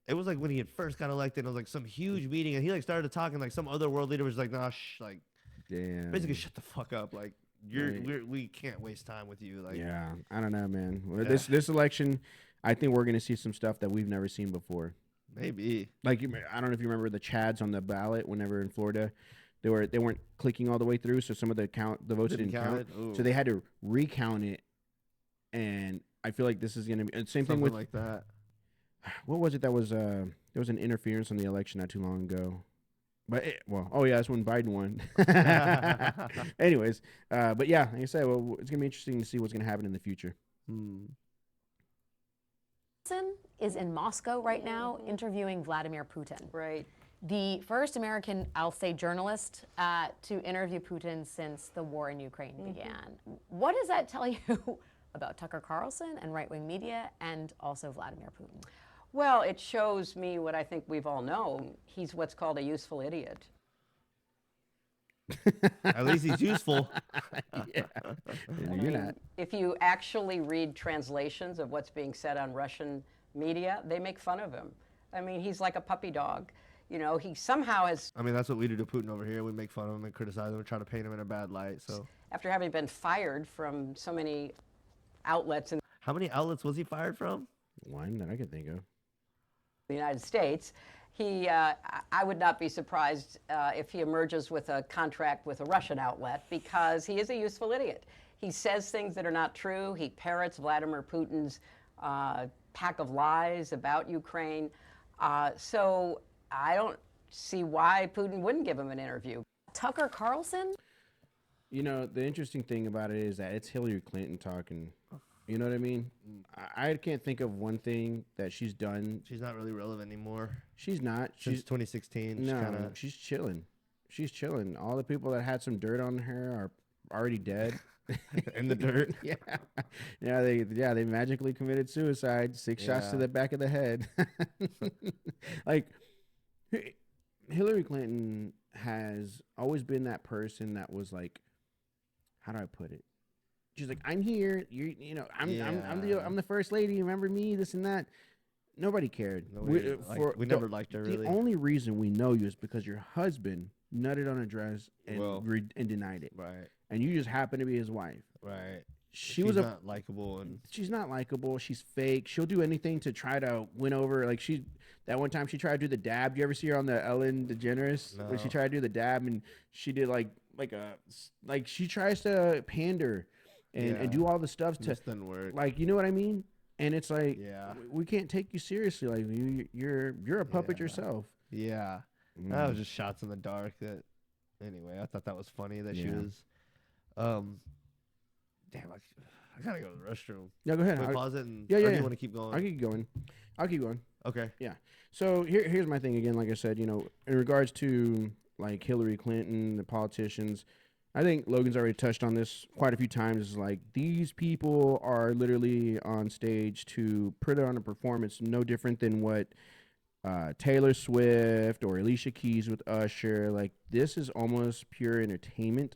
it was like when he had first got elected. It was like some huge meeting, and he like started talking like some other world leader was like, "Nah, like, damn, basically shut the fuck up. Like, we can't waste time with you." Like, yeah, I don't know, man. Well, this election, I think we're gonna see some stuff that we've never seen before. Maybe. Like, I don't know if you remember the Chads on the ballot whenever in Florida. They weren't clicking all the way through, so some of the votes didn't count. So they had to recount it, and I feel like this is gonna be the same thing with like that. What was it that was there was an interference on the election not too long ago, but that's when Biden won. Anyways, but yeah, like I said, well, it's gonna be interesting to see what's gonna happen in the future. Is in Moscow right now interviewing Vladimir Putin. Right. The first American, I'll say, journalist to interview Putin since the war in Ukraine began. What does that tell you about Tucker Carlson and right-wing media and also Vladimir Putin? Well, it shows me what I think we've all known. He's what's called a useful idiot. At least he's useful. You're not. If you actually read translations of what's being said on Russian media, they make fun of him. I mean, he's like a puppy dog. You know, he somehow has... I mean, that's what we do to Putin over here. We make fun of him and criticize him and try to paint him in a bad light. So after having been fired from so many outlets... How many outlets was he fired from? One that I can think of. The United States, I would not be surprised if he emerges with a contract with a Russian outlet because he is a useful idiot. He says things that are not true. He parrots Vladimir Putin's pack of lies about Ukraine. So I don't see why Putin wouldn't give him an interview. Tucker Carlson? You know, the interesting thing about it is that it's Hilary Clinton talking. You know what I mean? I can't think of one thing that she's done. She's not really relevant anymore. She's not. Since 2016. No, she's chilling. She's chilling. All the people that had some dirt on her are already dead. In the dirt. They magically committed suicide. 6 shots to the back of the head. Like, Hillary Clinton has always been that person that was like, how do I put it? She's like, I'm here. I'm the first lady. Remember me? This and that. Nobody cared. We never liked her. Really. The only reason we know you is because your husband nutted on a dress and denied it. Right. And you just happened to be his wife. Right. She's not likable, and she's not likable. She's fake. She'll do anything to try to win over. Like that one time she tried to do the dab. Do you ever see her on the Ellen DeGeneres? No. When she tried to do the dab and she did like she tries to pander. And do all the stuff to just didn't work. Like, you know what I mean? And it's like, we can't take you seriously. Like you're a puppet yourself. Yeah, that was just shots in the dark. Anyway, I thought that was funny that she was. Damn, I gotta go to the restroom. Yeah, go ahead. Can we pause it. And, do you want to keep going? I'll keep going. Okay. Yeah. So here's my thing again. Like I said, in regards to like Hillary Clinton, the politicians. I think Logan's already touched on this quite a few times. It's like these people are literally on stage to put on a performance no different than what Taylor Swift or Alicia Keys with Usher. Like, this is almost pure entertainment.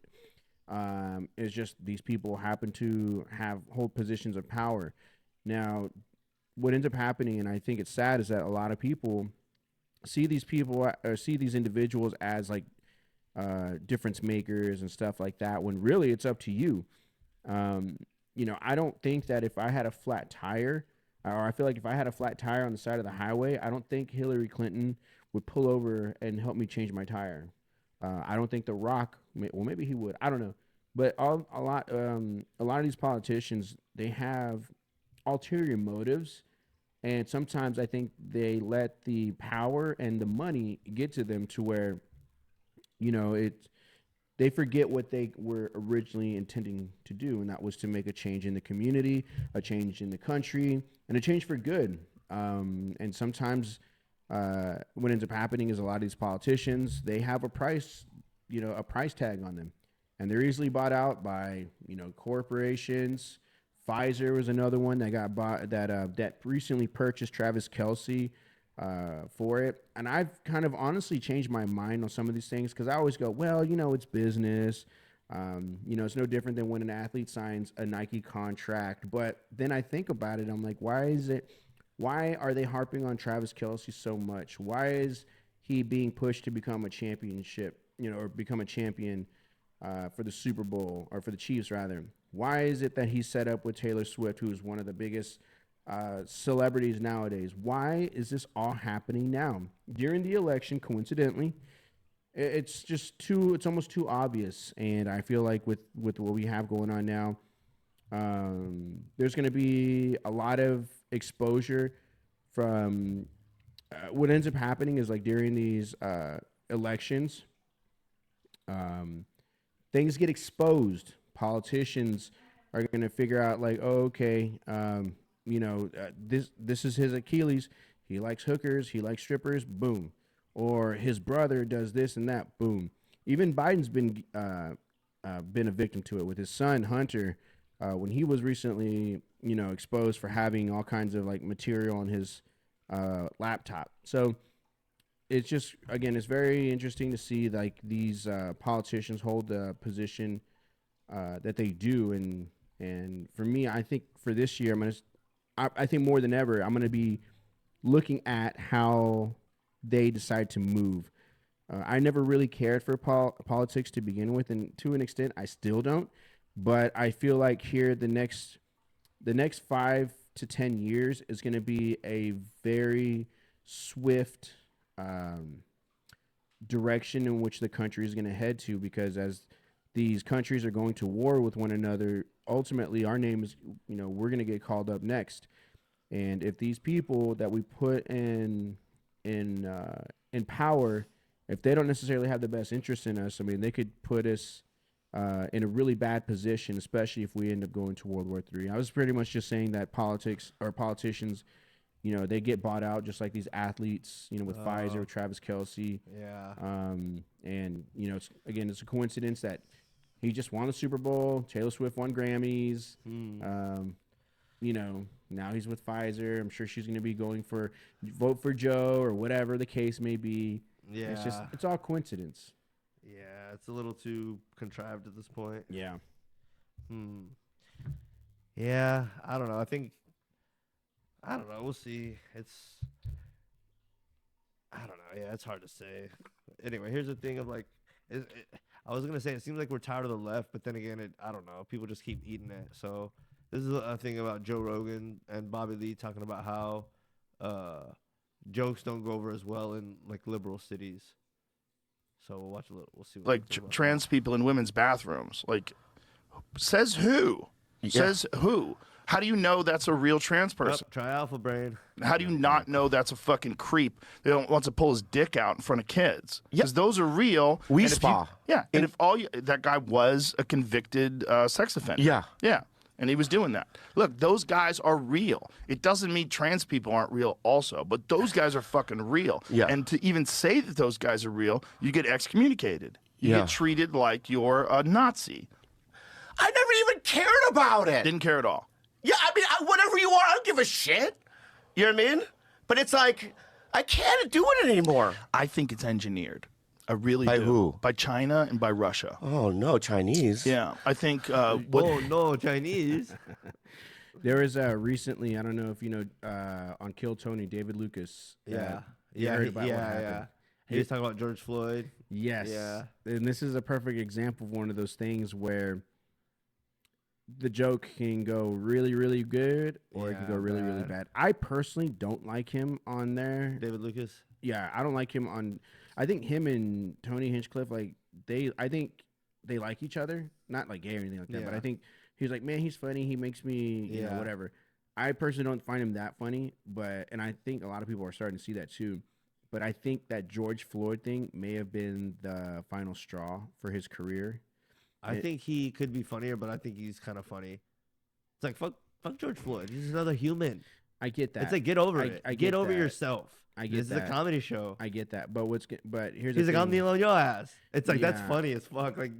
It's just these people happen to hold positions of power. Now, what ends up happening, and I think it's sad, is that a lot of people see these people or see these individuals as like difference makers and stuff like that, when really it's up to you. You know, I don't think that if I had a flat tire, or I feel like if I had a flat tire on the side of the highway, I don't think Hillary Clinton would pull over and help me change my tire. I don't think The Rock, well, maybe he would. I don't know. But a lot of these politicians, they have ulterior motives. And sometimes I think they let the power and the money get to them to where, you know, they forget what they were originally intending to do, and that was to make a change in the community, a change in the country, and a change for good. And sometimes what ends up happening is a lot of these politicians, they have a price tag on them, and they're easily bought out by, you know, corporations. Pfizer was another one that got bought, that recently purchased Travis Kelce for it. And I've kind of honestly changed my mind on some of these things, because I always go, well, you know, it's business. You know, it's no different than when an athlete signs a Nike contract. But then I think about it, I'm like, why are they harping on Travis Kelce so much? Why is he being pushed to become a championship, you know, or become a champion for the Super Bowl, or for the Chiefs rather? Why is it that he's set up with Taylor Swift, who's one of the biggest celebrities nowadays? Why is this all happening now during the election? Coincidentally, it's almost too obvious. And I feel like with what we have going on now, there's going to be a lot of exposure from what ends up happening is, like, during these elections, things get exposed. Politicians are going to figure out, like, oh, okay, you know, this is his Achilles. He likes hookers. He likes strippers. Boom. Or his brother does this and that. Boom. Even Biden's been a victim to it with his son Hunter, when he was recently, you know, exposed for having all kinds of, like, material on his laptop. So it's just, again, it's very interesting to see, like, these politicians hold the position that they do. And for me, I think for this year, I think more than ever, I'm going to be looking at how they decide to move. I never really cared for politics to begin with, and to an extent, I still don't. But I feel like here, the next 5 to 10 years is going to be a very swift direction in which the country is going to head to, because as these countries are going to war with one another, ultimately our name is, you know, we're going to get called up next. And if these people that we put in power, if they don't necessarily have the best interest in us, I mean, they could put us in a really bad position, especially if we end up going to World War III. I was pretty much just saying that politicians, you know, they get bought out just like these athletes, you know, with Pfizer, Travis Kelce. Yeah. And, you know, it's a coincidence that he just won the Super Bowl. Taylor Swift won Grammys. You know, now he's with Pfizer. I'm sure she's going to be going for vote for Joe or whatever the case may be. Yeah. It's all coincidence. Yeah, it's a little too contrived at this point. Yeah. Yeah, I don't know. I don't know. We'll see. I don't know. Yeah, it's hard to say. Anyway, here's the thing of, like, I was going to say it seems like we're tired of the left, but then again, I don't know. People just keep eating it. So this is a thing about Joe Rogan and Bobby Lee talking about how jokes don't go over as well in, like, liberal cities. So we'll watch a little. We'll see. What like trans people in women's bathrooms. Like, says who? Yeah. Says who? How do you know that's a real trans person? Try Alpha Brain. How do you not know that's a fucking creep that wants to pull his dick out in front of kids? Because those are real. We spa. Yeah, and if that guy was a convicted sex offender. Yeah. Yeah, and he was doing that. Look, those guys are real. It doesn't mean trans people aren't real also, but those guys are fucking real. Yeah. And to even say that those guys are real, you get excommunicated. You Yeah. get treated like you're a Nazi. I never even cared about it. Didn't care at all. Yeah, I mean, whatever you are, I don't give a shit. You know what I mean? But it's like, I can't do it anymore. I think it's engineered. I really By do. who? By China and by Russia. Oh no, Chinese. Yeah, I think. Oh no, Chinese. There was recently, I don't know if you know, on Kill Tony, David Lucas. Yeah. You heard about what happened. He was talking about George Floyd. Yes. Yeah. And this is a perfect example of one of those things where the joke can go really, really good or it can go really, really bad. I personally don't like him on there. David Lucas. Yeah, I don't like him on. I think him and Tony Hinchcliffe, like I think they like each other. Not like gay or anything like that, but Yeah. I think he's like, man, he's funny. He makes me, you know, Yeah. whatever. I personally don't find him that funny, and I think a lot of people are starting to see that too. But I think that George Floyd thing may have been the final straw for his career. I think he could be funnier, but I think he's kind of funny. It's like fuck George Floyd. He's another human. I get that. It's like get over it. I get over that. yourself. I get this that. is a comedy show. I get that. But here's He's the like, I'm thing. kneeling on your ass. It's like that's Yeah. funny as fuck. Like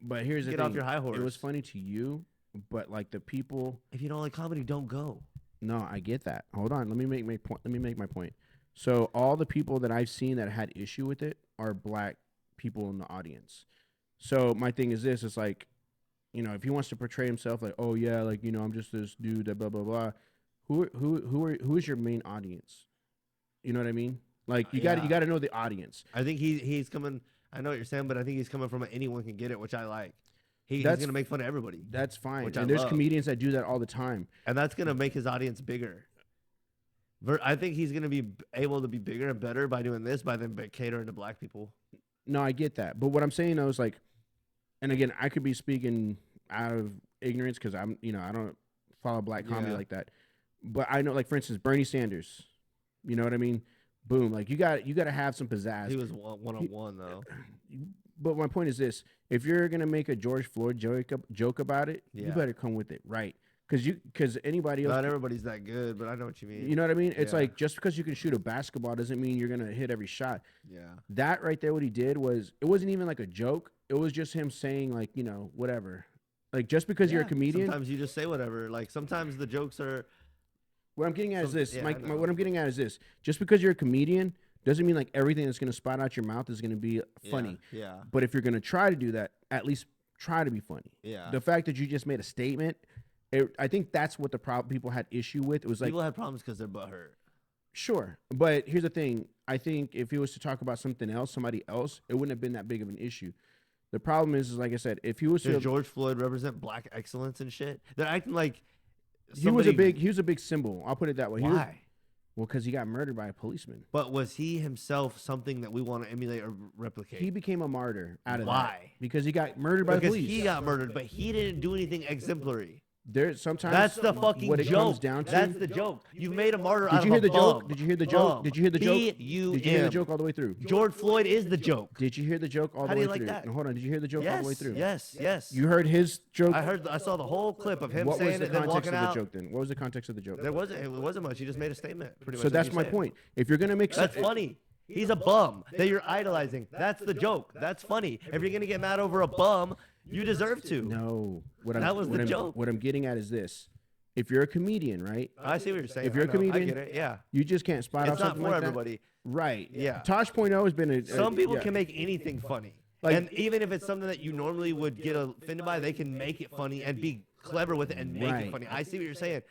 But here's the get thing. off your high horse. It was funny to you, but like the people. If you don't like comedy, don't go. No, I get that. Hold on. Let me make my point. Let me make my point. So all the people that I've seen that had issue with it are black people in the audience. So my thing is this: it's like, you know, if he wants to portray himself like, oh yeah, like, you know, I'm just this dude that blah blah blah. Who is your main audience? You know what I mean? Like you got to know the audience. I think he's coming. I know what you're saying, but I think he's coming from an anyone can get it, which I like. He's gonna make fun of everybody. That's fine. Which And I there's love. comedians that do that all the time. And that's gonna make his audience bigger. I think he's gonna be able to be bigger and better by doing this, by then catering to black people. No, I get that. But what I'm saying though is like, and again, I could be speaking out of ignorance because I'm, you know, I don't follow black comedy Yeah. like that. But I know, like for instance, Bernie Sanders. You know what I mean? Boom. Like you got to have some pizzazz. He was one-on-one though. But my point is this: if you're gonna make a George Floyd joke about it, you Yeah. better come with it, right? Because anybody else, Not everybody's that good, but I know what you mean. you know what I mean? It's Yeah. like just because you can shoot a basketball doesn't mean you're gonna hit every shot. Yeah. That right there, what he did was it wasn't even like a joke. It was just him saying like, you know, whatever. Like just because you're a Yeah, comedian. sometimes you just say whatever. Like sometimes the jokes are. What I'm getting at is Some- this. yeah, I Mike, know. what I'm getting at is this. Just because you're a comedian doesn't mean like everything that's gonna spout out your mouth is gonna be funny. Yeah. But if you're gonna try to do that, at least try to be funny. Yeah. The fact that you just made a statement, I think that's what the problem people had issue with. It was like People had problems because they're butthurt. sure, but here's the thing. I think if he was to talk about something else, somebody else, it wouldn't have been that big of an issue. The problem is like I said, if he was Does to George Floyd represent black excellence and shit? They're acting like he was a big symbol. I'll put it that way. Why? Well, because he got murdered by a policeman. But was he himself something that we want to emulate or replicate? He became a martyr out of that. Why? Because he got murdered by the Because police. he got murdered, but he didn't do anything exemplary. There sometimes That's the fucking what it joke. comes down to. That's the joke. You've made a martyr out Did of you hear a the joke? bum. Did you hear the joke? Did you hear the joke? Did you hear the B-U-M. joke all the way through? George Floyd is the joke. Did you hear the joke all How the do way you like through? that? No, hold on. Did you hear the joke all the way through? Yes. You heard his joke. I saw the whole clip of him What was saying the it, then context walking of the out. joke then? What was the context of the joke? It wasn't much. He just made a statement. Pretty much. So like that's you my said. point. If you're gonna make That's funny. He's a bum that you're idolizing. That's the joke. That's funny. If you're gonna get mad over a bum, you deserve to. No, That was the joke. What I'm getting at is this: if you're a comedian, right? I see what you're saying. If you're I a know. I comedian, get it. Yeah. you just can't spot It's off not something for like that. everybody. Right. Yeah. Tosh.0 has been a Some people yeah. can make anything funny. Like- And even if it's something that you normally would get offended by, they can make it funny and be clever with it and make Right. it funny. I see what you're saying.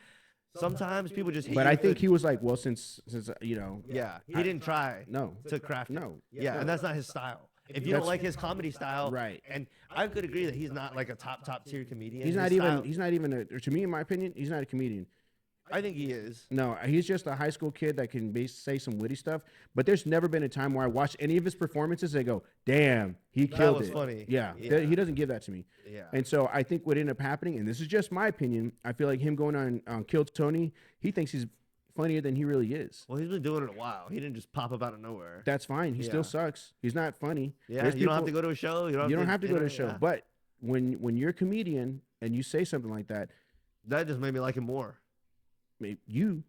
Sometimes people just hate But you I think for- he was like, well, since you know, Yeah, he didn't try. No. to craft. it. No. Yeah, No. and that's not his style. If you That's- don't like his comedy style, Right. And I could agree that he's not like a top tier comedian. He's His not style- even a, to me, in my opinion, he's not a comedian. I think he is. No, he's just a high school kid that can say some witty stuff. But there's never been a time where I watch any of his performances and I go, "Damn, he That killed was it." funny. Yeah, Yeah. he doesn't give that to me. Yeah. And so I think what ended up happening, and this is just my opinion, I feel like him going on Kill Tony, he thinks he's funnier than he really is. Well, he's been doing it a while. He didn't just pop up out of nowhere. That's fine. He Yeah. still sucks. He's not funny. Yeah, There's you don't have to people- go to a show. You don't have to go to a you show. know, yeah. But when you're a comedian and you say something like that, That just made me like him more. you.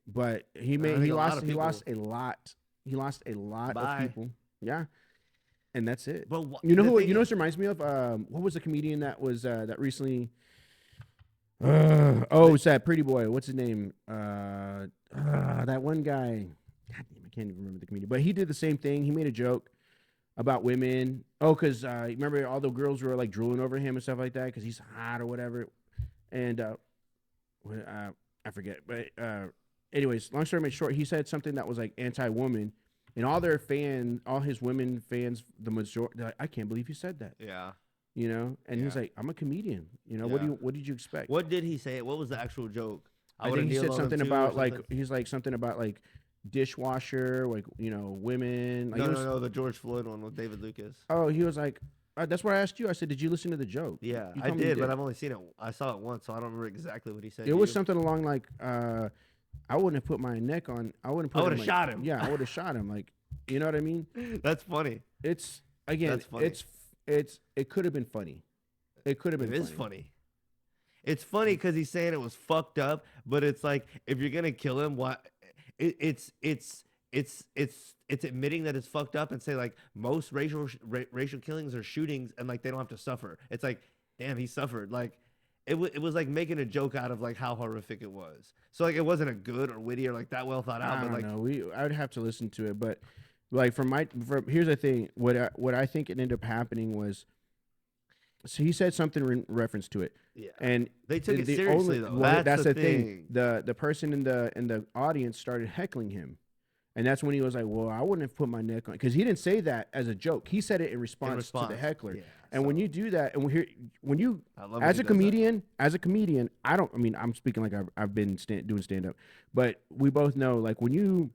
But he think a lot lost of he lost people- a lot. He lost a lot Bye. of people. Yeah. And that's it. But you know the who? thing You know is- what reminds me of? What was the comedian that was that recently? It's that pretty boy. What's his name? That one guy. God damn, I can't even remember the comedian. But he did the same thing. He made a joke about women. Oh, because remember all the girls were like drooling over him and stuff like that because he's hot or whatever. And I forget. But anyways, long story short, he said something that was like anti-woman. And all his women fans, the majority, like, I can't believe you said that. Yeah. You know? And he was like, I'm a comedian. You know, what did you expect? What did he say? What was the actual joke? I think he said something about like he's like something about like dishwasher, like women. Like, no, the George Floyd one with David Lucas. Oh, he was like, that's what I asked you. I said, did you listen to the joke? Yeah, You I told me you did, but I've only seen it. I saw it once, so I don't remember exactly what he said. It was something along like, I wouldn't have put my neck on. I wouldn't. I would have shot him. Yeah, I would have shot him. Like, you know what I mean? That's funny. It's again. That's funny. It could have been funny. It could have been. It is funny. It's funny because he's saying it was fucked up, but it's like if you're gonna kill him, why? It's admitting that it's fucked up and say like most racial killings are shootings and like they don't have to suffer. It's like, damn, he suffered. Like it was like making a joke out of like how horrific it was. So like it wasn't a good or witty or like that well thought out. I but don't like know. I would have to listen to it, but like here's the thing. What I think it ended up happening was. So he said something in reference to it. Yeah. And they took it seriously though. That's the thing. The person in the audience started heckling him. And that's when he was like, well, I wouldn't have put my neck on, because he didn't say that as a joke. He said it in response to the heckler. Yeah, and when you do that, and when you as a comedian, I'm speaking like I've been doing stand up, but we both know like when you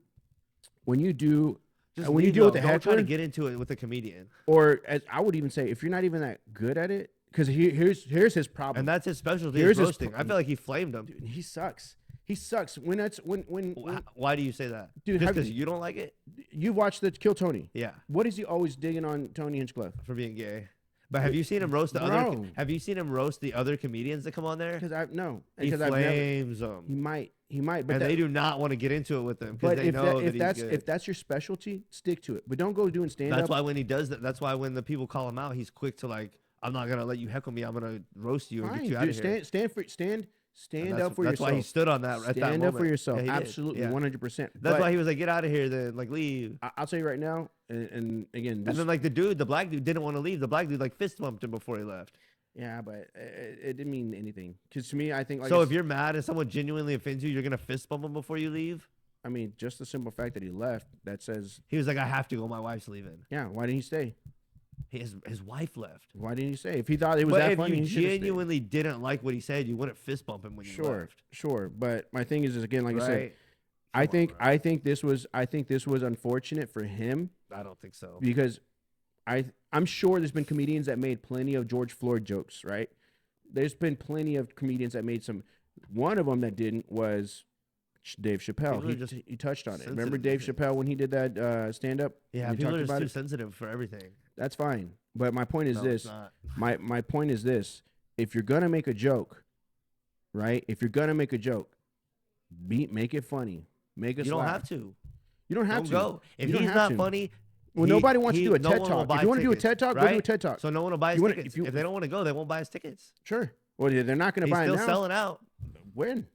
deal with the heckler, don't try to get into it with a comedian. Or as I would even say, if you're not even that good at it, because here's his problem, and that's his specialty. Is roasting. I feel like he flamed him. Dude, he sucks. He sucks. Why do you say that? Dude, just because you don't like it? You watched the Kill Tony. Yeah. What is he always digging on Tony Hinchcliffe for being gay? But have you seen him roast the other? Have you seen him roast the other comedians that come on there? Because he flames them. He might, but they do not want to get into it with him because they know if that's your specialty, stick to it. But don't go doing stand up. That's why when he does that, that's why when the people call him out, he's quick to like, I'm not gonna let you heckle me. I'm gonna roast you and get you out of here. Stand up for yourself. That's why he stood on that. Stand up for yourself. Yeah, absolutely, 100%. That's why he was like, get out of here, then like leave. I'll tell you right now, and again, and then like the black dude didn't want to leave. The black dude like fist bumped him before he left. Yeah, but it didn't mean anything. Because to me, I think like so. If you're mad and someone genuinely offends you, you're gonna fist bump him before you leave. I mean, just the simple fact that he left, that says he was like, I have to go. My wife's leaving. Yeah. Why didn't he stay? His wife left. Why didn't he stay? If he thought it was that funny, if you genuinely didn't like what he said, you wouldn't fist bump him when you left. Sure. But my thing is again, like I said, I think this was unfortunate for him. I don't think so, because I'm sure there's been comedians that made plenty of George Floyd jokes, right? There's been plenty of comedians that made some. One of them that didn't was Dave Chappelle. He touched on it. Remember Dave Chappelle when he did that stand up? Yeah, people are just too sensitive for everything. That's fine. But my point is this. My point is this. If you're gonna make a joke, right? If you're gonna make a joke, make it funny. Make us. You don't have to. You don't have to go. If he's not funny. Well, nobody wants to do a TED Talk. If you want to do a TED Talk, go do a TED Talk. So no one will buy his tickets. If they don't want to go, they won't buy his tickets. Sure. Well, they're not going to buy it now. He's still selling out. When?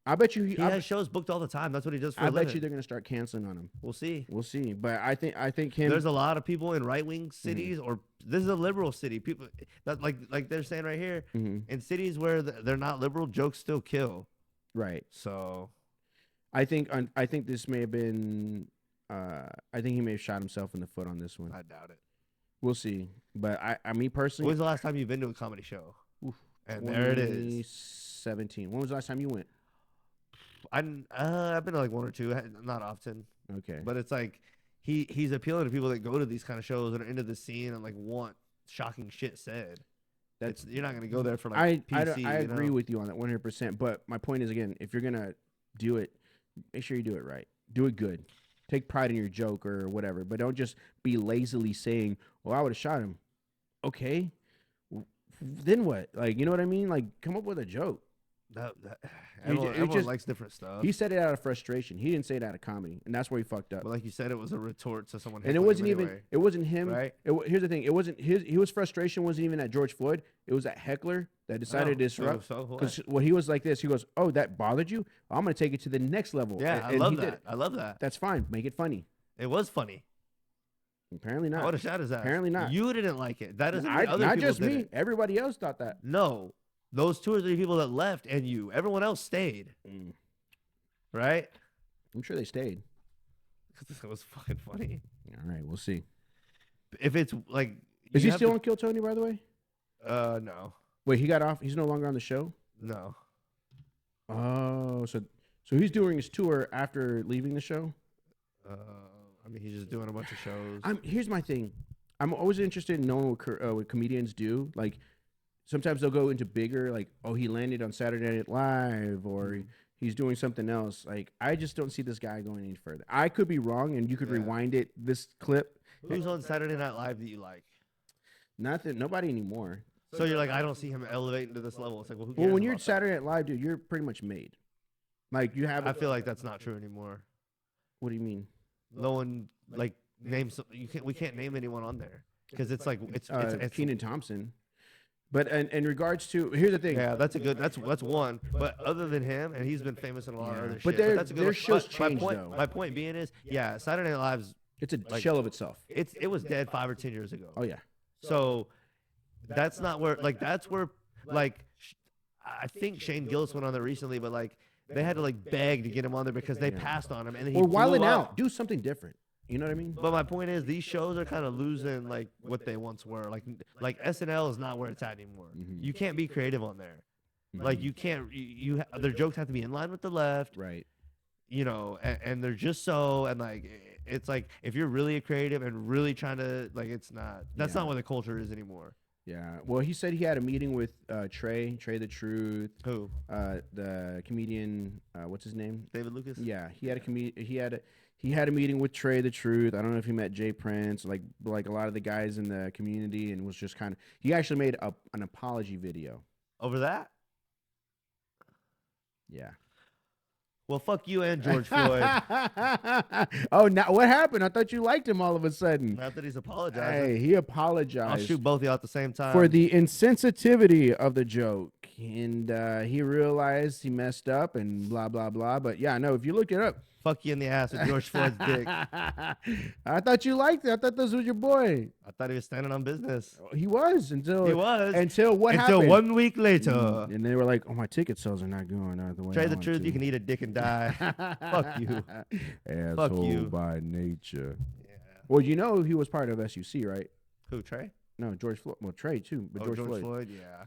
I bet you he has shows booked all the time. That's what he does for a living. I bet you they're going to start canceling on him. We'll see. But I think him. There's a lot of people in right wing cities, or this is a liberal city. People that like they're saying right here, in cities where they're not liberal, jokes still kill. Right. So, I think this may have been. I think he may have shot himself in the foot on this one. I doubt it. We'll see. But I mean personally, when's the last time you've been to a comedy show? And there it is. 2017. When was the last time you went? I've been to like one or two, not often. Okay. But it's like he's appealing to people that go to these kind of shows and are into the scene and like want shocking shit said. You're not gonna go there for like PC. I agree with you on that 100%. But my point is again, if you're gonna do it, make sure you do it right. Do it good. Take pride in your joke or whatever, but don't just be lazily saying, "Well, I would have shot him." Okay, then what? Like, you know what I mean? Like, come up with a joke. Everyone likes different stuff. He said it out of frustration. He didn't say it out of comedy, and that's where he fucked up. But like you said, it was a retort to someone. And it wasn't even. Anyway. It wasn't him. Right? Here's the thing. It wasn't his. His frustration wasn't even at George Floyd. It was at heckler that decided to disrupt. Because he was like this. He goes, "Oh, that bothered you? I'm going to take it to the next level." Yeah, I love that. I love that. That's fine. Make it funny. It was funny. Apparently not. I would have shot his ass. Apparently not. You didn't like it. That doesn't mean other not people just me. didn't. Everybody else thought that. No, those 2 or 3 people that left and you. Everyone else stayed. Right? I'm sure they stayed. Because it was fucking funny. All right, we'll see. If it's like, is you he have still to- on Kill Tony, by the way? No. Wait, he got off. He's no longer on the show. No. Oh, so he's doing his tour after leaving the show. I mean, he's just doing a bunch of shows. Here's my thing. I'm always interested in knowing what comedians do. Like, sometimes they'll go into bigger, like, oh, he landed on Saturday Night Live, or he's doing something else. Like, I just don't see this guy going any further. I could be wrong, and you could rewind it. This clip. Who's on Saturday Night Live that you like? Nothing. Nobody anymore. So you're like, I don't see him elevating to this level. It's like, well, who cares? Well, when you're about Saturday Night Live, dude, you're pretty much made. Like, you have. I feel like that's not true anymore. What do you mean? No one like names. We can't name anyone on there because it's like it's Kenan Thompson. But in regards to, here's the thing. Yeah, that's a good. That's one. But other than him, and he's been famous in a lot of other But shit. That's a good their one. shows But change, though. My point being is, yeah, Saturday Night Live's it's a shell of itself. It was dead 5 or 10 years ago. Oh yeah. So that's not where that's where I think Shane Gillis went on there recently, but like they had to like beg to get him on there because they passed on him, and then he Or while it blew up. out, do something different. You know what I mean? But my point is, these shows are kind of losing like what they once were. Like SNL is not where it's at anymore. You can't be creative on there. Like you can't. Their jokes have to be in line with the left. Right. You know, and they're just so and like it's like if you're really a creative and really trying to like it's not. That's not what the culture is anymore. Yeah. Well, he said he had a meeting with Trey the Truth. Who? The comedian. What's his name? David Lucas. Yeah, he had a meeting with Trey the Truth. I don't know if he met Jay Prince, like a lot of the guys in the community, and was just kind of. He actually made an apology video over that. Yeah. Well, fuck you and George Floyd. Oh, now what happened? I thought you liked him all of a sudden. Not that he's apologizing. Hey, he apologized. I'll shoot both of you at the same time for the insensitivity of the joke, and he realized he messed up and blah blah blah. But yeah, no, if you look it up, fuck you in the ass with George Floyd's dick. I thought you liked it. I thought this was your boy. I thought he was standing on business. He was until what happened? Until 1 week later. And they were like, "Oh, my ticket sales are not going out the way." Trey I the want Truth, to." you can eat a dick and die. Fuck you. Asshole Fuck you. by nature. Yeah. Well, you know he was part of SUC, right? Who, Trey? No, George Floyd. Well, Trey too, but George Floyd. Yeah.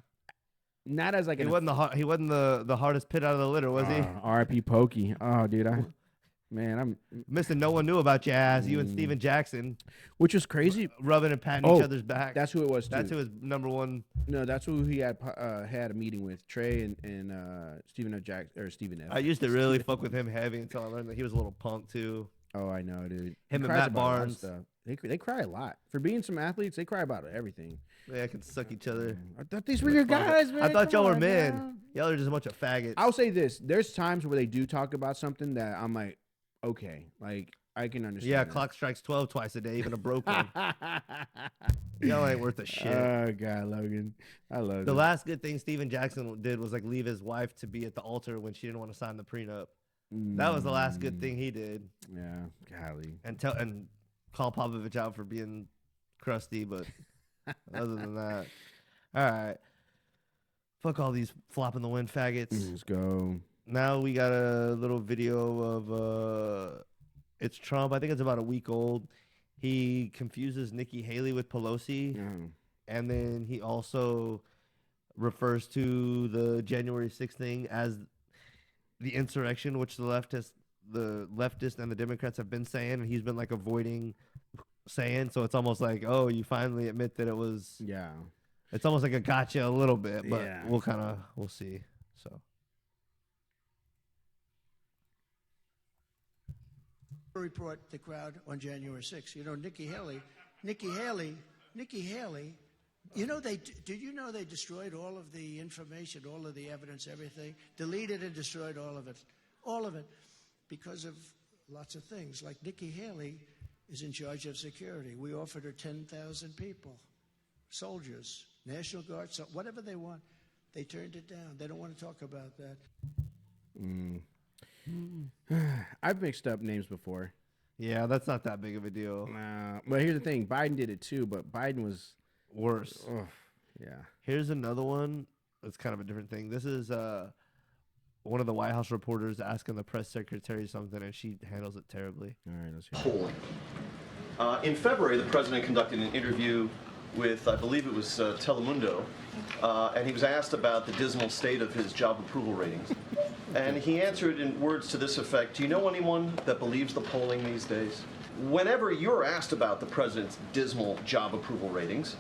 Not as like he wasn't the hardest pit out of the litter, was he? R.I.P. Pokey. Oh, dude, I'm missing. No one knew about your ass. You and Steven Jackson, which was crazy, rubbing and patting each other's back. That's who it was. That's who was number one. No, that's who he had a meeting with. Trey and Stephen F. Jackson or Stephen F. I used to really fuck with him heavy until I learned that he was a little punk too. Oh, I know, dude. Him and Cries Matt about a lot of Barnes. stuff. They cry a lot for being some athletes. They cry about everything. They can suck each other. I thought these were your guys, man. I thought y'all Come were on, men. man. Y'all are just a bunch of faggots. I'll say this: there's times where they do talk about something that I'm like, okay, like I can understand. Yeah, that. clock strikes 12 twice a day, even a broken. Y'all ain't worth a shit. Oh God, Logan, I love The it. last good thing Steven Jackson did was like leave his wife to be at the altar when she didn't want to sign the prenup. That was the last good thing he did. Yeah, golly. And call Popovich out for being crusty, but other than that, all right. Fuck all these flop in the wind faggots. Let's go. Now we got a little video of it's Trump. I think it's about a week old. He confuses Nikki Haley with Pelosi, and then he also refers to the January 6th thing as the insurrection, which the leftist and the Democrats have been saying, and he's been like avoiding saying. So it's almost like, oh, you finally admit that it was. Yeah. It's almost like a gotcha a little bit, but Yeah. we'll see. So. Report the crowd on January 6th. You know, Nikki Haley, you know, did you know they destroyed all of the information, all of the evidence, everything, deleted and destroyed all of it, because of lots of things. Like Nikki Haley is in charge of security. We offered her 10,000 people, soldiers, National Guard, so whatever they want. They turned it down. They don't want to talk about that. I've mixed up names before. Yeah, that's not that big of a deal. Nah, but here's the thing: Biden did it too, but Biden was worse. Yeah. Here's another one. It's kind of a different thing. This is one of the White House reporters asking the press secretary something, and she handles it terribly. All right, let's hear polling. In February, the president conducted an interview with, I believe it was Telemundo, and he was asked about the dismal state of his job approval ratings. And he answered in words to this effect: do you know anyone that believes the polling these days? Whenever you're asked about the president's dismal job approval ratings,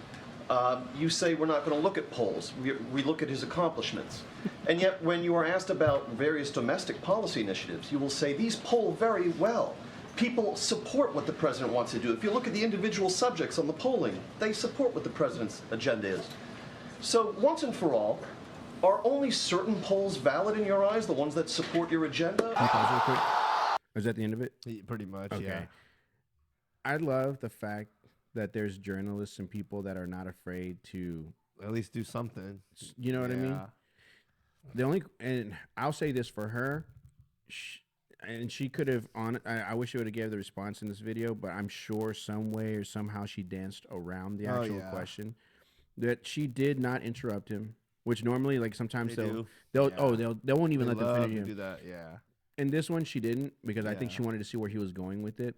you say we're not going to look at polls. We look at his accomplishments. And yet when you are asked about various domestic policy initiatives, you will say these poll very well. People support what the president wants to do. If you look at the individual subjects on the polling, they support what the president's agenda is. So once and for all, are only certain polls valid in your eyes, the ones that support your agenda? Is that the end of it? Pretty much, Okay. yeah. I love the fact that there's journalists and people that are not afraid to at least do something. You know what I mean? Yeah. The only, and I'll say this for her, and she could have I wish she would have gave the response in this video, but I'm sure some way or somehow she danced around the actual question. That she did not interrupt him, which normally, like, sometimes They they do. won't even They let them love finish to him. do that, yeah. And this one she didn't, because I think Yeah. she wanted to see where he was going with it.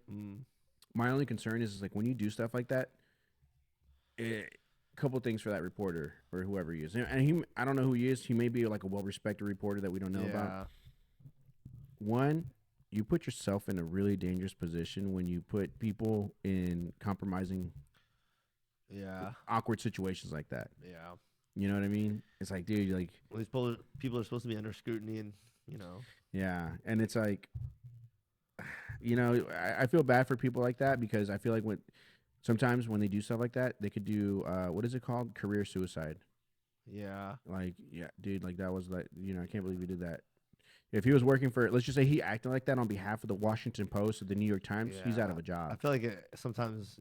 My only concern is like when you do stuff like that, a couple things for that reporter or whoever he is. And he, I don't know who he is. He may be like a well-respected reporter that we don't know about. One, you put yourself in a really dangerous position when you put people in compromising, awkward situations like that. Yeah. You know what I mean? It's like, dude, like, Well, these people are supposed to be under scrutiny, and yeah, and it's like, you know, I feel bad for people like that because I feel like sometimes when they do stuff like that, they could do what is it called? Career suicide. Yeah. Like, yeah, dude, like that was like, you know, I can't believe he did that. If he was working for, let's just say he acted like that on behalf of the Washington Post or the New York Times, he's out of a job. I feel like sometimes,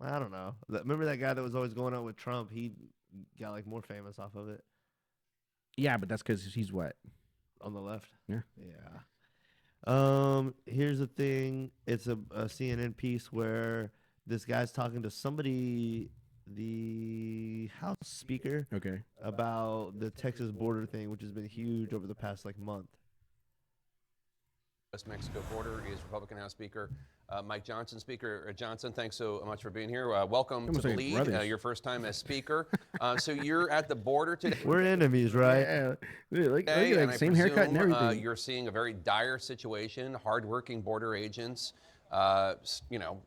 I don't know. Remember that guy that was always going out with Trump? He got like more famous off of it. Yeah, but that's because he's what? On the left. Yeah. Yeah. Here's the thing. It's a CNN piece where this guy's talking to somebody, the House Speaker, about the Texas border thing, which has been huge over the past like month. U.S.-Mexico border is Republican House Speaker Mike Johnson. Speaker Johnson, thanks so much for being here. Welcome to the lead. Your first time as Speaker. So you're at the border today. We're enemies, right? Yeah. Look at And that, I same haircut and presume, everything. You're seeing a very dire situation, hardworking border agents, you know.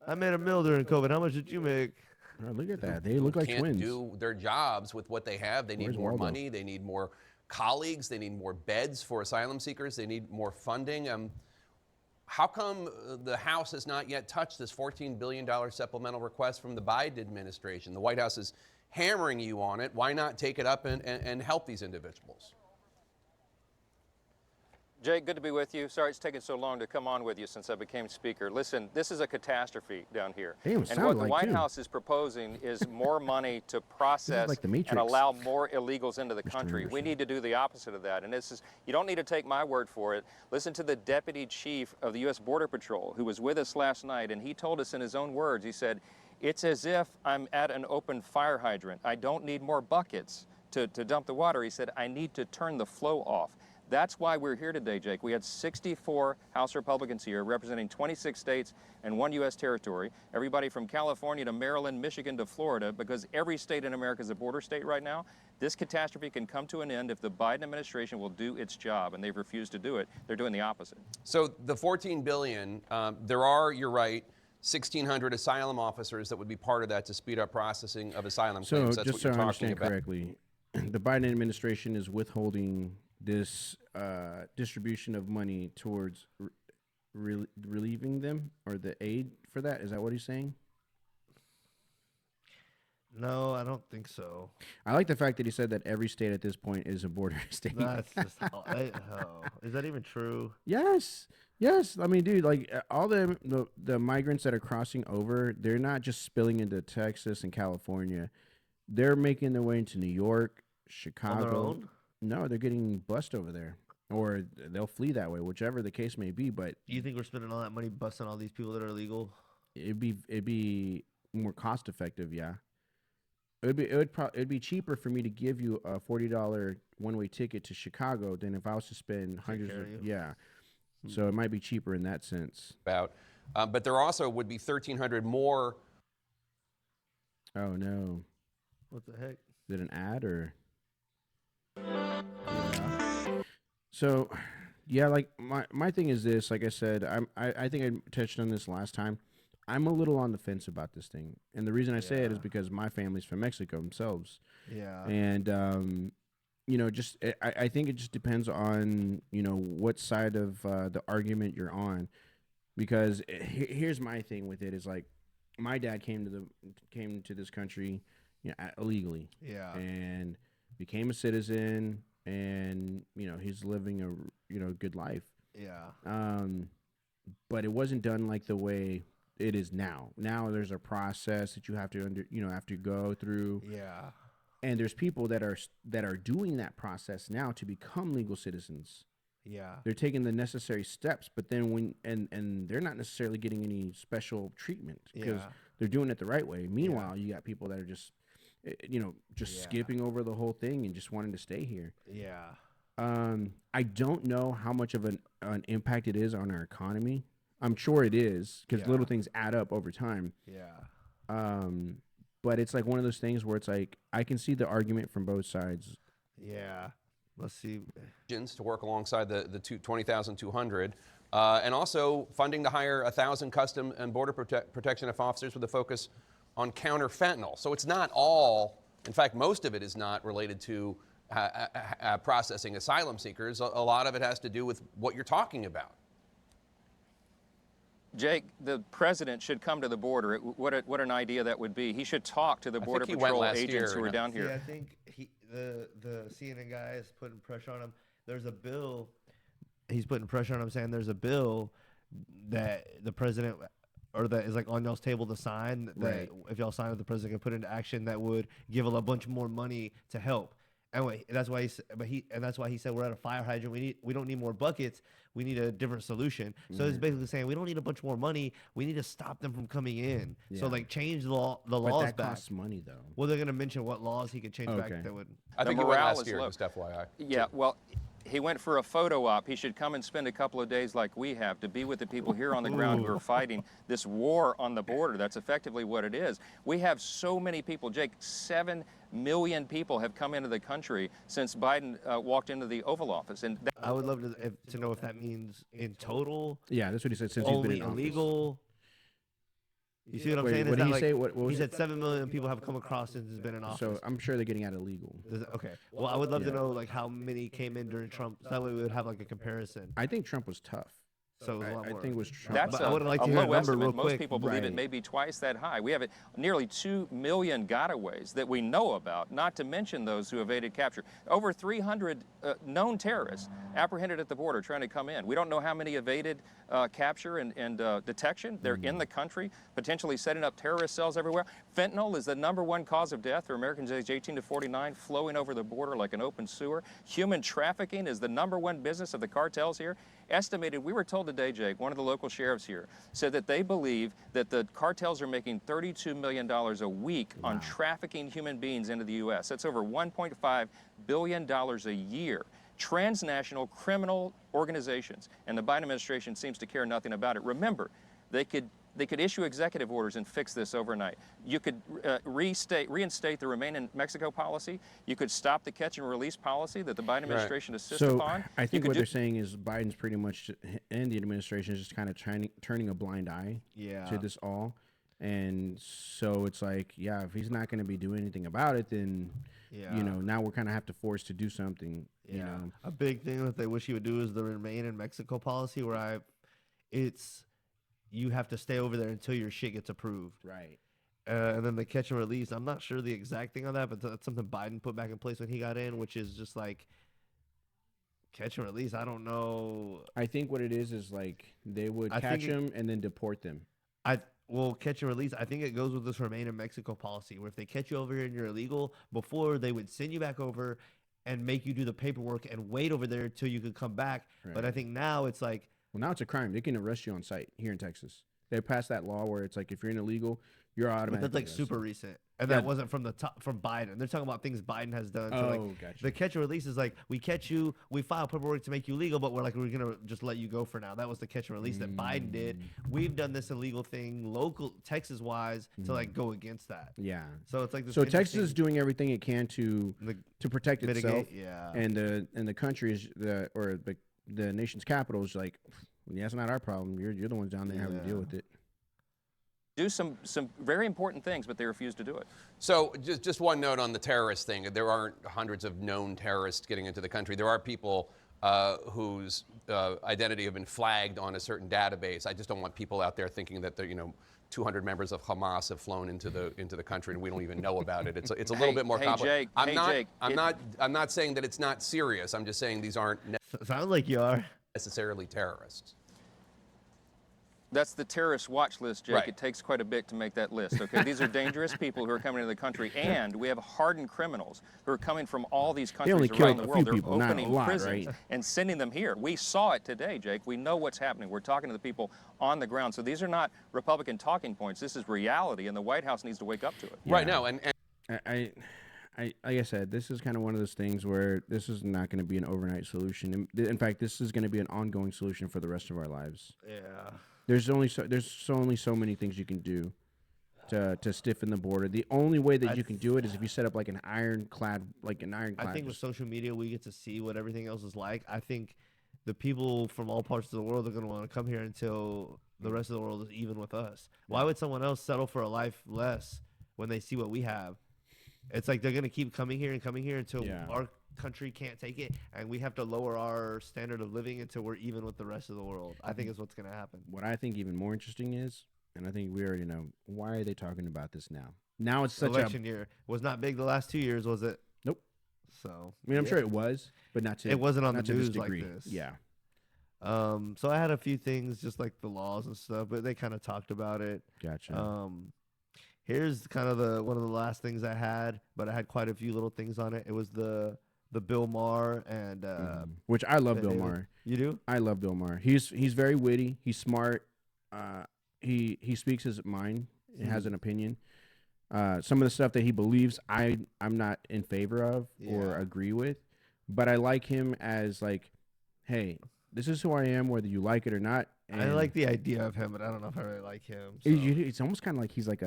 I made a mill during COVID. How much did you make? Oh, look at that. They look like can't twins. do their jobs with what they have. They need Where's more Waldo? money. They need more colleagues. They need more beds for asylum seekers. They need more funding. How come the House has not yet touched this $14 billion supplemental request from the Biden administration? The White House is hammering you on it. Why not take it up and help these individuals? Jay, good to be with you. Sorry it's taken so long to come on with you since I became Speaker. Listen, this is a catastrophe down here. Damn, And sounded what the like White you. House is proposing is more money to process like the Matrix. and allow more illegals into the country. We need to do the opposite of that. And this is, you don't need to take my word for it. Listen to the Deputy Chief of the U.S. Border Patrol who was with us last night, and he told us in his own words, he said, it's as if I'm at an open fire hydrant. I don't need more buckets to dump the water. He said, I need to turn the flow off. That's why we're here today, Jake. We had 64 House Republicans here representing 26 states and 1 U.S. territory, everybody from California to Maryland, Michigan to Florida, because every state in America is a border state right now. This catastrophe can come to an end if the Biden administration will do its job, and they've refused to do it. They're doing the opposite. So the $14 billion, there are, you're right, 1,600 asylum officers that would be part of that to speed up processing of asylum So claims. That's just what so you're I talking understand about. correctly, the Biden administration is withholding this distribution of money towards relieving them or the aid for that. Is that what he's saying? No, I don't think so. I like the fact that he said that every state at this point is a border state. That's just is that even true? Yes. I mean, dude, like all the migrants that are crossing over, they're not just spilling into Texas and California. They're making their way into New York, Chicago. own? No, they're getting bussed over there. or they'll flee that way, whichever the case may be. But Do you think we're spending all that money busting all these people that are illegal? it'd be more cost effective, yeah. It'd be cheaper for me to give you a $40 one-way ticket to Chicago than if I was to spend hundreds care of of you. yeah. So it might be cheaper in that sense. But there also would be 1,300 more. Oh no. What the heck? Is it an ad or? Yeah. So, yeah, like my thing is this. Like I said, I think I touched on this last time. I'm a little on the fence about this thing, and the reason I say it is because my family's from Mexico themselves. Yeah. And you know, just I think it just depends on, you know, what side of the argument you're on, because here's my thing with it is like, my dad came to this country, you know, illegally. Yeah. And became a citizen, and you know, he's living a, you know, good life. Yeah. But it wasn't done like the way it is now. Now there's a process that you have to go through. Yeah. And there's people that are doing that process now to become legal citizens. Yeah. They're taking the necessary steps, but then and they're not necessarily getting any special treatment because they're doing it the right way. Meanwhile, you got people that are just, you know, skipping over the whole thing and just wanting to stay here. Yeah. I don't know how much of an impact it is on our economy. I'm sure it is, because little things add up over time. Yeah. But it's like one of those things where it's like, I can see the argument from both sides. Yeah. Let's see. To work alongside the 20,200, and also funding to hire 1,000 custom and border protection officers with a focus on counter fentanyl. So it's not all, in fact, most of it is not related to processing asylum seekers. A lot of it has to do with what you're talking about. Jake, the president should come to the border. What an idea that would be. He should talk to the Border Patrol agents who are down here. Yeah, I think the CNN guy is putting pressure on him. There's a bill. He's putting pressure on him, saying there's a bill that the president, or that is like on y'all's table to sign. That if y'all sign it, the president can put into action that would give a bunch more money to help. Anyway, that's why that's why he said we're at a fire hydrant. We don't need more buckets. We need a different solution. So it's basically saying we don't need a bunch more money. We need to stop them from coming in. So like change the laws But that back. costs money though. Well, they're gonna mention what laws he could change back that would. I think The he went morale last is year, low. just FYI. Yeah, well, he went for a photo op. He should come and spend a couple of days like we have to be with the people here on the ground who are fighting this war on the border. That's effectively what it is. We have so many people. Jake, 7 million people have come into the country since Biden walked into the Oval Office. And I would love to know if that means in total. Yeah, that's what he said. Since he's been Only in office. illegal. You see what I'm Wait, saying? what It's did not he like- say? What was he it? said 7 million people have come across since he's been in office. So I'm sure they're getting at illegal. Okay. Well, I would love to know like how many came in during Trump. So that way we would have like a comparison. I think Trump was tough. So it was a lot I more. think it was Trump. That's But I would like a to hear a low number estimate. real Most quick. people believe it may be twice that high. We have nearly 2 million gotaways that we know about, not to mention those who evaded capture. Over 300 known terrorists apprehended at the border trying to come in. We don't know how many evaded capture and detection. They're in the country, potentially setting up terrorist cells everywhere. Fentanyl is the #1 cause of death for Americans aged 18 to 49, flowing over the border like an open sewer. Human trafficking is the #1 business of the cartels here. Estimated, we were told today, Jake, one of the local sheriffs here said that they believe that the cartels are making $32 million a week on trafficking human beings into the U.S. That's over $1.5 billion a year. Transnational criminal organizations, and the Biden administration seems to care nothing about it. Remember, they could issue executive orders and fix this overnight. You could reinstate the Remain in Mexico policy. You could stop the catch and release policy that the Biden administration insists upon. I think what they're saying is Biden's pretty much, and the administration is just kind of turning a blind eye to this all. And so it's like, yeah, if he's not going to be doing anything about it, then, you know, now we're kind of have to force to do something. You know? A big thing that they wish he would do is the Remain in Mexico policy, where you have to stay over there until your shit gets approved. Right. And then the catch and release. I'm not sure the exact thing on that, but that's something Biden put back in place when he got in, which is just like catch and release. I don't know. I think what it is like they would catch him and then deport them. Well, catch and release, I think it goes with this Remain in Mexico policy, where if they catch you over here and you're illegal, before they would send you back over and make you do the paperwork and wait over there until you could come back. Right. But I think now it's like, well, now it's a crime. They can arrest you on site here in Texas. They passed that law where it's like if you're in illegal, you're but automatically. that's like arrested. super recent, and Yeah. that wasn't from the top from Biden. They're talking about things Biden has done. So Oh, like, gotcha. the catch and release is like we catch you, we file paperwork to make you legal, but we're gonna just let you go for now. That was the catch and release that Biden did. We've done this illegal thing, local Texas wise, to like go against that. Yeah. So it's like this. So Texas is interesting- doing everything it can to protect mitigate, itself. yeah. And the country is the nation's capital is like, well, that's not our problem. You're the ones down there having to deal with it. Do some very important things, but they refuse to do it. So just one note on the terrorist thing. There aren't hundreds of known terrorists getting into the country. There are people whose identity have been flagged on a certain database. I just don't want people out there thinking that they're 200 members of Hamas have flown into the country and we don't even know about it. It's a little bit more complicated. Jake, I'm not saying that it's not serious. I'm just saying these aren't sounds like you are necessarily terrorists. That's the terrorist watch list, Jake. Right. It takes quite a bit to make that list, okay? These are dangerous people who are coming into the country, and we have hardened criminals who are coming from all these countries only around killed the a world. few They're people, not a opening lot, prisons right? and sending them here. We saw it today, Jake. We know what's happening. We're talking to the people on the ground. So these are not Republican talking points. This is reality, and the White House needs to wake up to it. Right now, and I like I said, this is kind of one of those things where this is not going to be an overnight solution. In fact, this is going to be an ongoing solution for the rest of our lives. Yeah. There's only so many things you can do to stiffen the border. The only way that you can do it is if you set up like an ironclad. I think with social media, we get to see what everything else is like. I think the people from all parts of the world are going to want to come here until the rest of the world is even with us. Why would someone else settle for a life less when they see what we have? It's like they're going to keep coming here until our country can't take it, and we have to lower our standard of living until we're even with the rest of the world. I think is what's going to happen. What I think even more interesting is, and I think we already know, why are they talking about this now? Now it's such election year was not big the last 2 years, was it? Nope. So I mean, I'm sure it was, but not to. It wasn't on the not to this news like degree. this. Yeah. So I had a few things just like the laws and stuff, but they kind of talked about it. Gotcha. Here's kind of one of the last things I had, but I had quite a few little things on it. It was the Bill Maher and which I love Bill David. Maher. You do? I love Bill Maher. He's very witty. He's smart. He speaks his mind. He has an opinion. Some of the stuff that he believes, I'm not in favor of or agree with, but I like him as like, hey, this is who I am, whether you like it or not. And I like the idea of him, but I don't know if I really like him. So. It's almost kind of like he's like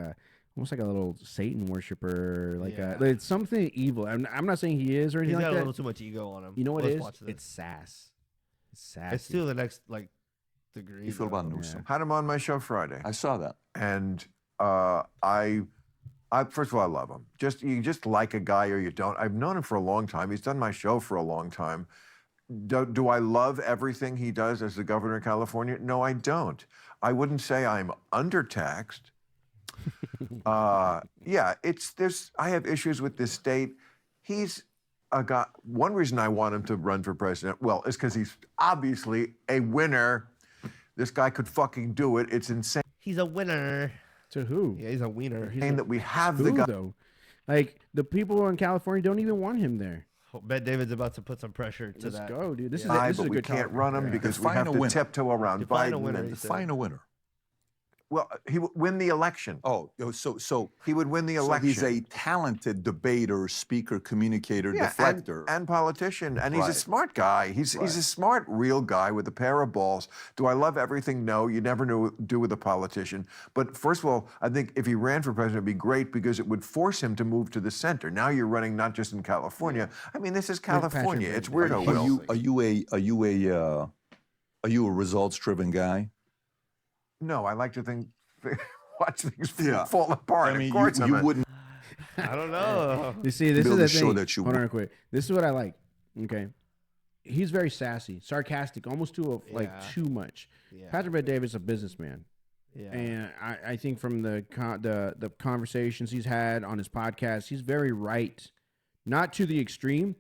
almost like a little Satan worshiper, like it's something evil. I'm not saying he is or anything He's got like that. a little too much ego on him. You know what Let's it is? watch this. It's sass. It's sassy. It's still the next degree. You feel about Newsom? Had him on my show Friday. I saw that. And I first of all, I love him. You just like a guy or you don't. I've known him for a long time. He's done my show for a long time. Do I love everything he does as the governor of California? No, I don't. I wouldn't say I'm undertaxed. I have issues with this state. He's a guy. One reason I want him to run for president, is because he's obviously a winner. This guy could fucking do it. It's insane. He's a winner. To who? Yeah, he's a wiener. That we have Who, the guy. though? Like the people in California don't even want him there. Bet David's about to put some pressure to Let's that. go, dude. This is But a we good can't topic. run him because we have to tiptoe around Define a Biden. winner, and he said. Define a winner. Well, he would win the election. Oh, so he would win the so election. he's a talented debater, speaker, communicator, deflector. and politician, and he's a Right. smart guy. He's a smart, real guy with a pair of balls. Do I love everything? No, you never do with a politician. But first of all, I think if he ran for president, it'd be great because it would force him to move to the center. Now you're running not just in California. I mean, this is California. It's weirdo. Are you a results-driven guy? No, I like to watch things fall apart. I mean, of course, you wouldn't. I don't know. You see, this Build is the a show thing. that you Hold on want. real quick. This is what I like. Okay. He's very sassy, sarcastic, almost too too much. Yeah. Patrick Bet-David's a businessman. Yeah. And I think from the conversations he's had on his podcast, he's very right. Not to the extreme,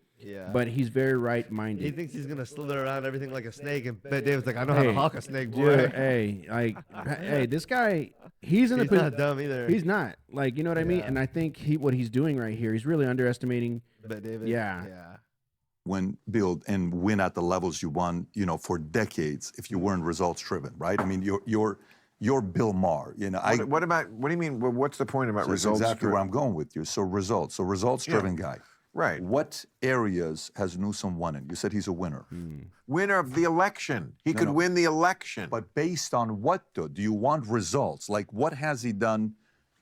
but he's very right-minded. He thinks he's gonna slither around everything like a snake, and Bet David's like, I know how to hawk a snake, boy. Dude, hey, this guy, he's in He's the not dumb either. He's not. Like, you know what I mean? And I think what he's doing right here, he's really underestimating. Bet David. Yeah. build and win at the levels you won, for decades if you weren't results driven, right? I mean, you're Bill Maher, What do you mean? What's the point about So that's results? exactly where I'm going with you. So results driven guy. Right. What areas has Newsom won in? You said he's a winner. Winner of the election. He could win the election. But based on what, though? Do you want results? Like, what has he done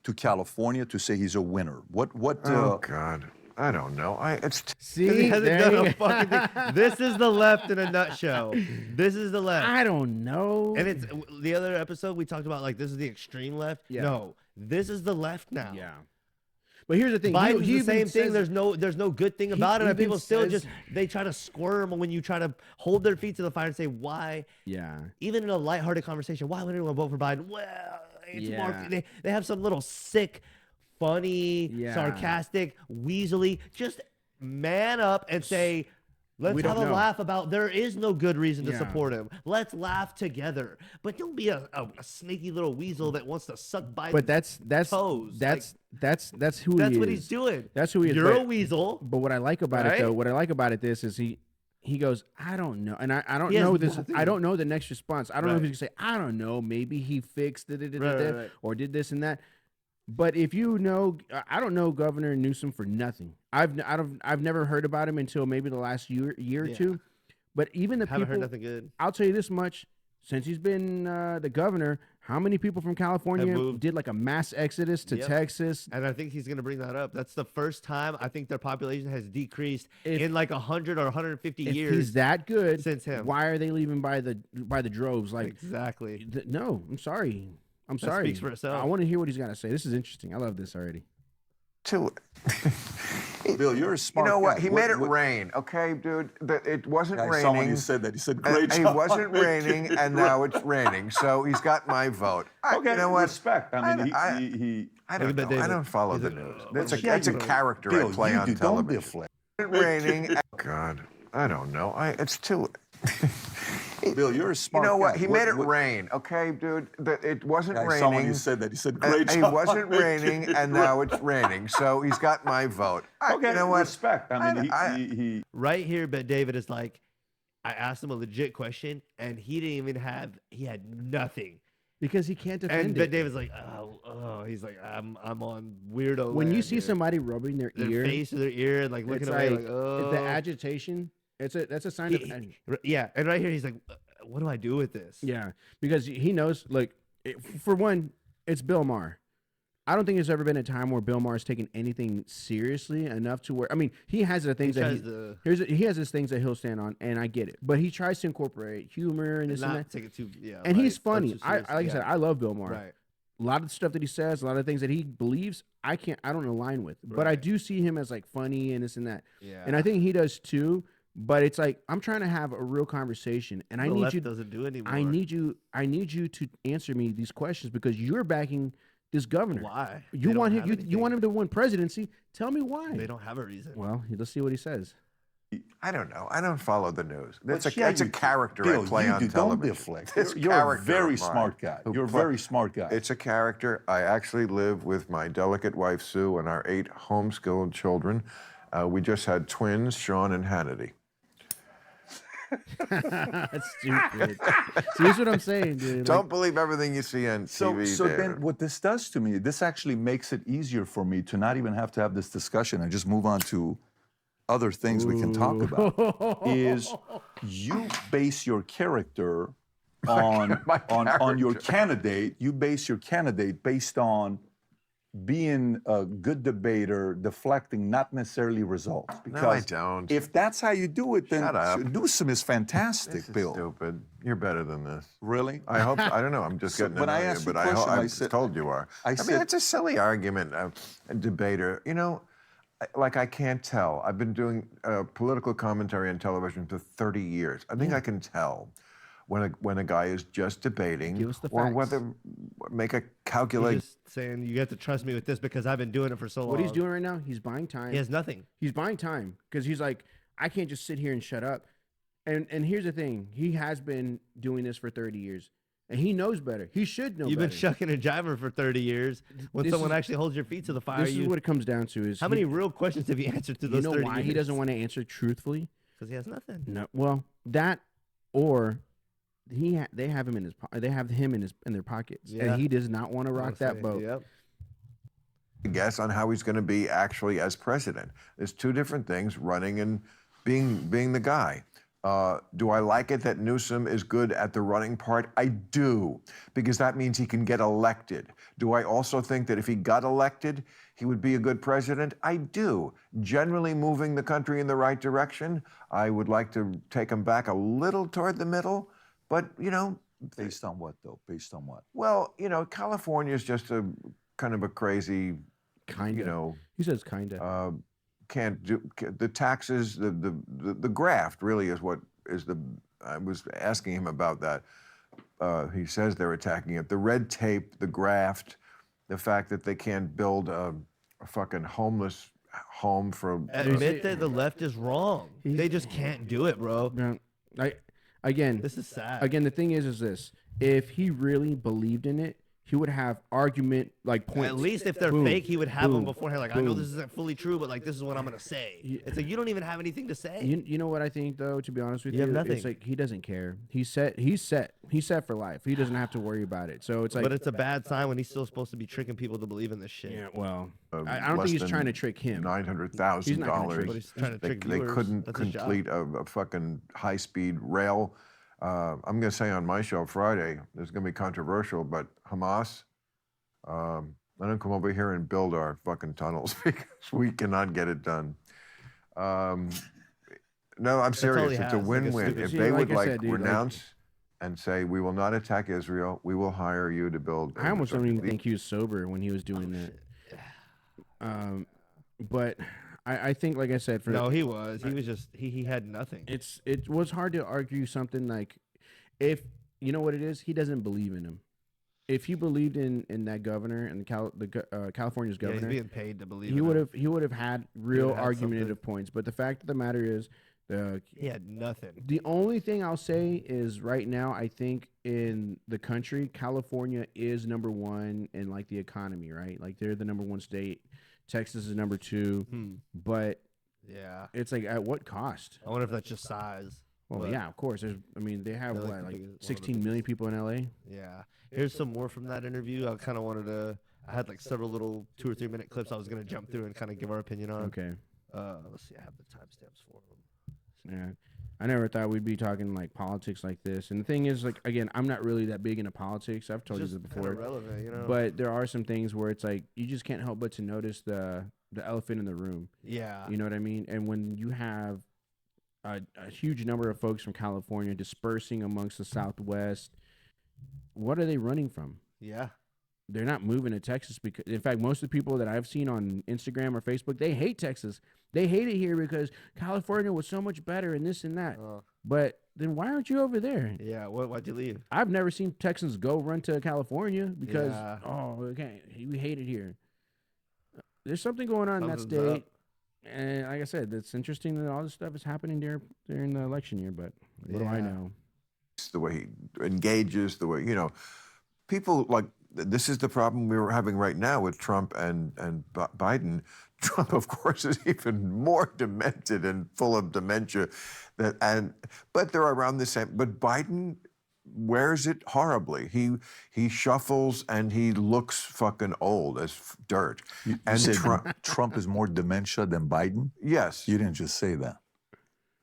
to California to say he's a winner? What? Oh God, I don't know. See, he hasn't done a fucking thing. This is the left in a nutshell. This is the left. I don't know. And it's the other episode we talked about, like, this is the extreme left. Yeah. No, this is the left now. Yeah. But here's the thing. Biden's he the same even thing. says- There's no good thing about it. And even people still says- they try to squirm when you try to hold their feet to the fire and say why. Yeah. Even in a lighthearted conversation, why would anyone vote for Biden? Well, it's Yeah. they have some little sick, funny, Yeah. sarcastic, weaselly. Just man up and say, let's We have don't a know. laugh about there is no good reason to Yeah. support him. Let's laugh together. But don't be a sneaky little weasel that wants to suck Biden's But that's toes. that's who that's he what is. he's doing. That's who he is. You're but- a weasel. But what I like about it though, right? what I like about it is he goes, I don't know, and I don't He has know this. nothing. I don't know the next response. I don't know if Right. he's gonna say, I don't know, maybe he fixed it, Right. or did this and that. But if you know, I don't know Governor Newsom for nothing. I've never heard about him until maybe the last year or Yeah. two. But even the Haven't people, heard nothing good. I'll tell you this much: since he's been the governor, how many people from California moved. did like a mass exodus to Yep. Texas? And I think he's going to bring that up. That's the first time I think their population has decreased If- in like 100 or 150 If years. he's that good, since him. why are they leaving by the droves? Like exactly. No, I'm sorry. I'm That sorry. speaks for itself. I want to hear what he's got to say. This is interesting. I love this already. Bill, you're a smart You know what? guy. He made it rain, okay, dude? It wasn't I raining. saw when you said that. He said, great It job. wasn't raining, and now it's raining. So he's got my vote. Okay, you know what? respect. I mean, I Look don't at know. David. I don't follow He's the a- news. oh, That's yeah, a you- character Bill, I play you on do. Don't be a television. flip. It wasn't raining. God, I don't know. It's too. Bill, you're a You smart know what? guy. He made it rain, okay, dude? It wasn't I raining. saw when you said that. He said, great It job. wasn't raining, and now it's raining. So he's got my vote. Okay, you know what? respect. I mean, he Right here, but David is like, I asked him a legit question, and he didn't even he had nothing. Because he can't And defend but it. David's like, he's like, I'm on weirdo. When you land, see dude. somebody rubbing their ear, face to their ear and like looking it's away, like, like, oh, the agitation. That's a sign of. Yeah, and right here he's like, what do I do with this? Yeah, because he knows. Like, for one, it's Bill Maher. I don't think there's ever been a time where Bill Maher has taken anything seriously enough to where. I mean, he has the things that he has his things that he'll stand on, and I get it. But he tries to incorporate humor and this and Not that. take it too, And he's light or funny. too I serious. like I said, Yeah. I love Bill Maher. Right. A lot of the stuff that he says, a lot of things that he believes, I don't align with. But I do see him as like funny and this and that. Yeah. And I think he does too. But it's like I'm trying to have a real conversation, and I The need left you. doesn't do anymore. I need you to answer me these questions because you're backing this governor. Why? You They don't want him? have You want him to win presidency? Tell me why. They don't have a reason. Well, let's see what he says. I don't know. I don't follow the news. But That's yeah, a you- character Bill, I play you on do. Don't be a television. flick. It's You're a character very of mine smart guy. who You're a play- very smart guy. It's a character. I actually live with my delicate wife Sue and our 8 homeschooled children. We just had twins, Sean and Hannity. That's stupid. See, here's what I'm saying, dude. Don't believe everything you see on TV. So David. then what this does to me, this actually makes it easier for me to not even have to have this discussion and just move on to other things we can talk about, is you base your character on your candidate. You base your candidate based on being a good debater, deflecting, not necessarily results. No, I Because don't. if that's how you do it, then Shut up. Newsom is fantastic, This is Bill. stupid. You're better than this. Really? I hope. I don't know. I'm just So getting to when know I you, asked you but a I hope question, I I'm said- told you are. I mean, said- it's a silly argument. A debater. You know, like I can't tell. I've been doing political commentary on television for 30 years. I think I can tell when a guy is just debating, Give us the or facts. whether make a He's calculate. just saying you have to trust me with this because I've been doing it for so long. What he's doing right now, he's buying time. He has nothing. He's buying time because he's like, I can't just sit here and shut up. And here's the thing, he has been doing this for 30 years, and he knows better. He should know You've better. been shucking and jiving for 30 years. When This someone is- actually holds your feet to the fire, This is what it comes down to. Is how many real questions have you answered to those You know 30 why years? he doesn't want to answer truthfully? Because he has nothing. No, well, that or they have him in their pockets, Yeah. and he does not want to rock that boat. Yep. Guess on how he's going to be actually as president. There's two different things: running and being the guy. Do I like it that Newsom is good at the running part? I do, because that means he can get elected. Do I also think that if he got elected, he would be a good president? I do. Generally moving the country in the right direction. I would like to take him back a little toward the middle, but, you know. Based on what, though? Based on what? Well, you know, California is just a kind of a crazy, Kinda. you know. He says kinda. Can't do the taxes, the graft really is what is the. I was asking him about that. He says they're attacking it. The red tape, the graft, the fact that they can't build a fucking homeless home for. Admit that the left is wrong. They just can't do it, bro. Again, this is sad. Again, the thing is this: if he really believed in it, he would have argument like points. At least if they're Boom, fake, he would have them boom, beforehand. Like, I know boom. this isn't fully true, but like, this is what I'm gonna say. It's like you don't even have anything to say. You know what I think though? To be honest with You you, have nothing. it's like he doesn't care. He's set for life. He doesn't have to worry about it. So it's like. But it's a bad sign when he's still supposed to be tricking people to believe in this shit. Yeah, well, I don't think he's trying to trick him. $900,000. He's not gonna trick- But he's trying to trick They viewers. couldn't That's his job. complete a fucking high-speed rail. I'm going to say on my show Friday, this is going to be controversial, but Hamas, let them come over here and build our fucking tunnels because we cannot get it done. No, I'm That's all serious. he It's a has, like a win-win. stupid- If See, they like would I like said, dude, like- renounce and say, we will not attack Israel, we will hire you to build. I almost don't even infrastructure." think he was sober when he was doing that. But I think, like I said, No, he was. He was just he had nothing. It was hard to argue something like, if you know what it is, he doesn't believe in him. If he believed in that governor and California's Yeah, he's governor, being paid to believe he in would him. have had real had argumentative points. But the fact of the matter is, He had nothing. the only thing I'll say is right now, I think in the country, California is number one in like the economy, right? Like they're the number one state. Texas is number two, but Yeah. it's like at what cost? I wonder if that's just size. Well, But- yeah, of course. I mean, they have They're like what, the like biggest- one of the 16 million people in LA. Yeah. Here's some more from that interview. I kind of wanted to. I had like several little 2 or 3 minute clips I was gonna jump through and kind of give our opinion on. Okay. Let's see. I have the timestamps for them. Yeah. I never thought we'd be talking like politics like this. And the thing is, like, again, I'm not really that big into politics. I've told you Just this kinda before. relevant, you know? But there are some things where it's like you just can't help but to notice the elephant in the room. Yeah. You know what I mean? And when you have a huge number of folks from California dispersing amongst the Southwest, what are they running from? Yeah. They're not moving to Texas because, in fact, most of the people that I've seen on Instagram or Facebook, they hate Texas. They hate it here because California was so much better and this and that. But then why aren't you over there? Yeah. Why'd you leave? I've never seen Texans go run to California because, Yeah. okay, we hate it here. There's something going on in that Something's state. And like I said, it's interesting that all this stuff is happening during the election year, but what do I Yeah. know? The way he engages, the way, you know, people like, this is the problem we're having right now with Trump and Biden. Trump, of course, is even more demented and full of dementia, but they're around the same. But Biden wears it horribly. He shuffles and he looks fucking old as dirt. And Trump is more dementia than Biden? Yes. You didn't just say that.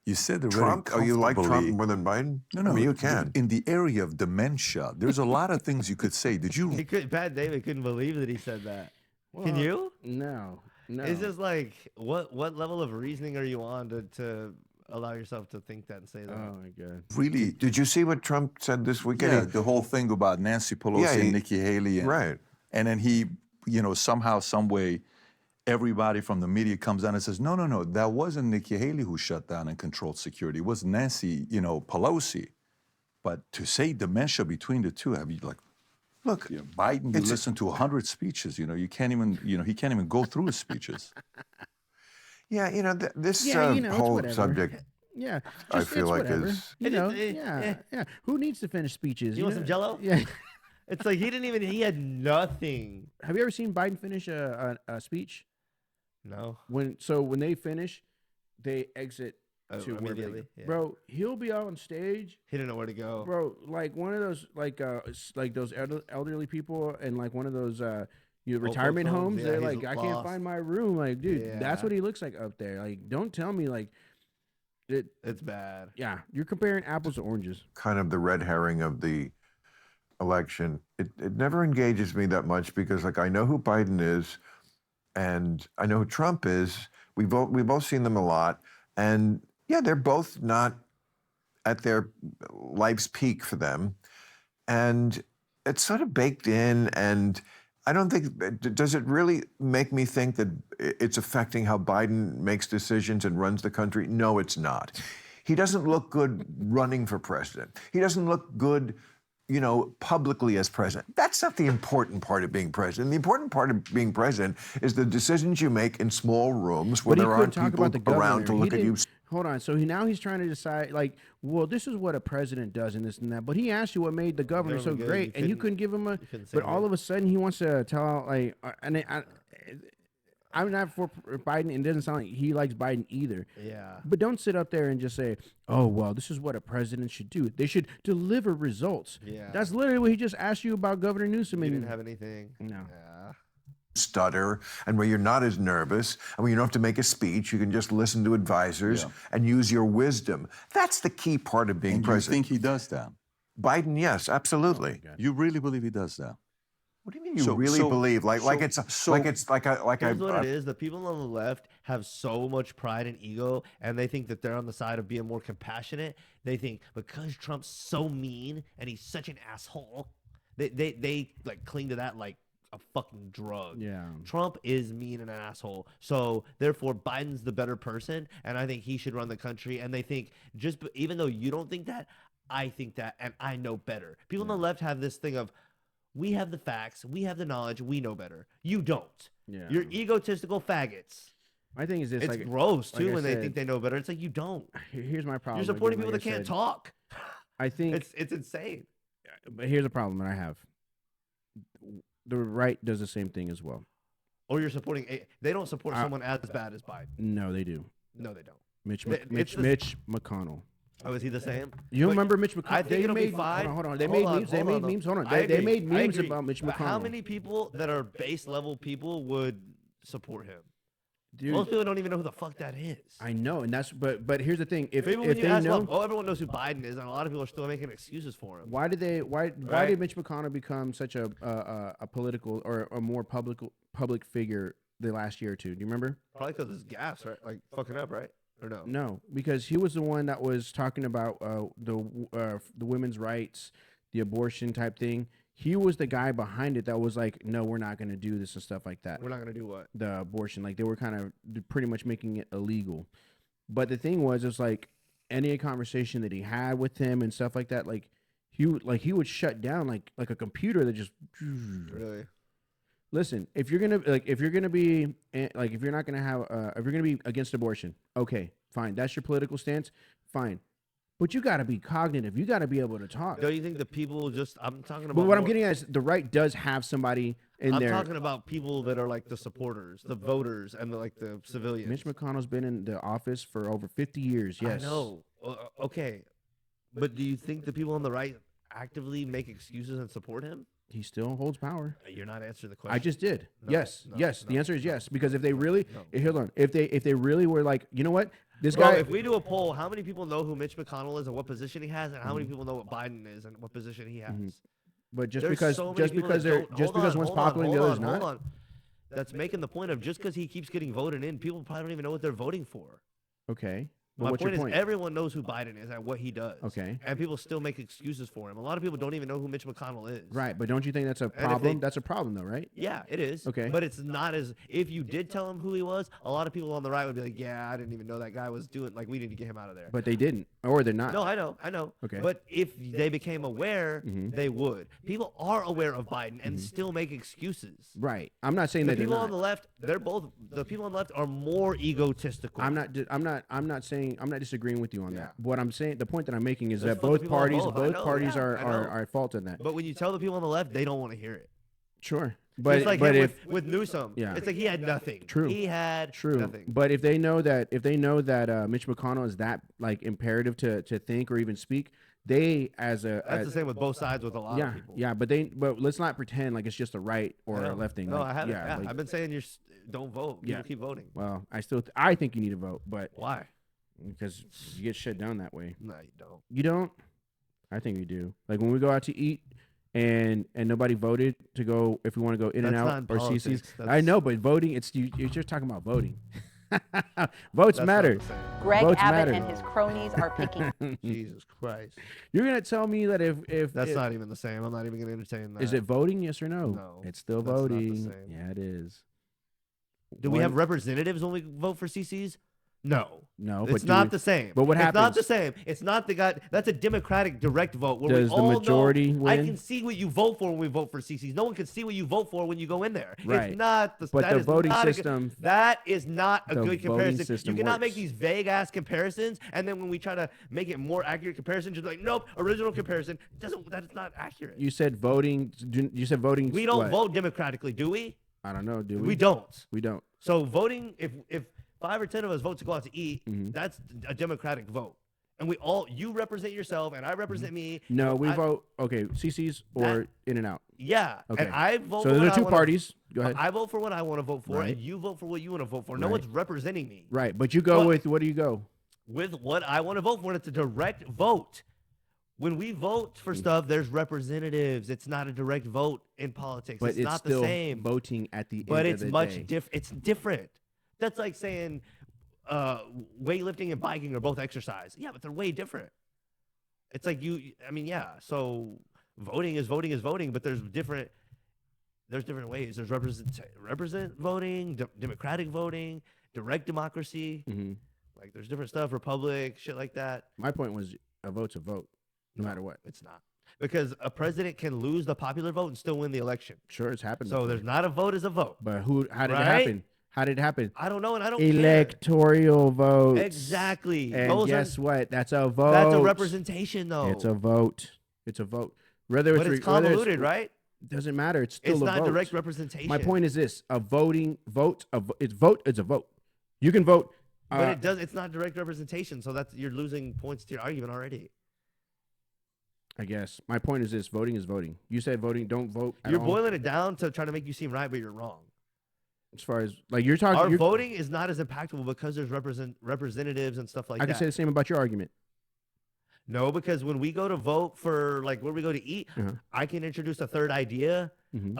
You said it Trump? Oh, you like Trump more than Biden? No. I mean, you can. In the area of dementia, there's a lot of things you could say. Did you? Pat David couldn't believe that he said that. Can Well, you? No. It's just like, what level of reasoning are you on to allow yourself to think that and say that? Oh my God. Really? Did you see what Trump said this weekend? Yeah, the whole thing about Nancy Pelosi and Nikki Haley. Right. And then he, somehow, some way, everybody from the media comes down and says, no, that wasn't Nikki Haley who shut down and controlled security. It was Nancy, Pelosi. But to say dementia between the two, I mean, like, look, Biden, you listen to 100 speeches, you can't even, he can't even go through his speeches. Yeah, this it's whole whatever. subject, Yeah, I just- feel it's like whatever. is. Yeah. Who needs to finish speeches? You want know? some Jell-O? Yeah. It's like he had nothing. Have you ever seen Biden finish a speech? No. When they finish, they exit to where immediately. they, Yeah. bro, he'll be out on stage. He didn't know where to go. Bro, like one of those like those elderly people and like one of those retirement folks' homes. homes, They're yeah, like, he's I can't lost. find my room. Like, dude, Yeah. that's what he looks like up there. Like, don't tell me like it's bad. Yeah, you're comparing apples to oranges. Kind of the red herring of the election. It never engages me that much because like I know who Biden is and I know who Trump is. We've both seen them a lot. And yeah, they're both not at their life's peak for them. And it's sort of baked in, and I don't think, does it really make me think that it's affecting how Biden makes decisions and runs the country? No, it's not. He doesn't look good running for president. He doesn't look good, you know, publicly as president. That's not the important part of being president. The important part of being president is the decisions you make in small rooms where But he there couldn't aren't talk people about the around to governor. He look at you. didn't- Hold on. So now he's trying to decide, like, well, this is what a president does and this and that. But he asked you what made the governor so Governor good. great, and you couldn't give him a. couldn't say But all that. of a sudden, he wants to tell, like, I'm not for Biden, and it doesn't sound like he likes Biden either. Yeah. But don't sit up there and just say, oh, well, this is what a president should do. They should deliver results. Yeah. That's literally what he just asked you about Governor Newsom. He and didn't have anything. No. Yeah. Stutter, and where you're not as nervous, and where you don't have to make a speech, you can just listen to advisors and use your wisdom. That's the key part of being And you president. think he does that? Biden, yes, absolutely. You really believe he does that? What do you mean you really believe? Like it's like Here's what it is. The people on the left have so much pride and ego, and they think that they're on the side of being more compassionate. They think because Trump's so mean and he's such an asshole, they like cling to that like a fucking drug. Yeah. Trump is mean and an asshole. So therefore Biden's the better person, and I think he should run the country. And they think even though you don't think that, I think that, and I know better. People on the left have this thing of, we have the facts, we have the knowledge, we know better. You don't. Yeah. You're egotistical faggots. My thing is this: It's like, gross too like I when they said, think they know better. It's like you don't. Here's my problem. You're supporting again, people like that I can't said. talk. I think It's insane. But here's a problem that I have. The right does the same thing as well. Or you're supporting they don't support someone as bad as Biden. No, they do. No, they don't. Mitch It's the- Mitch McConnell. Oh, is he the same? You But remember Mitch McConnell? I think They it'll made- be fine. hold on. They Hold made on, memes. They hold made on, though. memes. Hold on. I They agree. made I memes agree. about Mitch But how McConnell. many people that are base level people would support him? Dude. Most people don't even know who the fuck that is. I know, and that's but here's the thing: if People, when if you they ask know, them, everyone knows who Biden is, and a lot of people are still making excuses for him. why did Right. did Mitch McConnell become such a political or a more public figure the last year or two? Do you remember? Probably because it's gas, right? Like fucking up, right? Or no? No, because he was the one that was talking about the women's rights, the abortion type thing. He was the guy behind it that was like, no, we're not going to do this and stuff like that. We're not going to do what? The abortion. Like they were kind of pretty much making it illegal. But the thing was, it's like any conversation that he had with him and stuff like that, like he would shut down like a computer that just Really? Listen, if you're gonna be if you're not gonna have if you're gonna be against abortion, okay, fine, that's your political stance, fine, but you got to be cognitive. You got to be able to talk. Don't you think the people just? I'm talking about. But what I'm more- getting at is the right does have somebody in I'm there. talking about people that are like the supporters, the voters, and the civilians. Mitch McConnell's been in the office for over 50 years. Yes, I know. Okay, but do you think the people on the right actively make excuses and support him? He still holds power. You're not answering the question. I just did. No, yes, no, yes. no, the answer is yes. Because if they really, no. hold on, if they really were like, you know what, this Bro, guy. if we do a poll, how many people know who Mitch McConnell is and what position he has, and how many people know what Biden is and what position he has? But just There's because so many just people because that they're don't- just hold because on, one's hold on, popular and the hold other's on, not. hold on. That's making the point of just because he keeps getting voted in, people probably don't even know what they're voting for. Okay. But My what's point your is, point? everyone knows who Biden is and what he does. Okay. And people still make excuses for him. A lot of people don't even know who Mitch McConnell is. Right, but don't you think that's a if problem? they- That's a problem, though, right? Yeah, it is. Okay. But it's not as if you did tell him who he was, a lot of people on the right would be like, yeah, I didn't even know that guy was doing, like, we need to get him out of there. But they didn't, or they're not. No, I know. Okay. But if they became aware, they would. People are aware of Biden and still make excuses. Right. I'm not saying The that they're people not. on the left, the people on the left are more egotistical. I'm not disagreeing with you on that. What I'm saying, the point that I'm making is There's that fucking both people on parties, both. I know, parties yeah, are I know. at fault in that. But when you tell the people on the left, they don't want to hear it. Sure. But Just like but him if with Newsom, yeah. it's like he had nothing. True. He had True. nothing. But if they know that Mitch McConnell is that like imperative to think or even speak, they That's the same with both sides with a lot of people. Yeah, but let's not pretend like it's just a right or a left thing. No, like, I haven't. Yeah, like- I've been saying don't vote. yeah. People keep voting. Well, I think you need to vote, but why? Because you get shit done that way. No, you don't. You don't? I think you do. Like when we go out to eat and nobody voted to go if we want to go in and That's out not or politics. CC's. I That's- know, but voting, you're just talking about voting. Votes That's matter. not the same. Greg Votes Abbott matter. and his cronies are picking. Jesus Christ. You're gonna tell me that if That's not even the same. I'm not even gonna entertain that. Is it voting? Yes or no? No, it's still that's not the voting. same. Yeah, it is. Do we have representatives when we vote for CCs? No. No, It's but not the same. But what It's not happens? the same. It's not the guy. That's a democratic direct vote. Where Does we the all majority know, I win? can see what you vote for when we vote for CCs. No one can see what you vote for when you go in there. Right. It's not the. But that the is voting not a good- system- that is not a the good voting comparison. system You cannot make works. these vague ass comparisons, and then when we try to make it more accurate comparisons, you're like, nope, original comparison doesn't. That's not accurate. You said voting. You said voting. We don't what? vote democratically, do we? I don't know. Do we? We don't. We don't. So voting, if 5 or 10 of us vote to go out to eat, Mm-hmm. that's a democratic vote. And you represent yourself, and I represent me. No, we I- vote. Okay, CC's or In and Out. Yeah, Okay. and I vote. So for there what are I two wanna- parties. Go ahead. I vote for what I want to vote for, Right. and you vote for what you want to vote for. No Right. one's representing me Right, but you go But- with what do you go? with what I want to vote for. And it's a direct vote. When we vote Mm. for stuff, there's representatives. It's not a direct vote in politics. But it's it's not still the same. voting at the But end it's of the much day. different. It's different. That's like saying weightlifting and biking are both exercise. Yeah, but they're way different. It's like yeah. So voting is voting, but there's different ways. There's represent voting, democratic voting, direct democracy. Mhm. Like there's different stuff, republic, shit like that. My point was a vote's a vote, no matter what. It's not. Because a president can lose the popular vote and still win the election. Sure, it's happened. So before. there's not a vote as a vote. But how did it Right? happen? How did it happen? I don't know, and I don't care. Electoral votes. Exactly. And Those guess what? That's a vote. That's a representation, though. It's a vote. It's a vote. Whether But it's whether convoluted, right? Doesn't matter. It's still It's a not vote. direct representation. My point is this: a voting vote. It's a vote. You can vote. But it does. It's not direct representation, so you're losing points to your argument already. I guess my point is this: voting is voting. You said voting. Don't vote. at You're all. boiling it down to try to make you seem right, but you're wrong. As far as like you're talking, Our voting is not as impactful because there's representatives and stuff like I that. can say the same about your argument. No, because when we go to vote for like where we go to eat, Uh-huh. I can introduce a third idea. Mhm.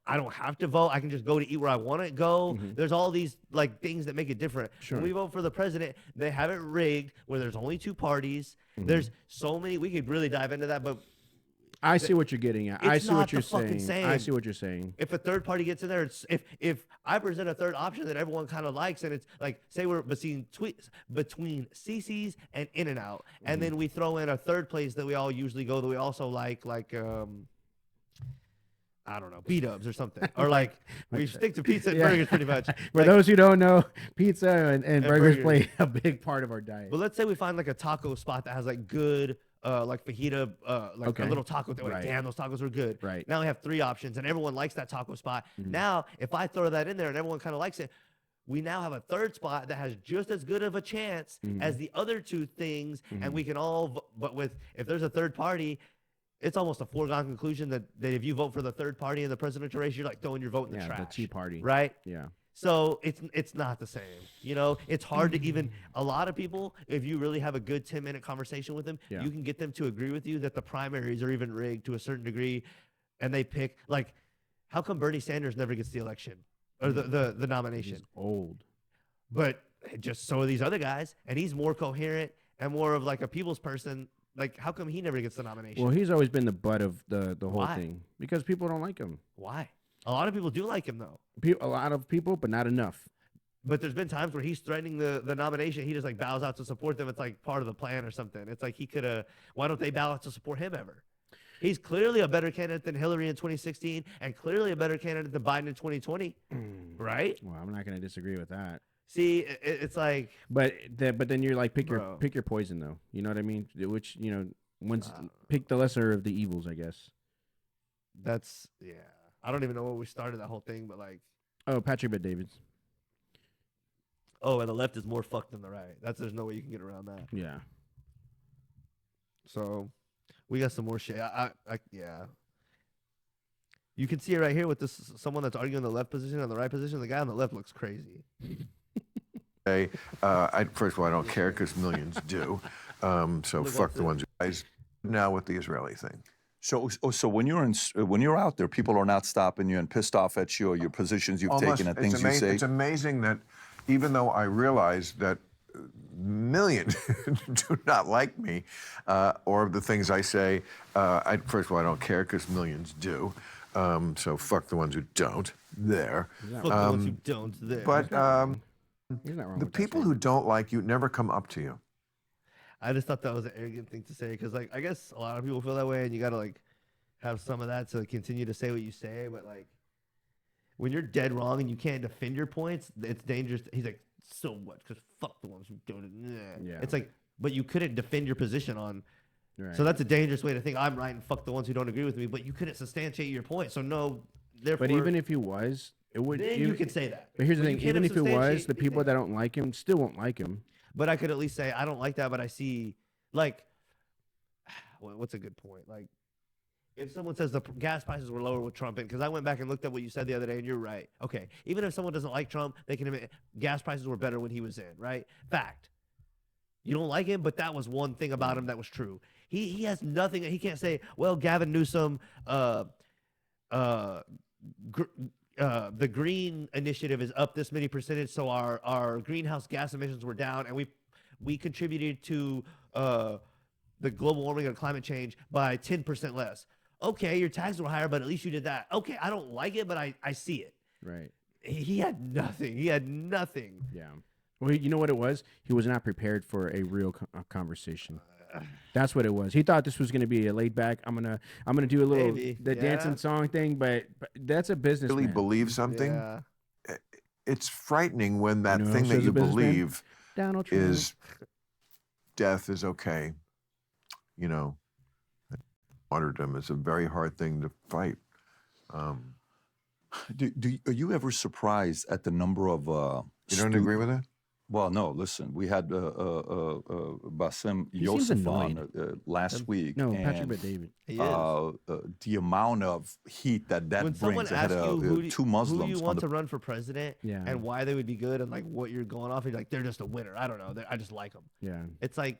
I don't have to vote. I can just go to eat where I want to go. Mhm. There's all these like things that make it different. Sure. When we vote for the president, they have it rigged where there's only two parties. Mhm. There's so many. We could really dive into that, but I see what you're getting at. I it's see not what you're the fucking saying. same. I see what you're saying. If a third party gets in there, if I present a third option that everyone kind of likes, and it's like say we're between CC's and In and Out, and then we throw in a third place that we all usually go that we also like I don't know, B-dubs or something, or like we stick to pizza and Yeah. burgers pretty much. For Like, those who don't know, pizza and burgers burgers. play a big part of our diet. but let's say we find like a taco spot that has like good. Like fajita, like Okay. a little taco. That Right. damn, those tacos were good. Right. Now we have three options, and everyone likes that taco spot. Mhm. Now, if I throw that in there and everyone kind of likes it, we now have a third spot that has just as good of a chance Mhm. as the other two things, Mhm. and we can all. But if there's a third party, it's almost a foregone conclusion that if you vote for the third party in the presidential race, you're like throwing your vote in the Yeah, the trash. Tea Party. Right. Yeah. So it's not the same. You know, it's hard to even a lot of people, if you really have a good 10-minute conversation with them, Yeah. you can get them to agree with you that the primaries are even rigged to a certain degree, and they pick like, how come Bernie Sanders never gets the election or the nomination? He's old. But just so are these other guys, and he's more coherent and more of like a people's person. Like, how come he never gets the nomination? Well, he's always been the butt of the whole Why? thing because people don't like him. Why? A lot of people do like him though. A lot of people, but not enough. But there's been times where he's threatening the nomination. He just like bows out to support them. It's like part of the plan or something. It's like he could have. Why don't they bow out to support him ever? He's clearly a better candidate than Hilary in 2016, and clearly a better candidate than Biden in 2020. Right? Well, I'm not going to disagree with that. See, it's like. But then you're like pick Bro. your poison though. You know what I mean? Which pick the lesser of the evils, I guess. That's yeah. I don't even know where we started that whole thing, but like, Oh, Patrick Bet-Davids. oh, and the left is more fucked than the right. There's no way you can get around that. Yeah. So we got some more shit. Yeah. You can see it right here with this someone that's arguing the left position and the right position. The guy on the left looks crazy. First of all, I don't care because millions do. So fuck the ones who guys now with the Israeli thing. So when you're out there, people are not stopping you and pissed off at you or your positions you've taken and things you say. It's amazing that even though I realize that millions do not like me or the things I say, first of all, I don't care because millions do. So fuck the ones who don't. There. Fuck the ones who don't. There. But You're not wrong the with that people who don't like you never come up to you. I just thought that was an arrogant thing to say because, like, I guess a lot of people feel that way, and you gotta like have some of that to continue to say what you say. But like, when you're dead wrong and you can't defend your points, it's dangerous. He's like, so what? Because fuck the ones who don't. Yeah. It's like, but you couldn't defend your position on. Right. So that's a dangerous way to think. I'm right and fuck the ones who don't agree with me. But you couldn't substantiate your point. So no. Therefore, But even if he was, it would. then you can say that. But here's the But thing: you can't even if it was, substantiate the people that don't like him still won't like him. But I could at least say I don't like that, but I see like what's a good point? Like if someone says the gas prices were lower with Trump, because I went back and looked at what you said the other day, and you're right. Okay, even if someone doesn't like Trump, they can admit gas prices were better when he was in, right? Fact. You don't like him, but that was one thing about him that was true. He has nothing. He can't say, well, Gavin Newsom, the green initiative is up this many percentage, so our greenhouse gas emissions were down, and we contributed to the global warming and climate change by 10% less. Okay, your taxes were higher, but at least you did that. Okay, I don't like it, but I see it. Right. He had nothing. He had nothing. Yeah. Well, you know what it was? He was not prepared for a real conversation. That's what it was. He thought this was going to be a laid back. I'm gonna do a little dancing song thing, but that's a business. Really believe something? Yeah. It's frightening when that You know thing who that says you a businessman? believe Donald Trump. is death is okay. You know, martyrdom is a very hard thing to fight. Are you ever surprised at the number of You don't agree with that? Well, no. Listen, we had Bassem He seems Youssef on annoyed. last week. No, and, Patrick Bet-David. He is. The amount of heat that When someone brings. I had asks you two Muslims who you on want the to run for president Yeah. and why they would be good and like what you're going off, you're like, they're just a winner. I don't know. I just like them. Yeah. It's like,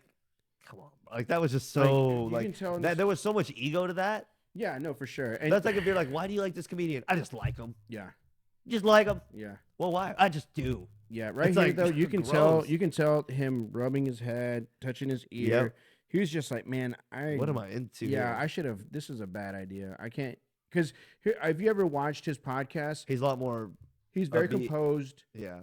come on. Like that was just so you like can tell in that, this- there was so much ego to that. Yeah, no, for sure. And That's like if you're like, why do you like this comedian? I just like him. yeah, Just like him. yeah, Well, why? I just do. yeah. Right It's here, like, though, you can gross. tell him rubbing his head, touching his ear. Yep. He was just like, man, What am I into? Yeah, here? I should have. This is a bad idea. I can't because have you ever watched his podcast? He's a lot more. He's very upbeat. composed. Yeah.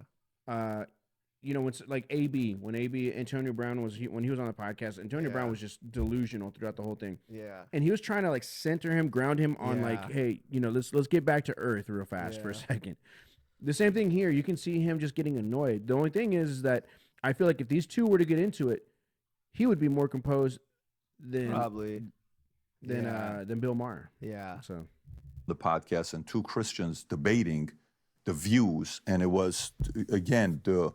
You know, it's like when Antonio Brown when he was on the podcast, Antonio Brown was just delusional throughout the whole thing. Yeah. And he was trying to like center him, ground him on like, Yeah. hey, you know, let's get back to earth real fast for a Yeah. second. The same thing here. You can see him just getting annoyed. The only thing is that I feel like if these two were to get into it, he would be more composed than Probably. than Bill Maher. Yeah. So the podcast and two Christians debating the views, and it was again the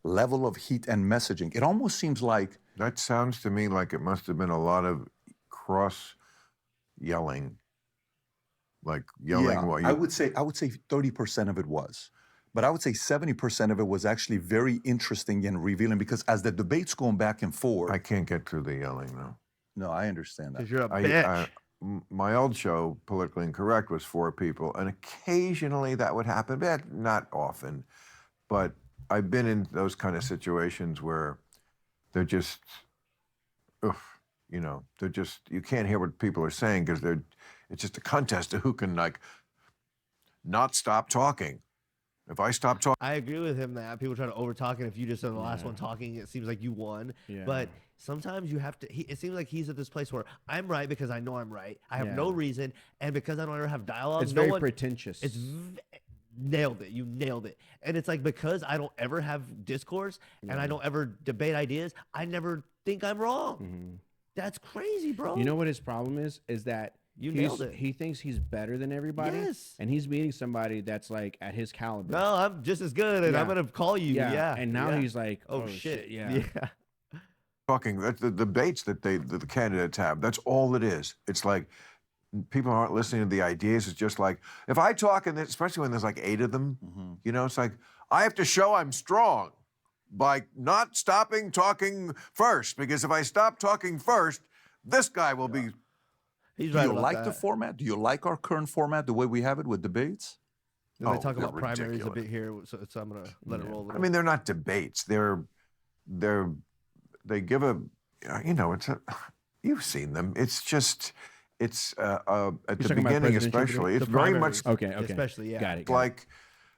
level of heat and messaging. It almost seems like That sounds to me like it must have been a lot of cross yelling. Like yelling what you I would say 30% of it was. But I would say 70% of it was actually very interesting and revealing because as the debate's going back and forth. I can't get through the yelling though. No, I understand that. Because you're a bitch. My old show, Politically Incorrect, was 4 people, and occasionally that would happen, but not often. But I've been in those kind of situations where they're just, you know, they're just, you can't hear what people are saying because it's just a contest of who can like not stop talking. If I stop talking, I agree with him that people try to overtalk, and if you just are the last one talking, it seems like you won. Yeah. But sometimes you have to. It seems like he's at this place where I'm right because I know I'm right. I have no reason, and because I don't ever have dialogue, it's no very one, pretentious. It's nailed it. You nailed it. And it's like because I don't ever have discourse and I don't ever debate ideas, I never think I'm wrong. Mm-hmm. That's crazy, bro. You know what his problem is? Is that You nailed it. He thinks he's better than everybody. Yes. And he's meeting somebody that's like at his caliber. No, I'm just as good, and I'm gonna call you. Yeah. And now yeah. he's like, oh shit. Yeah. Talking that's the debates that the candidates have. That's all it is. It's like people aren't listening to the ideas. It's just like if I talk, and especially when there's like 8 of them, you know, it's like I have to show I'm strong by not stopping talking first, because if I stop talking first, this guy will be. He's Do right you about like that. the format? Do you like our current format, the way we have it with debates? They talk about they're primaries ridiculous. a bit here, so I'm gonna let it roll. A little. I mean, they're not debates. They give a, you know, it's a. You've seen them. It's just, it's at the beginning especially. It's very much okay. Especially, yeah. Got it. like,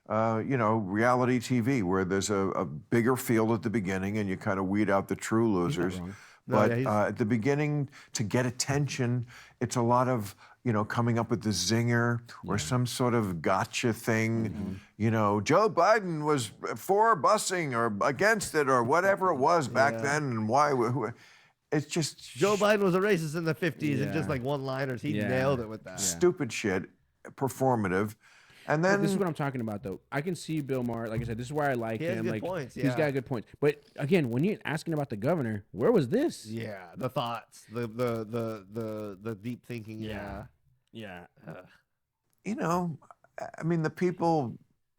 you know, reality TV where there's a bigger field at the beginning and you kind of weed out the true losers. No, But yeah, at the beginning, to get attention, it's a lot of, you know, coming up with the zinger or some sort of gotcha thing. You know, Joe Biden was for busing or against it or whatever it was back then, and why. It's just Joe Biden was a racist in the 50s, and just like one-liners, he nailed it with that. stupid shit, performative. And then this is what I'm talking about, though. I can see Bill Maher. Like I said, this is why I like He has him. good Like points, he's yeah. got good points. But again, when you're asking about the governor, where was this? Yeah, the thoughts, the deep thinking. Yeah. you know, I mean, the people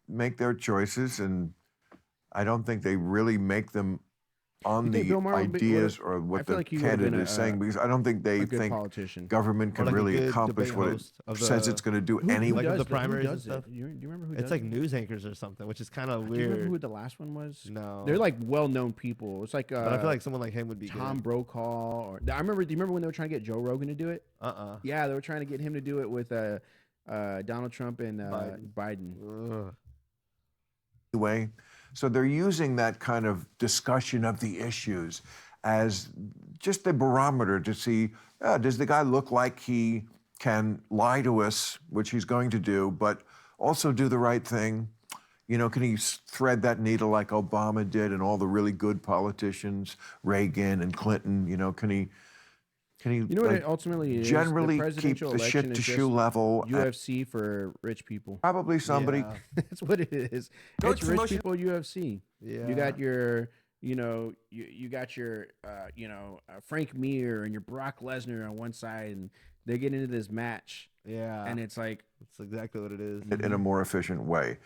make their choices, and I don't think they really make them on You think the Bill Maher would be- ideas would- or I what feel the like he would've candidate been is saying, because I don't think they a good think politician. government can Or like a really good accomplish debate what it host of says the- it's going to do Who anyway. does the that? primaries Who and does stuff. it? Do you remember who It's does like it? news anchors or something, which is kind of Do you remember who weird. the last one was? No. They're like well-known people. It's like But I feel like someone like him would be Tom good. Brokaw. Or I remember. Do you remember when they were trying to get Joe Rogan to do it? Yeah, they were trying to get him to do it with Donald Trump and Biden. Anyway, so they're using that kind of discussion of the issues as just a barometer to see, does the guy look like he can lie to us, which he's going to do, but also do the right thing? You know, can he thread that needle like Obama did and all the really good politicians, Reagan and Clinton? You know, can he You know what it ultimately is? generally The keep presidential the election shit is to just shoe level? UFC for rich people. Probably somebody. Yeah. That's what it is. Coach, It's rich promotion- people UFC. Yeah. You got your, you know, you got your, Frank Mir and your Brock Lesnar on one side, and they get into this match. Yeah. And it's like, that's exactly what it is. In a more efficient way.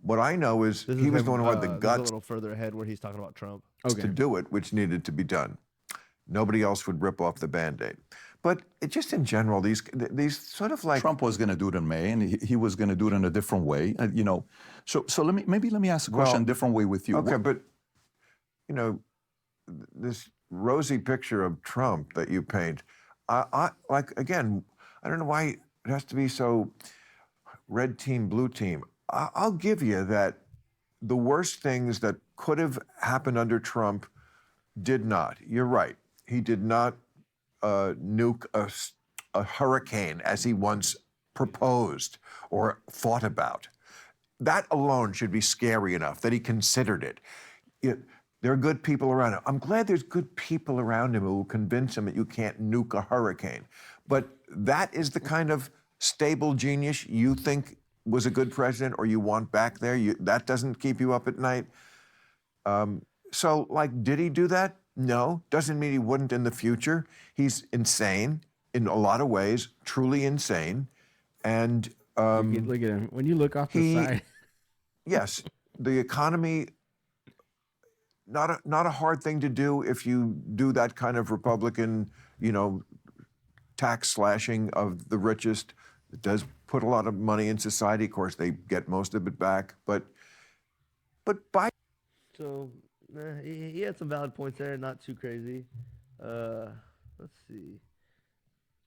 What I know is This he is was him, the one who had the this is guts a little further ahead where he's talking about Trump. to do it, which needed to be done. Nobody else would rip off the Band-Aid. But it just in general, these sort of like Trump was going to do it in May, and he was going to do it in a different way. You know, so let me ask a question a different way with you. Okay, but you know, this rosy picture of Trump that you paint, I like again. I don't know why it has to be so red team, blue team. I'll give you that the worst things that could have happened under Trump did not. You're right. He did not nuke a hurricane as he once proposed or thought about. That alone should be scary enough that he considered it. There are good people around him. I'm glad there's good people around him who will convince him that you can't nuke a hurricane. But that is the kind of stable genius you think was a good president or you want back there. That doesn't keep you up at night. So, like, did he do that? No. Doesn't mean he wouldn't in the future. He's insane in a lot of ways, truly insane. And look at him. When you look off the side. Yes, the economy, not a hard thing to do if you do that kind of Republican, you know, tax slashing of the richest. It does put a lot of money in society. Of course, they get most of it back. But Biden. So he had some valid points there, not too crazy. Let's see.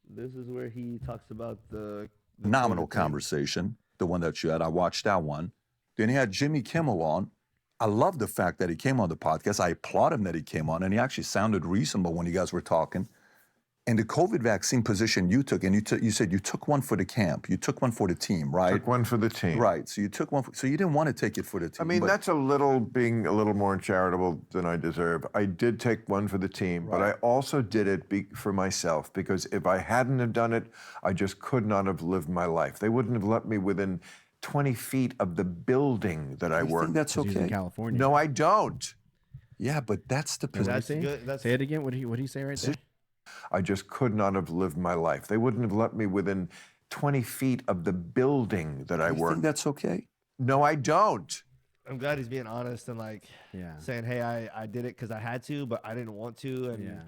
This is where he talks about the Phenomenal conversation, the one that you had. I watched that one. Then he had Jimmy Kimmel on. I love the fact that he came on the podcast. I applaud him that he came on, and he actually sounded reasonable when you guys were talking. And the COVID vaccine position you took, and you said you took one for the camp, you took one for the team, right? Took one for the team. Right. So you took one. So you didn't want to take it for the team. I mean, that's being a little more charitable than I deserve. I did take one for the team, but I also did it for myself, because if I hadn't have done it, I just could not have lived my life. They wouldn't have let me within 20 feet of the building that I work. think that's okay? He's in California. No, I don't. Yeah, but that's the position. Say it again. What did he say right there? I just could not have lived my life. They wouldn't have let me within 20 feet of the building that I work. think that's okay? No, I don't. I'm glad he's being honest and saying, hey, I did it because I had to, but I didn't want to. And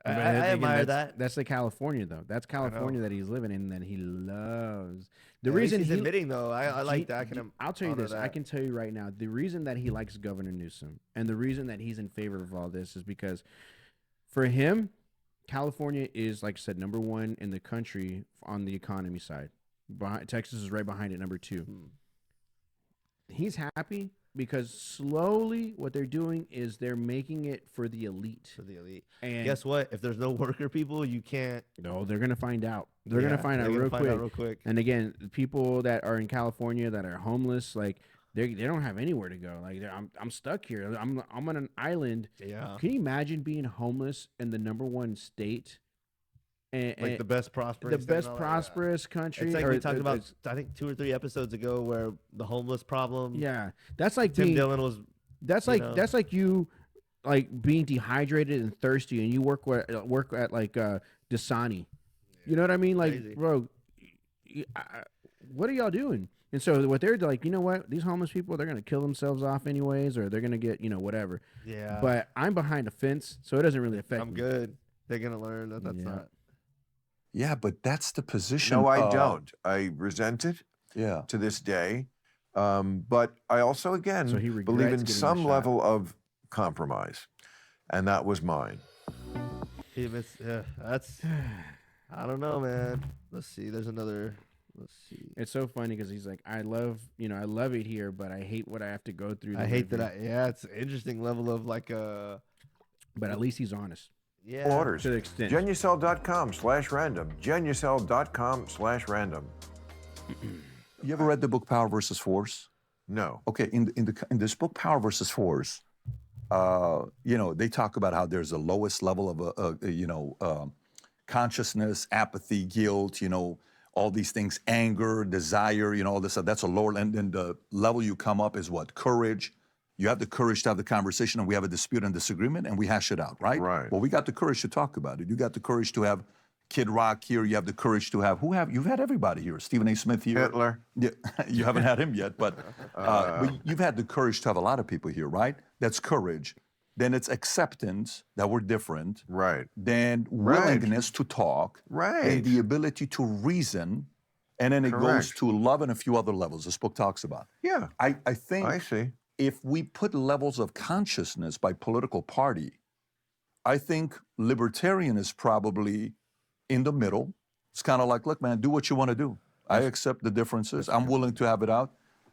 I admire that. That's the California, though. That's California that he's living in, that he loves. The At reason least he's admitting, though, I like that. I'll tell you honor this. I that. can tell you right now, the reason that he likes Governor Newsom and the reason that he's in favor of all this is because for him, California is, like I said, number one in the country on the economy side. Texas is right behind it, number two. He's happy because slowly what they're doing is they're making it for the elite. For the elite. And guess what? If there's no worker people, you can't. No, they're gonna find out. They're gonna find out real quick. And again, the people that are in California that are homeless, like they don't have anywhere to go. Like I'm stuck here. I'm on an island. Yeah. Can you imagine being homeless in the number one state? Like the best prosperous country. It's like we talked about, I think 2 or 3 episodes ago, where the homeless problem. Yeah, that's like Tim Dillon was. That's like you being dehydrated and thirsty, and you work at like Dasani. You know what I mean? Like, crazy. bro, what are y'all doing? And so what they're like, you know what? These homeless people, they're gonna kill themselves off anyways, or they're gonna get whatever. Yeah. But I'm behind a fence, so it doesn't really affect me. I'm good. They're gonna learn that that's not. Yeah, but that's the position. No, I don't. I resent it. Yeah. To this day, but I also again So he believe regrets in getting the some shot. level of compromise, and that was mine. That's. I don't know, man. Let's see. There's another. Let's see. It's so funny because he's like, I love it here, but I hate what I have to go through. I hate that. Yeah, it's an interesting level of like a. But at least he's honest. Yeah. Orders. To the extent. Genucel.com/random. Genucel.com/random. You ever read the book Power versus Force? No. Okay, in this book Power versus Force, they talk about how there's the lowest level of consciousness, apathy, guilt, all these things, anger, desire, all this stuff. That's a lower, and then the level you come up is what? Courage. You have the courage to have the conversation, and we have a dispute and disagreement, and we hash it out, right? Right. Well, we got the courage to talk about it. You got the courage to have Kid Rock here. You have the courage to have you've had everybody here. Stephen A. Smith here. Hitler. Yeah, you haven't had him yet, but you've had the courage to have a lot of people here, right? That's courage. Then it's acceptance that we're different. Right. Then willingness to talk. Right. And the ability to reason. And then it goes to love and a few other levels this book talks about. Yeah. I think I see. If we put levels of consciousness by political party, I think libertarian is probably in the middle. It's kind of like, look, man, do what you want to do. I accept the differences. I'm willing to have it out.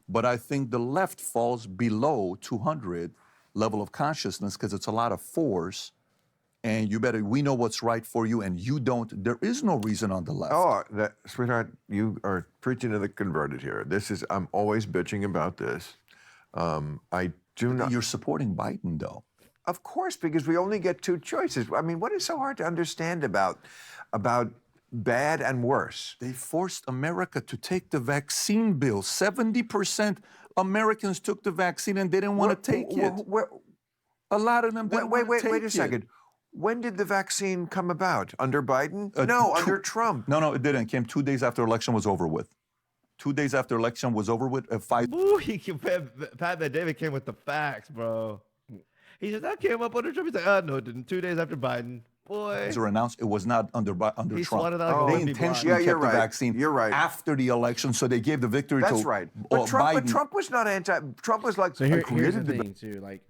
But I think the left falls below 200 level of consciousness because it's a lot of force. And we know what's right for you, and you don't. There is no reason on the left. Oh, sweetheart, you are preaching to the converted here. I'm always bitching about this. I do not. You're supporting Biden, though. Of course, because we only get 2 choices. I mean, what is so hard to understand about bad and worse? They forced America to take the vaccine bill. 70% Americans took the vaccine and they didn't want to take it. A lot of them didn't want to take it. Wait a second. When did the vaccine come about? Under Biden? No, under Trump. No, it didn't. It came 2 days after election was over with. 2 days after election was over with, Ooh, Pat David came with the facts, bro. He said that came up under Trump. He's like, no, it didn't. 2 days after Biden. Boy. Are announced. It was not under He Trump. swatted out They intentionally kept the vaccine after the election, so they gave the victory to right. But Biden. Trump was not Trump was like, so here's the thing, too. Like,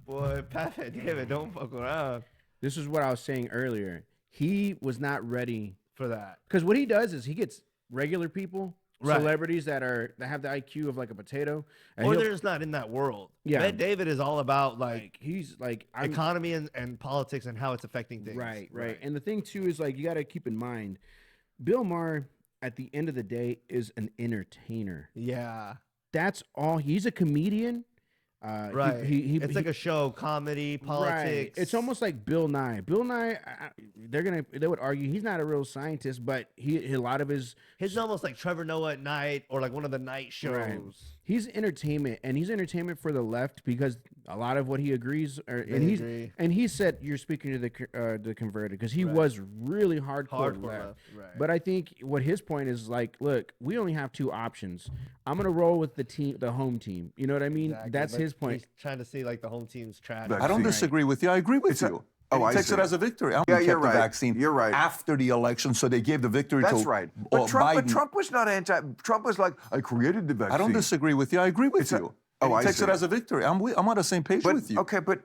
boy, Pat David, don't fuck around. This is what I was saying earlier. He was not ready for that. Because what he does is he gets regular people celebrities that have the IQ of like a potato, and Or they're just not in that world. Yeah. Bet David is all about like he's like economy and politics and how it's affecting things. Right. And the thing too is like you got to keep in mind, Bill Maher at the end of the day is an entertainer. Yeah. That's all. He's a comedian. Right. It's like a show, comedy, politics. Right. It's almost like Bill Nye. Bill Nye, they would argue he's not a real scientist, but a lot of his almost like Trevor Noah at night or like one of the night shows. Right. He's entertainment, and he's entertainment for the left because a lot of what he agrees, agree. and he said you're speaking to the converted because he was really hardcore left. Right. But I think what his point is like, look, we only have two options. I'm gonna roll with the home team. You know what I mean? Exactly. That's But his point. He's trying to see like the home team's trash. I don't disagree with you. I agree with you. Oh, he I takes see. it as a victory. I'm Yeah, kept you're the right. vaccine. You're right. After the election, so they gave the victory That's to right. But Biden. Trump was not anti. Trump was like, I created the vaccine. I don't disagree with you. I agree with you. Oh, he I takes see. it as a victory. I'm on the same page with you. Okay, but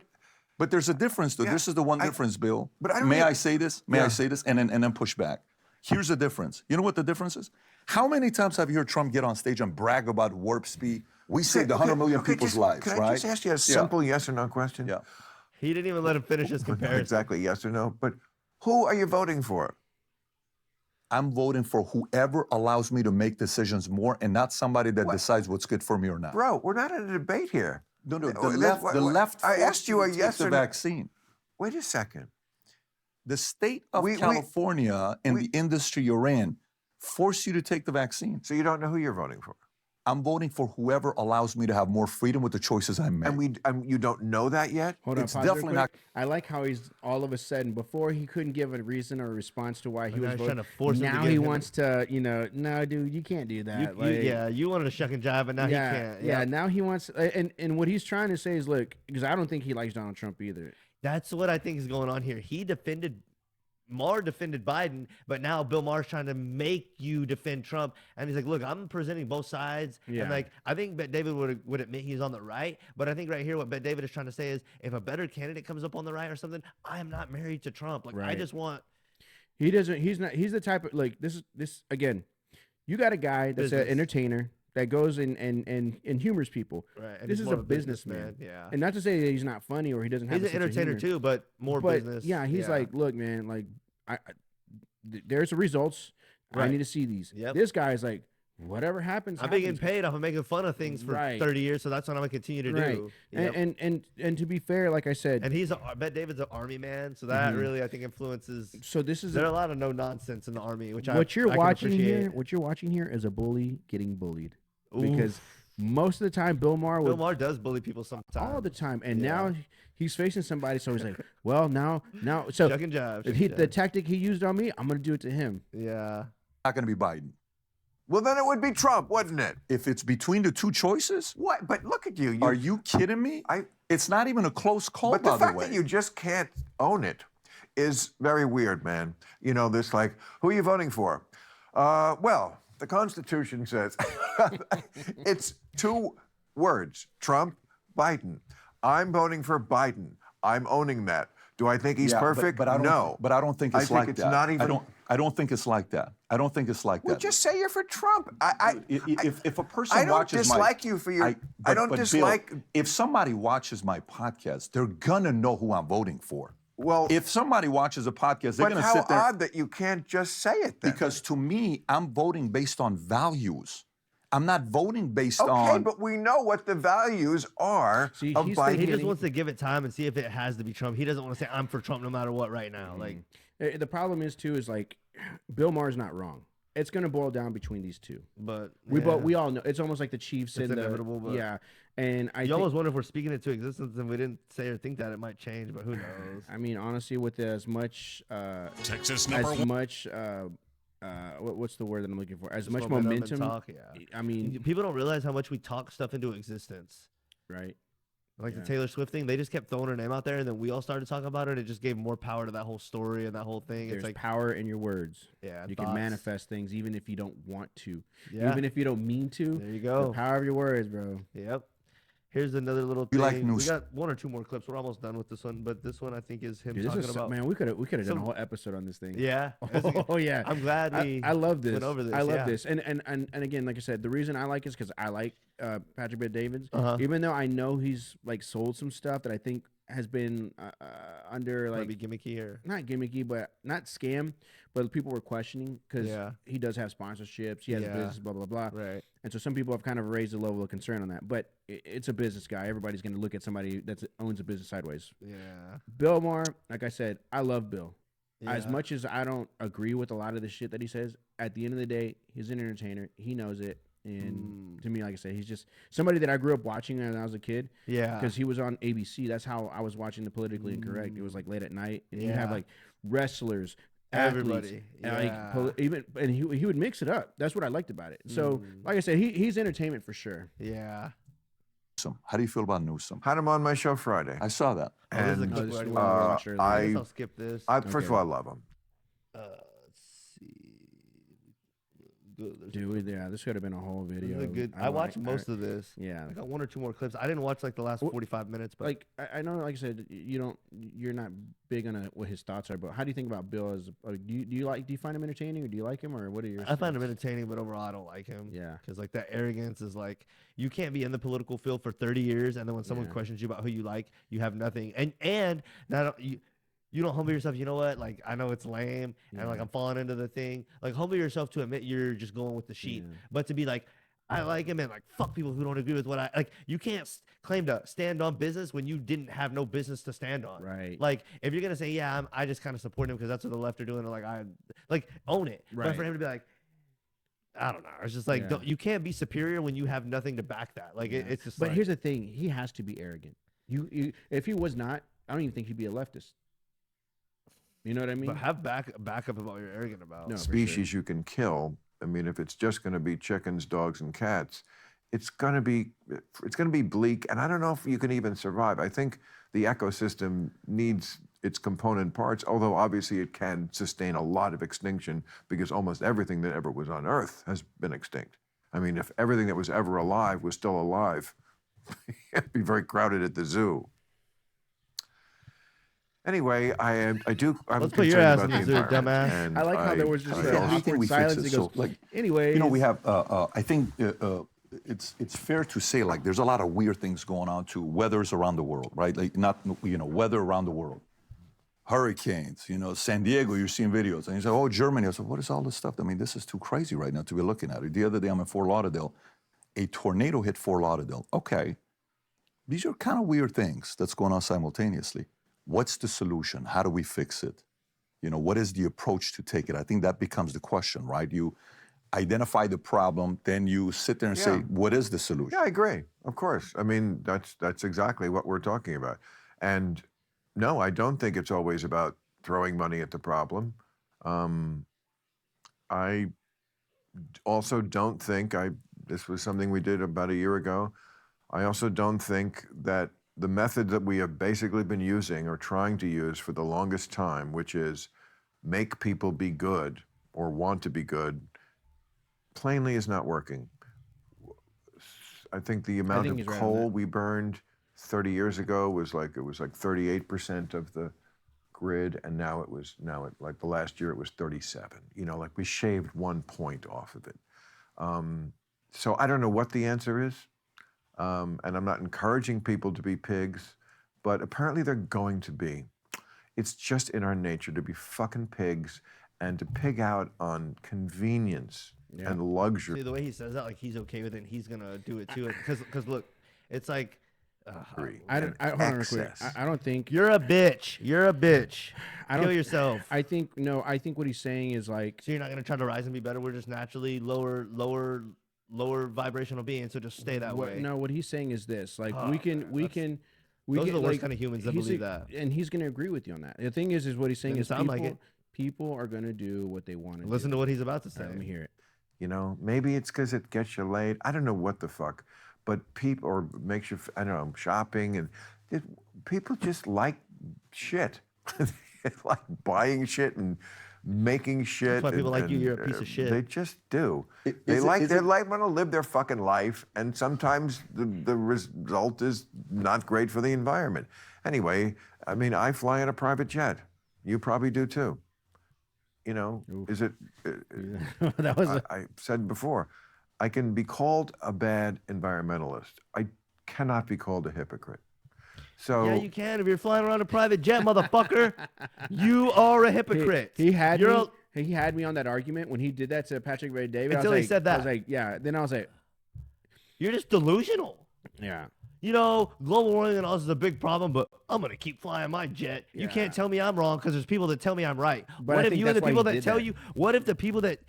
there's a difference, though. Yeah, This is the one difference, Bill. but I don't May even- I say this? May I say this? And then push back. Here's the difference. You know what the difference is? How many times have you heard Trump get on stage and brag about warp speed? We saved 100 million people's lives, Can right? I just ask you a simple yes or no question? Yeah. He didn't even let him finish his comparison. Exactly, yes or no. But who are you voting for? I'm voting for whoever allows me to make decisions more and not somebody that decides what's good for me or not. Bro, we're not in a debate here. No, the That's left I forced asked you to a take yes the or no. vaccine. Wait a second. The state of We- California and the industry you're in force you to take the vaccine. So you don't know who you're voting for? I'm voting for whoever allows me to have more freedom with the choices I make. And you don't know that yet? Hold on, It's pause real definitely quick. not- I like how he's all of a sudden before he couldn't give a reason or a response to why he Now was he's voting. trying to force him to now give he him- wants to, no, dude, you can't do that. You wanted to shuck and jive, but now he can't. Yeah, now he wants, and what he's trying to say is, look, because I don't think he likes Donald Trump either. That's what I think is going on here. Maher defended Biden, but now Bill Maher's trying to make you defend Trump. And he's like, look, I'm presenting both sides. Yeah. And like, I think Bet David would admit he's on the right. But I think right here, what Bet David is trying to say is if a better candidate comes up on the right or something, I am not married to Trump. Like, I Right. just want. He's the type of, like, this again, you got a guy that's an Business. entertainer that goes and humors people. Right, and This he's is more a of a businessman. businessman, yeah. And not to say that he's not funny or he doesn't have He's a an sense of entertainer humor. too, but more business. Yeah, he's Yeah. like, look, man, like, there's the results. I Right. need to see these. Yep. This guy's like, whatever happens, I've been getting happens. paid off of making fun of things for Right. 30 years, so that's what I'm gonna continue to Right. do. Yep. And to be fair, like I said, And Bet David's an army man, so that Mhm. really I think influences. So this is there are a lot of no nonsense in the army, which I what you're can watching appreciate. here. What you're watching here is a bully getting bullied, Oof. because most of the time Bill Maher Bill would Maher does bully people sometimes. all the time, and Yeah. now he's facing somebody, so he's like, well, now, so Shuck and jive, shuck he, and the jive. tactic he used on me, I'm gonna do it to him. Yeah. Not going to be Biden. Well, then it would be Trump, wouldn't it? If it's between the two choices, What? But look at you. are you kidding me? It's not even a close call, But by the the fact way. that you just can't own it is very weird, man. You know, this like, who are you voting for? Well, the Constitution says it's two words: Trump, Biden. I'm voting for Biden. I'm owning that. Do I think he's Yeah, perfect? But I don't, no. But I don't think I it's think like it's that. not even. I don't think it's like that. I don't think it's like Well, that. just say you're for Trump. If a person I don't watches dislike you for your. I don't Bill, dislike. if somebody watches my podcast, they're gonna know who I'm voting for. Well, if somebody watches a podcast, they're But gonna how sit there. odd that you can't just say it then. Because to me, I'm voting based on values. I'm not voting based Okay, on. but we know what the values are See, of Biden. he just wants to give it time and see if it has to be Trump. He doesn't want to say I'm for Trump no matter what right now. Like The problem is too is like Bill Maher's not wrong. It's going to boil down between these two. But we all know it's almost like the Chiefs It's and inevitable, but yeah. And I you think, almost wonder if we're speaking it to existence and we didn't say or think that it might change, but who knows? I mean, honestly, with as much Texas what's the word that I'm looking for? As Just much and momentum. talk, yeah. I mean, people don't realize how much we talk stuff into existence. Right. Like Yeah. the Taylor Swift thing, they just kept throwing her name out there, and then we all started talking about it. And it just gave more power to that whole story and that whole thing. There's It's like power in your words. Yeah, you can thoughts. manifest things even if you don't want to. Yeah. Even if you don't mean to. There you go. The power of your words, bro. Yep. Here's another little You thing. like We Newsom. got 1 or 2 more clips. We're almost done with this one, but this one I think is him Dude, this talking was about. man, we could have done some- a whole episode on this thing. Yeah. Oh yeah. I'm glad we I love this. went over this. I love yeah. this. And again, like I said, the reason I like is because I like Patrick Bet-Davids. Uh-huh. Even though I know he's like sold some stuff that I think has been under like Maybe gimmicky or not gimmicky, but not scam. But people were questioning because Yeah. he does have sponsorships. He has a Yeah. business, blah blah blah. Right. And so some people have kind of raised a level of concern on that. But it's a business guy. Everybody's going to look at somebody that owns a business sideways. Yeah. Bill Maher, like I said, I love Bill. As Yeah. much as I don't agree with a lot of the shit that he says, at the end of the day, he's an entertainer. He knows it. And to me, like I said, he's just somebody that I grew up watching when I was a kid. Yeah. Because he was on ABC. That's how I was watching the Politically Incorrect. It was like late at night. And you have Yeah. like wrestlers, Everybody. athletes, and, like and he would mix it up. That's what I liked about it. So, Mm. like I said, he's entertainment for sure. Yeah. Newsom. How do you feel about Newsom? Had him on my show Friday. I saw that. Oh, this is a And clip we already uh, watched earlier. I guess I'll skip this. First of all, I love him. Let's see. Good. Dude, yeah, this could have been a whole This video. is a good. I watched most of this. Yeah. I got 1 or 2 more clips. I didn't watch like the last 45 minutes, but Like I know, like I said, you're not big on what his thoughts are, but how do you think about Bill? As do you find him entertaining, or do you like him, or what are your? I find him entertaining, but overall, I don't like him. Yeah. Because like that arrogance is like you can't be in the political field for 30 years, and then when someone Yeah. questions you about who you like, you have nothing, and not you don't humble yourself. You know what? Like I know it's lame, and like Yeah. I'm falling into the thing. Like humble yourself to admit you're just going with the sheep, but to be like. I like him and like fuck people who don't agree with what I like. You can't claim to stand on business when you didn't have no business to stand on. Right. Like if you're gonna say yeah, I just kind of support him because that's what the left are doing. Like I like own it. But for Right. him to be like, I don't know. It's just like Yeah. don't, you can't be superior when you have nothing to back that. Like it's just. But like, here's the thing: he has to be arrogant. You if he was not, I don't even think he'd be a leftist. You know what I mean? But have backup about what you're arrogant about. No, for Species you can kill. I mean, if it's just going to be chickens, dogs, and cats, it's going to be bleak. And I don't know if you can even survive. I think the ecosystem needs its component parts, although obviously it can sustain a lot of extinction because almost everything that ever was on Earth has been extinct. I mean, if everything that was ever alive was still alive, it'd be very crowded at the zoo. Anyway, I'm Let's put your concerned ass about in the the zoo, environment, dumbass. and I like how there was just I an think awkward we silence. fix He it. goes, So, like, anyways. you know, we have. I think it's fair to say like there's a lot of weird things going on too. Weathers around the world, right? Like not weather around the world. Hurricanes, San Diego. You're seeing videos, and you say, "Oh, Germany." I said, "What is all this stuff?" I mean, this is too crazy right now to be looking at it. The other day, I'm in Fort Lauderdale. A tornado hit Fort Lauderdale. Okay, these are kind of weird things that's going on simultaneously. What's the solution? How do we fix it? What is the approach to take it? I think that becomes the question, right? You identify the problem, then you sit there and say, what is the solution? Yeah, I agree. Of course. I mean, that's exactly what we're talking about. And no, I don't think it's always about throwing money at the problem. I also don't think this was something we did about a year ago. I also don't think that the method that we have basically been using or trying to use for the longest time, which is make people be good or want to be good, plainly is not working. I think the amount he's of right on coal that. we burned 30 years ago was like 38% of the grid, and now like the last year it was 37. Like we shaved 1 point off of it. So I don't know what the answer is. And I'm not encouraging people to be pigs, but apparently they're going to be. It's just in our nature to be fucking pigs and to pig out on convenience and luxury. See, the way he says that, like he's okay with it, and he's gonna do it too. Because look, it's like. hold on real quick. I don't think you're a bitch. You're a bitch. Kill yourself. I think what he's saying is like. So you're not gonna try to rise and be better. We're just naturally lower vibrational beings. So just stay that way. No, what he's saying is this: like Oh, we can. Those are the worst like, kind of humans that he's believe that. and he's going to agree with you on that. The thing is what he's saying Doesn't is sound like it. people are going to do what they want to do. Listen to what he's about to say. Let me hear it. Maybe it's because it gets you laid. I don't know what the fuck, but people or makes you. I don't know, shopping and people just like shit. They like buying shit and making shit. That's why people like you. You're a piece of shit. They just do. They is want to live their fucking life, and sometimes the result is not great for the environment. Anyway, I mean, I fly in a private jet. You probably do too. You know, is it? That was. I said before, I can be called a bad environmentalist. I cannot be called a hypocrite. So yeah, you can if you're flying around a private jet, motherfucker. You are a hypocrite. He had me on that argument when he did that to Patrick Ray David. Until he said that. I was like, yeah. Then I was like, you're just delusional. Yeah. You know, global warming and all this is a big problem, but I'm gonna keep flying my jet. You can't tell me I'm wrong because there's people that tell me I'm right. But what I if think you and the that's why people he that did tell that. you? What if the people that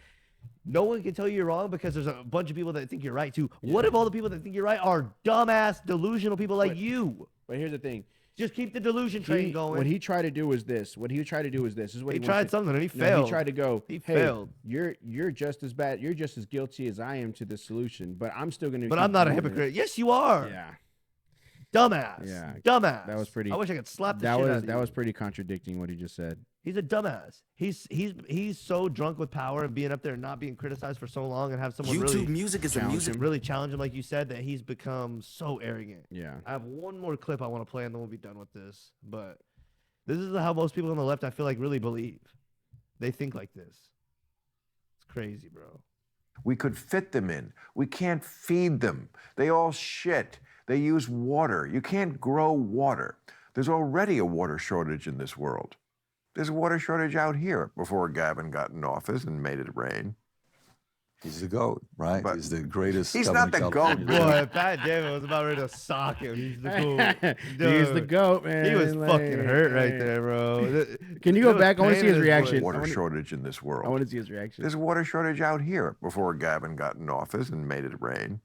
no one can tell you you're wrong because there's a bunch of people that think you're right too? What if all the people that think you're right are dumbass, delusional people like you? But here's the thing. Just keep the delusion train going. What he tried to do was this. This is what He he tried wants to- something and he No, failed. He tried to go. He hey, failed. You're just as bad. You're just as guilty as I am to the solution. But I'm still gonna. But keep I'm not a doing it. hypocrite. Yes, you are. Yeah. Dumbass. Yeah. Dumbass. That was pretty. I wish I could slap the that shit was out of that you. was pretty contradicting what he just said. He's a dumbass. He's so drunk with power and being up there and not being criticized for so long and have someone YouTube music is a music. really challenge him like you said that he's become so arrogant. Yeah. I have one more clip I want to play and then we'll be done with this. But this is how most people on the left I feel like really believe. They think like this. It's crazy, bro. we could fit them in. We can't feed them. They all shit. They use water. You can't grow water. There's already a water shortage in this world. There's a water shortage out here before Gavin got in office and made it rain. He's the GOAT, right? He's the greatest. He's not the GOAT. Boy, Pat David was about ready to sock him. He's the GOAT. He's the GOAT, man. He was Like, fucking hurt right there, bro. Can you go back? I want to see his reaction. Water shortage in this world. I want to see his reaction. There's a water shortage out here before Gavin got in office and made it rain.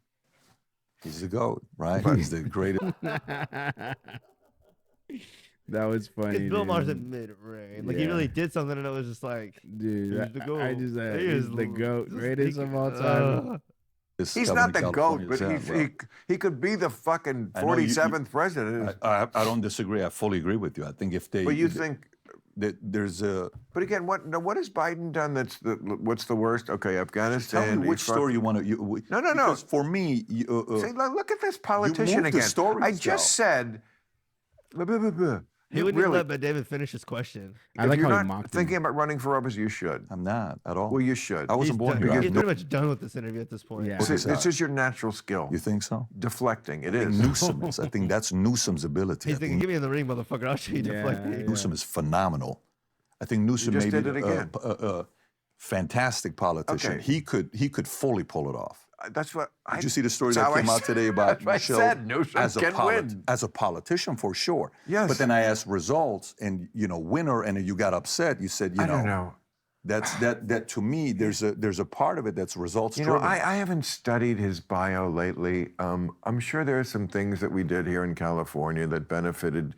He's the GOAT, right? He's the greatest. That was funny. Bill dude. Maher's made it rain. Like he Yeah. really did something, and it was just like, Dude, he's the GOAT. I just said He he's is the GOAT, just greatest of all thinking, time. He's not the GOAT, but he could be the fucking I know you- 47th president. I don't disagree. I fully agree with you. I think if they. But you think that there's a. But again, what has Biden done? What's the worst? Okay, Afghanistan. Tell me which story you want to. No. Because for me, See, look at this politician moved the again. stories, I just said. He wouldn't even Really, let David finish his question. if you're not thinking about running for office, you should. I'm not at all. Well, you should. I wasn't born here. He's pretty much done with this interview at this point. This is your natural skill. You think so? Deflecting. It I think is. Newsom is. I think that's Newsom's ability. He's I thinking, think give me in the ring, motherfucker. I'll show you deflecting. Newsom is phenomenal. I think Newsom just made did it again. a fantastic politician. Okay. He could fully pull it off. That's what. Did you see the story that's that how came I out today about that's what I Michelle said. Newsom as a can win. as a politician for sure? Yes. But then I asked results, and winner, and you got upset. You said, I don't know. That to me, there's a part of it that's results You know, driven. I haven't studied his bio lately. I'm sure there are some things that we did here in California that benefited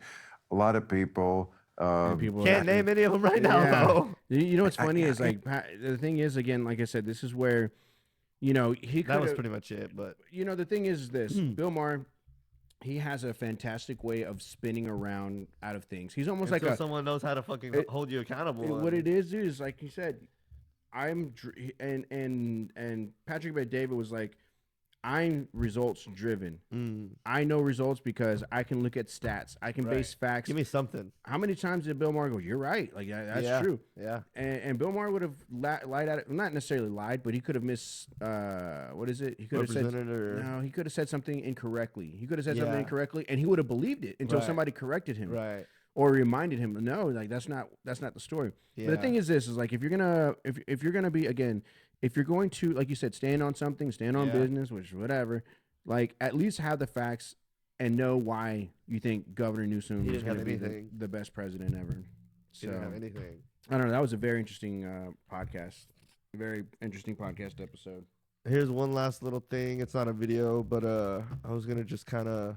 a lot of people. Can't name any of them right now, though. You know what's funny is like the thing is again, like I said, this is where, he That was could've- pretty much it. But the thing is this: Bill Maher, he has a fantastic way of spinning around out of things. He's almost like someone knows how to fucking hold you accountable. What it is, dude, is like you said, and Patrick Bet-David was like, I'm results driven. I know results because I can look at stats. I can base facts. Give me something. How many times did Bill Maher go, you're right? Like, that's Yeah, true. yeah. And Bill Maher would have lied at it. Not necessarily lied, but he could have what is it? He could have said, Represented or- no, he could have said something incorrectly. He could have said Yeah. something incorrectly, and he would have believed it until Right. somebody corrected him. Right. Or reminded him, no, like that's not the story. But the Yeah. thing is this is like if you're gonna be again, if you're going to, like you said, stand on something, stand on Yeah. business, which whatever, like at least have the facts and know why you think Governor Newsom He is didn't going have to be anything. the best president ever. He didn't have anything. I don't know. That was a very interesting podcast. Very interesting podcast episode. Here's one last little thing. It's not a video, but I was gonna just kind of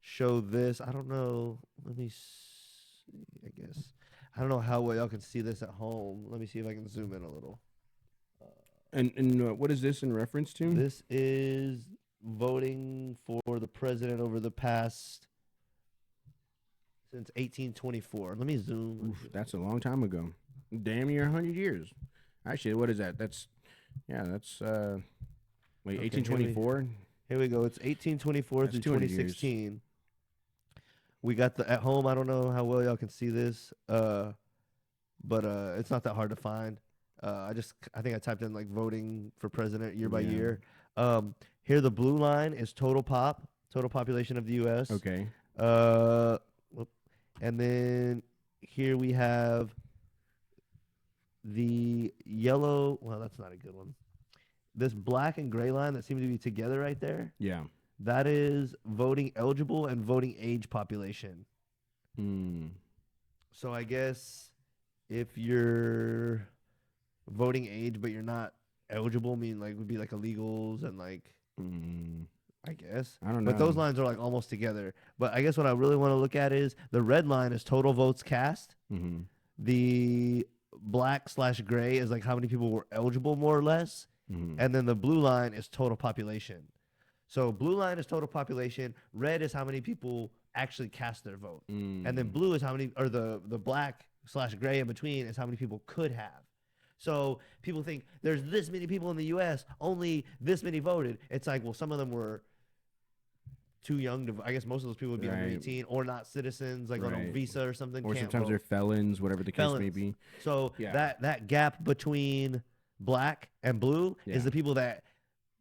show this. I don't know. Let me see. I guess I don't know how well y'all can see this at home. Let me see if I can zoom in a little. And what is this in reference to? This is voting for the president over the past since 1824. Let me zoom. Oof, that's a long time ago. damn near 100 years. Actually, what is that? That's 1824. Here we go. It's 1824 That's through 200 years. 2016. We got the at home. I don't know how well y'all can see this, but it's not that hard to find. I think I typed in like voting for president year by year. Here the blue line is total population of the U.S. Okay. And then here we have the yellow. Well, that's not a good one. This black and gray line that seem to be together right there. Yeah. That is voting eligible and voting age population. So I guess if you're voting age but you're not eligible, would be like illegals and like I guess. I don't know. But those lines are like almost together. But I guess what I really want to look at is the red line is total votes cast. The black/gray is like how many people were eligible, more or less. And then the blue line is total population. So blue line is total population. Red is how many people actually cast their vote. And then blue is how many, or the black/gray in between is how many people could have. So people think there's this many people in the U.S., only this many voted. It's like, well, some of them were too young to. I guess most of those people would be under 18 or not citizens, like on a visa or something. Or can't sometimes vote. they're felons, whatever the case may be. So that gap between black and blue is the people that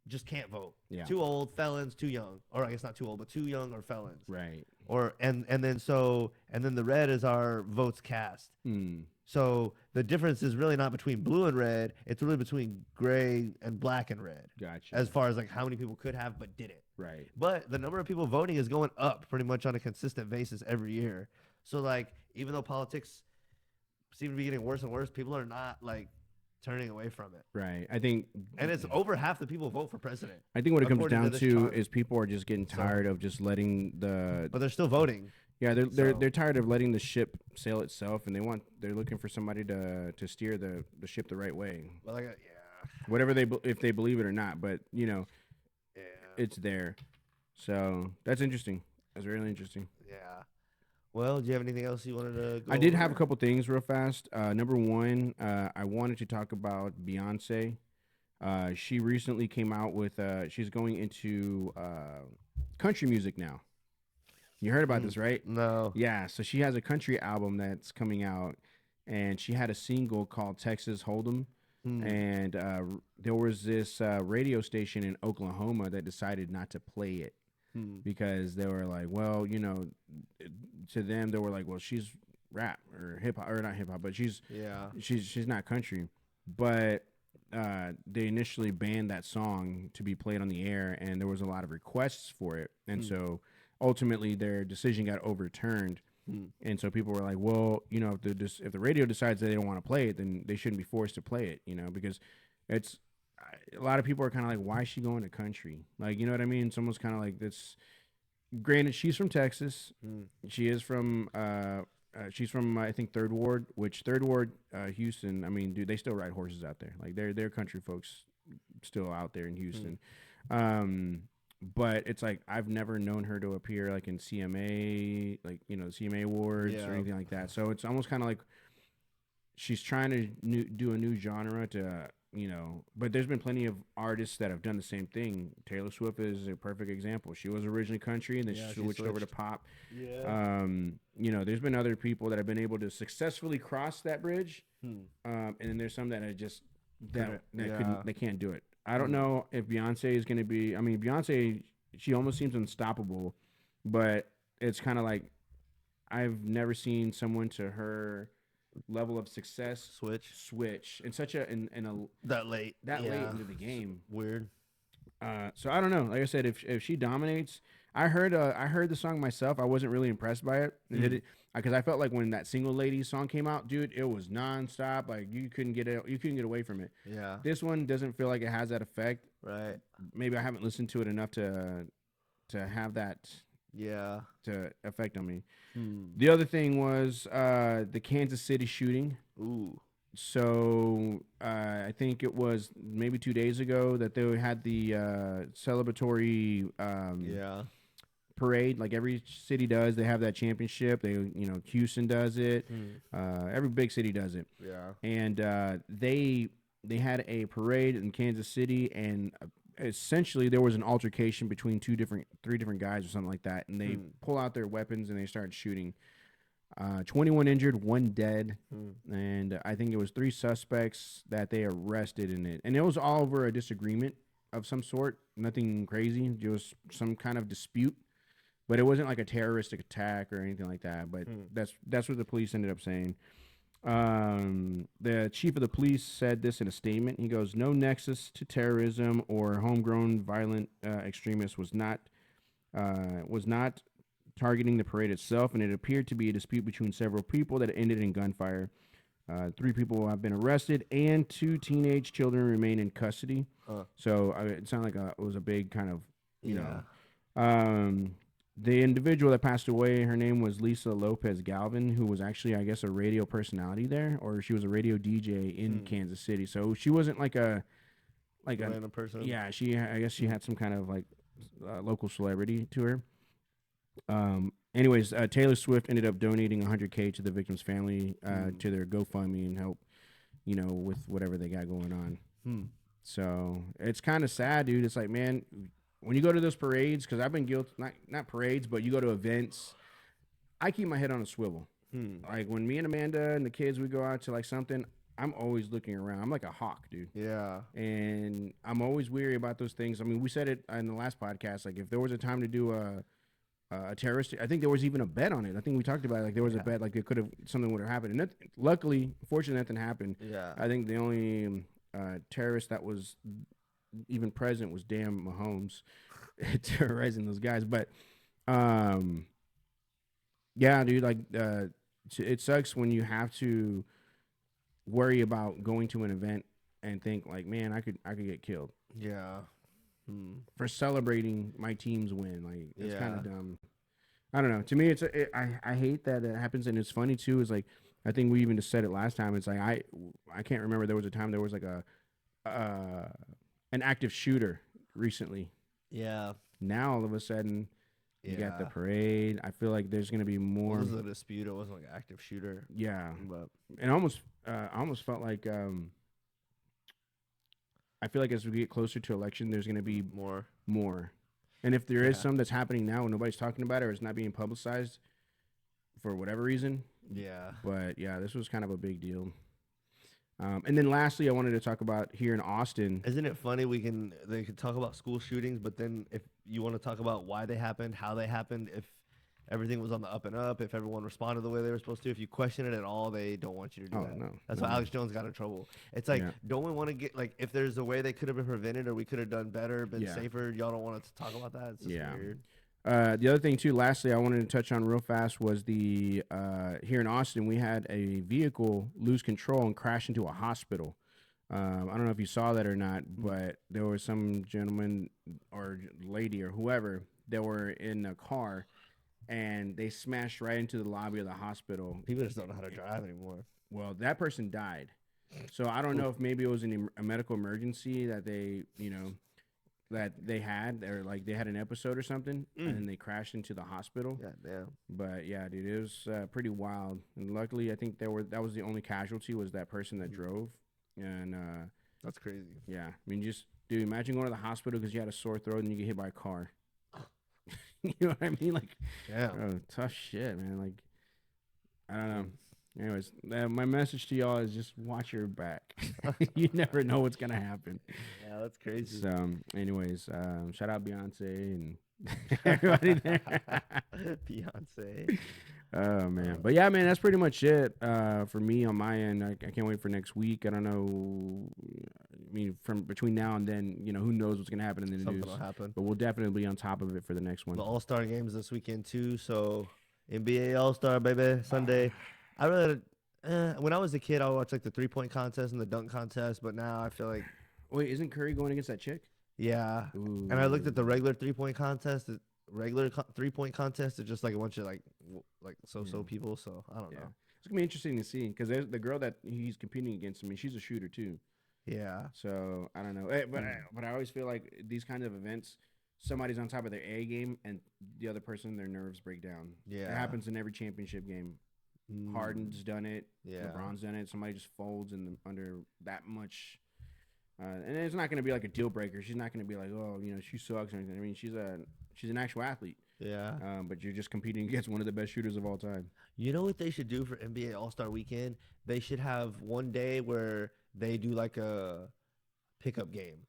just can't vote. Too old, felons, too young. Or I guess not too old, but too young or felons. Right. Or and then the red is our votes cast. So the difference is really not between blue and red. It's really between gray and black and red. Gotcha. As far as like how many people could have but didn't. Right. But the number of people voting is going up pretty much on a consistent basis every year. So like even though politics seem to be getting worse and worse, people are not like turning away from it. Right. I think, and it's over half the people vote for president. I think what it comes according down this to chart. is people are just getting tired of just letting the. But they're still voting. Yeah, they're tired of letting the ship sail itself, and they're looking for somebody to steer the ship the right way. Well, whatever if they believe it or not, but it's there. So that's interesting. That's really interesting. Yeah. Well, do you have anything else you wanted to go I did over? have a couple things real fast. Number one, I wanted to talk about Beyonce. She recently came out with, she's going into country music now. You heard about this, right? No. Yeah, so she has a country album that's coming out, and she had a single called Texas Hold'em. And there was this radio station in Oklahoma that decided not to play it. Because they were like, well, to them they were like, well, she's rap or hip hop, or not hip hop, but she's not country. But they initially banned that song to be played on the air, and there was a lot of requests for it, and so ultimately their decision got overturned. And so people were like, well, if the radio decides that they don't want to play it, then they shouldn't be forced to play it, because it's. A lot of people are kind of like, why is she going to country? Like, you know what I mean? Someone's kind of like this. Granted, she's from Texas. She is from, she's from, I think, Third Ward, which Third Ward, Houston, I mean, dude, they still ride horses out there. Like, they're country folks still out there in Houston. But it's like, I've never known her to appear like in CMA, like, the CMA awards or anything like that. So it's almost kind of like she's trying to do a new genre to, but there's been plenty of artists that have done the same thing. Taylor Swift is a perfect example. She was originally country, and then she switched over to pop. There's been other people that have been able to successfully cross that bridge, and then there's some that are just they can't do it. I don't know if Beyonce is going to be. I mean, Beyonce, she almost seems unstoppable, but it's kind of like I've never seen someone to her level of success switch in such a that late into the game. Weird. So I don't know. Like I said, if she dominates, I heard the song myself. I wasn't really impressed by it. Because I felt like when that Single Ladies song came out, dude, it was nonstop. Like you couldn't get away from it. Yeah. This one doesn't feel like it has that effect. Right. Maybe I haven't listened to it enough to have that. To affect on me. The other thing was the Kansas City shooting. Ooh. So I think it was maybe 2 days ago that they had the celebratory parade like every city does. They have that championship. Houston does it. Every big city does it. Yeah. And they had a parade in Kansas City, and essentially there was an altercation between three different guys or something like that, and they pull out their weapons and they start shooting. 21 injured, 1 dead, and I think it was 3 suspects that they arrested in it. And it was all over a disagreement of some sort, nothing crazy, just some kind of dispute. But it wasn't like a terroristic attack or anything like that. But that's what the police ended up saying. The chief of the police said this in a statement. He goes, "No nexus to terrorism or homegrown violent extremists was not targeting the parade itself, and it appeared to be a dispute between several people that ended in gunfire. 3 people have been arrested, and 2 teenage children remain in custody." So it sounded like it was a big kind of, you know. The individual that passed away, her name was Lisa Lopez Galvin, who was actually, I guess, a radio personality there, or she was a radio DJ in Kansas City. So she wasn't like a random person. Yeah, I guess she had some kind of like local celebrity to her. Anyways, Taylor Swift ended up donating $100K to the victim's family to their GoFundMe and help, with whatever they got going on. So it's kind of sad, dude. It's like, man, when you go to those parades, because I've been guilty, not parades, but you go to events, I keep my head on a swivel. Like when me and Amanda and the kids, we go out to like something, I'm always looking around. I'm like a hawk, dude. Yeah. And I'm always weary about those things. I mean, we said it in the last podcast, like if there was a time to do a terrorist, I think there was even a bet on it. I think we talked about it, like there was a bet, like it could have, something would have happened. And luckily, fortunately, nothing happened. Yeah. I think the only terrorist that was even present was damn Mahomes terrorizing those guys. But yeah, dude, like it sucks when you have to worry about going to an event and think like, man, I could get killed. Yeah. For celebrating my team's win. Like it's kind of dumb. I don't know. To me, I hate that it happens, and it's funny too. Is like I think we even just said it last time. It's like I can't remember. There was a time there was like an active shooter recently. Yeah. Now all of a sudden you got the parade. I feel like there's gonna be more. It was a dispute. It wasn't like an active shooter. Yeah. But and I almost felt like I feel like as we get closer to election, there's gonna be more. And if there is some that's happening now and nobody's talking about it or it's not being publicized for whatever reason. Yeah. But yeah, this was kind of a big deal. And then lastly, I wanted to talk about here in Austin. Isn't it funny they could talk about school shootings, but then if you want to talk about why they happened, how they happened, if everything was on the up and up, if everyone responded the way they were supposed to, if you question it at all, they don't want you to do that. No. That's why Alex Jones got in trouble. It's like, don't we want to get, like, if there's a way they could have been prevented or we could have done better, been safer, y'all don't want us to talk about that? It's just weird. The other thing too, lastly, I wanted to touch on real fast was the here in Austin, we had a vehicle lose control and crash into a hospital. I don't know if you saw that or not, but there was some gentleman or lady or whoever that were in a car, and they smashed right into the lobby of the hospital. People just don't know how to drive anymore. Well, that person died. So I don't know if maybe it was a medical emergency that they, that they had, or like they had an episode or something, and they crashed into the hospital. Yeah, damn. But yeah, dude, it was pretty wild. And luckily, I think that was the only casualty was that person that drove. And that's crazy. Yeah, I mean, just dude, imagine going to the hospital because you had a sore throat and you get hit by a car. You know what I mean? Like, tough shit, man. Like, I don't know. Anyways, my message to y'all is just watch your back. You never know what's gonna happen. Yeah, that's crazy. So, anyways, shout out Beyonce and everybody there. Beyonce. Oh man, but yeah, man, that's pretty much it for me on my end. I can't wait for next week. I don't know. I mean, from between now and then, who knows what's gonna happen in the Something news. will happen. But we'll definitely be on top of it for the next one. The All-Star games this weekend too. So NBA All-Star, baby, Sunday. I really, when I was a kid, I would watch like the 3-point contest and the dunk contest. But now I feel like, wait, isn't Curry going against that chick? Yeah. Ooh. And I looked at the regular 3-point contest. The regular 3-point contest is just like a bunch of like so people. So I don't know. It's gonna be interesting to see because there's the girl that he's competing against. I mean, she's a shooter too. Yeah. So I don't know, but I always feel like these kinds of events, somebody's on top of their A game and the other person, their nerves break down. Yeah. It happens in every championship game. Harden's done it. Yeah. LeBron's done it. Somebody just folds under that much. And it's not going to be like a deal breaker. She's not going to be like, oh, you know, she sucks or anything. I mean, she's an actual athlete. Yeah. But you're just competing against one of the best shooters of all time. You know what they should do for NBA All-Star Weekend? They should have one day where they do like a pickup game.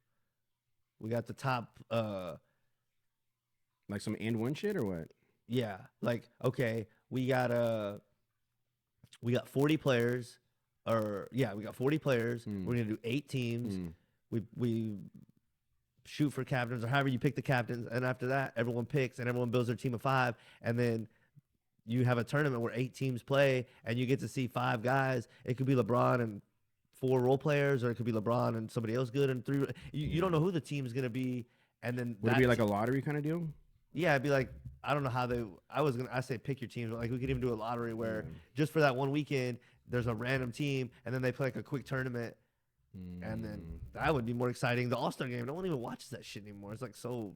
We got the top like some and one shit or what? Yeah. Like, okay, we got 40 players. We got 40 players. We're gonna do 8 teams. We shoot for captains or however you pick the captains, and after that, everyone picks and everyone builds their team of 5, and then you have a tournament where 8 teams play, and you get to see 5 guys. It could be LeBron and 4 role players, or it could be LeBron and somebody else good and 3. You don't know who the team's gonna be, and then Would it be like a lottery kind of deal? Yeah, it'd be like, I don't know how I say pick your teams, but like we could even do a lottery where just for that one weekend there's a random team and then they play like a quick tournament, and then that would be more exciting. The All-Star game, no one even watches that shit anymore. It's like so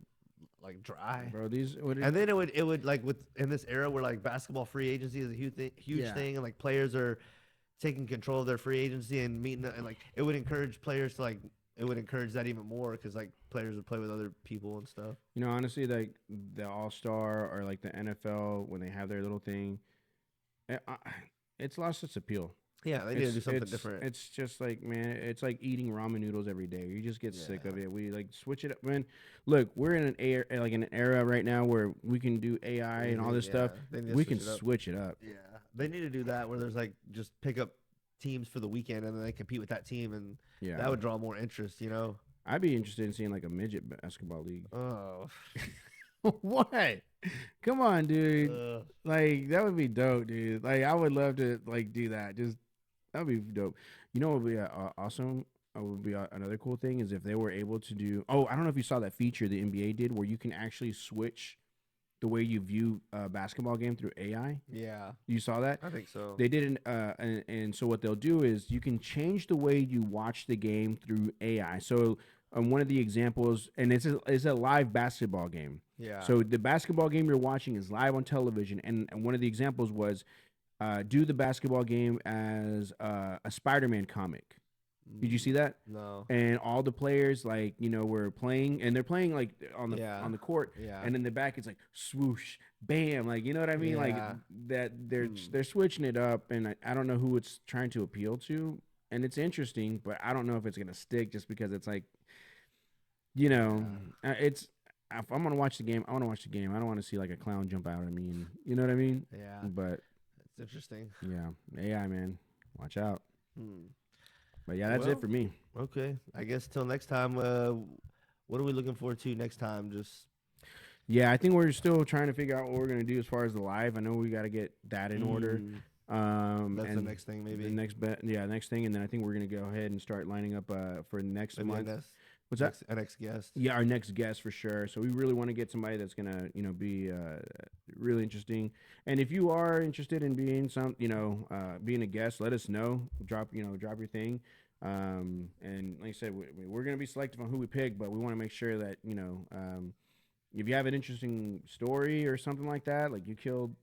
like dry, bro. And then it would like in this era where like basketball free agency is a huge thing, and like players are taking control of their free agency and meeting, and like it would encourage players to like. It would encourage that even more because like players would play with other people and stuff. You know, honestly, like the All-Star or like the NFL when they have their little thing, it's lost its appeal. Yeah, they need to do something different. It's just like, man, it's like eating ramen noodles every day. You just get sick of it. We like switch it up, man. Look, we're in an era right now where we can do AI and all this stuff. We can switch it up. Yeah, they need to do that where there's like just pick up teams for the weekend and then they compete with that team, and that would draw more interest, you know. I'd be interested in seeing like a midget basketball league. Oh. What? Come on, dude. Like that would be dope, dude. Like I would love to like do that. Just that would be dope. You know what would be awesome? Would be another cool thing is if they were able to do. Oh, I don't know if you saw that feature the NBA did where you can actually switch the way you view a basketball game through AI. Yeah. You saw that? I think so. They did and so what they'll do is you can change the way you watch the game through AI. So one of the examples, and it's a live basketball game. Yeah. So the basketball game you're watching is live on television, and one of the examples was do the basketball game as a Spider-Man comic. Did you see that? No. And all the players, like, you know, were playing, and they're playing like on the court. Yeah. And in the back, it's like swoosh, bam, like, you know what I mean? Yeah. Like that they're switching it up, and I don't know who it's trying to appeal to, and it's interesting, but I don't know if it's gonna stick just because it's like, you know, it's. If I'm gonna watch the game, I want to watch the game. I don't want to see like a clown jump out at me, and you know what I mean? Yeah. But it's interesting. Yeah, AI, man, watch out. But yeah, that's it for me. Okay, I guess till next time. What are we looking forward to next time? Just yeah, I think we're still trying to figure out what we're gonna do as far as the live. I know we got to get that in order. That's the next thing, maybe. The next next thing, and then I think we're gonna go ahead and start lining up for next month. What's that? Our next guest. Yeah, our next guest for sure. So we really want to get somebody that's gonna, you know, be really interesting. And if you are interested in being being a guest, let us know. Drop your thing. And like I said, we're gonna be selective on who we pick, but we want to make sure that if you have an interesting story or something like that, like you killed.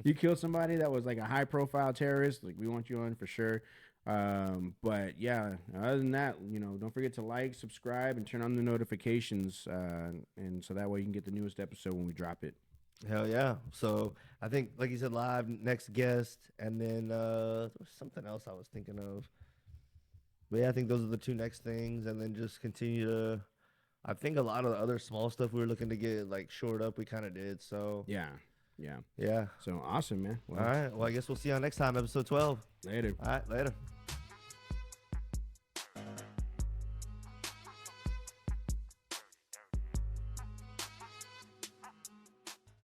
You killed somebody that was like a high profile terrorist, like we want you on for sure. But yeah, other than that, don't forget to like, subscribe, and turn on the notifications, and so that way you can get the newest episode when we drop it. Hell yeah. So I think, like you said, live, next guest, and then there was something else I was thinking of. But yeah, I think those are the 2 next things, and then just continue to. I think a lot of the other small stuff we were looking to get like shored up, we kind of did. So yeah. Yeah. So awesome, man. All right. Well, I guess we'll see y'all next time, episode 12. Later. All right. Later.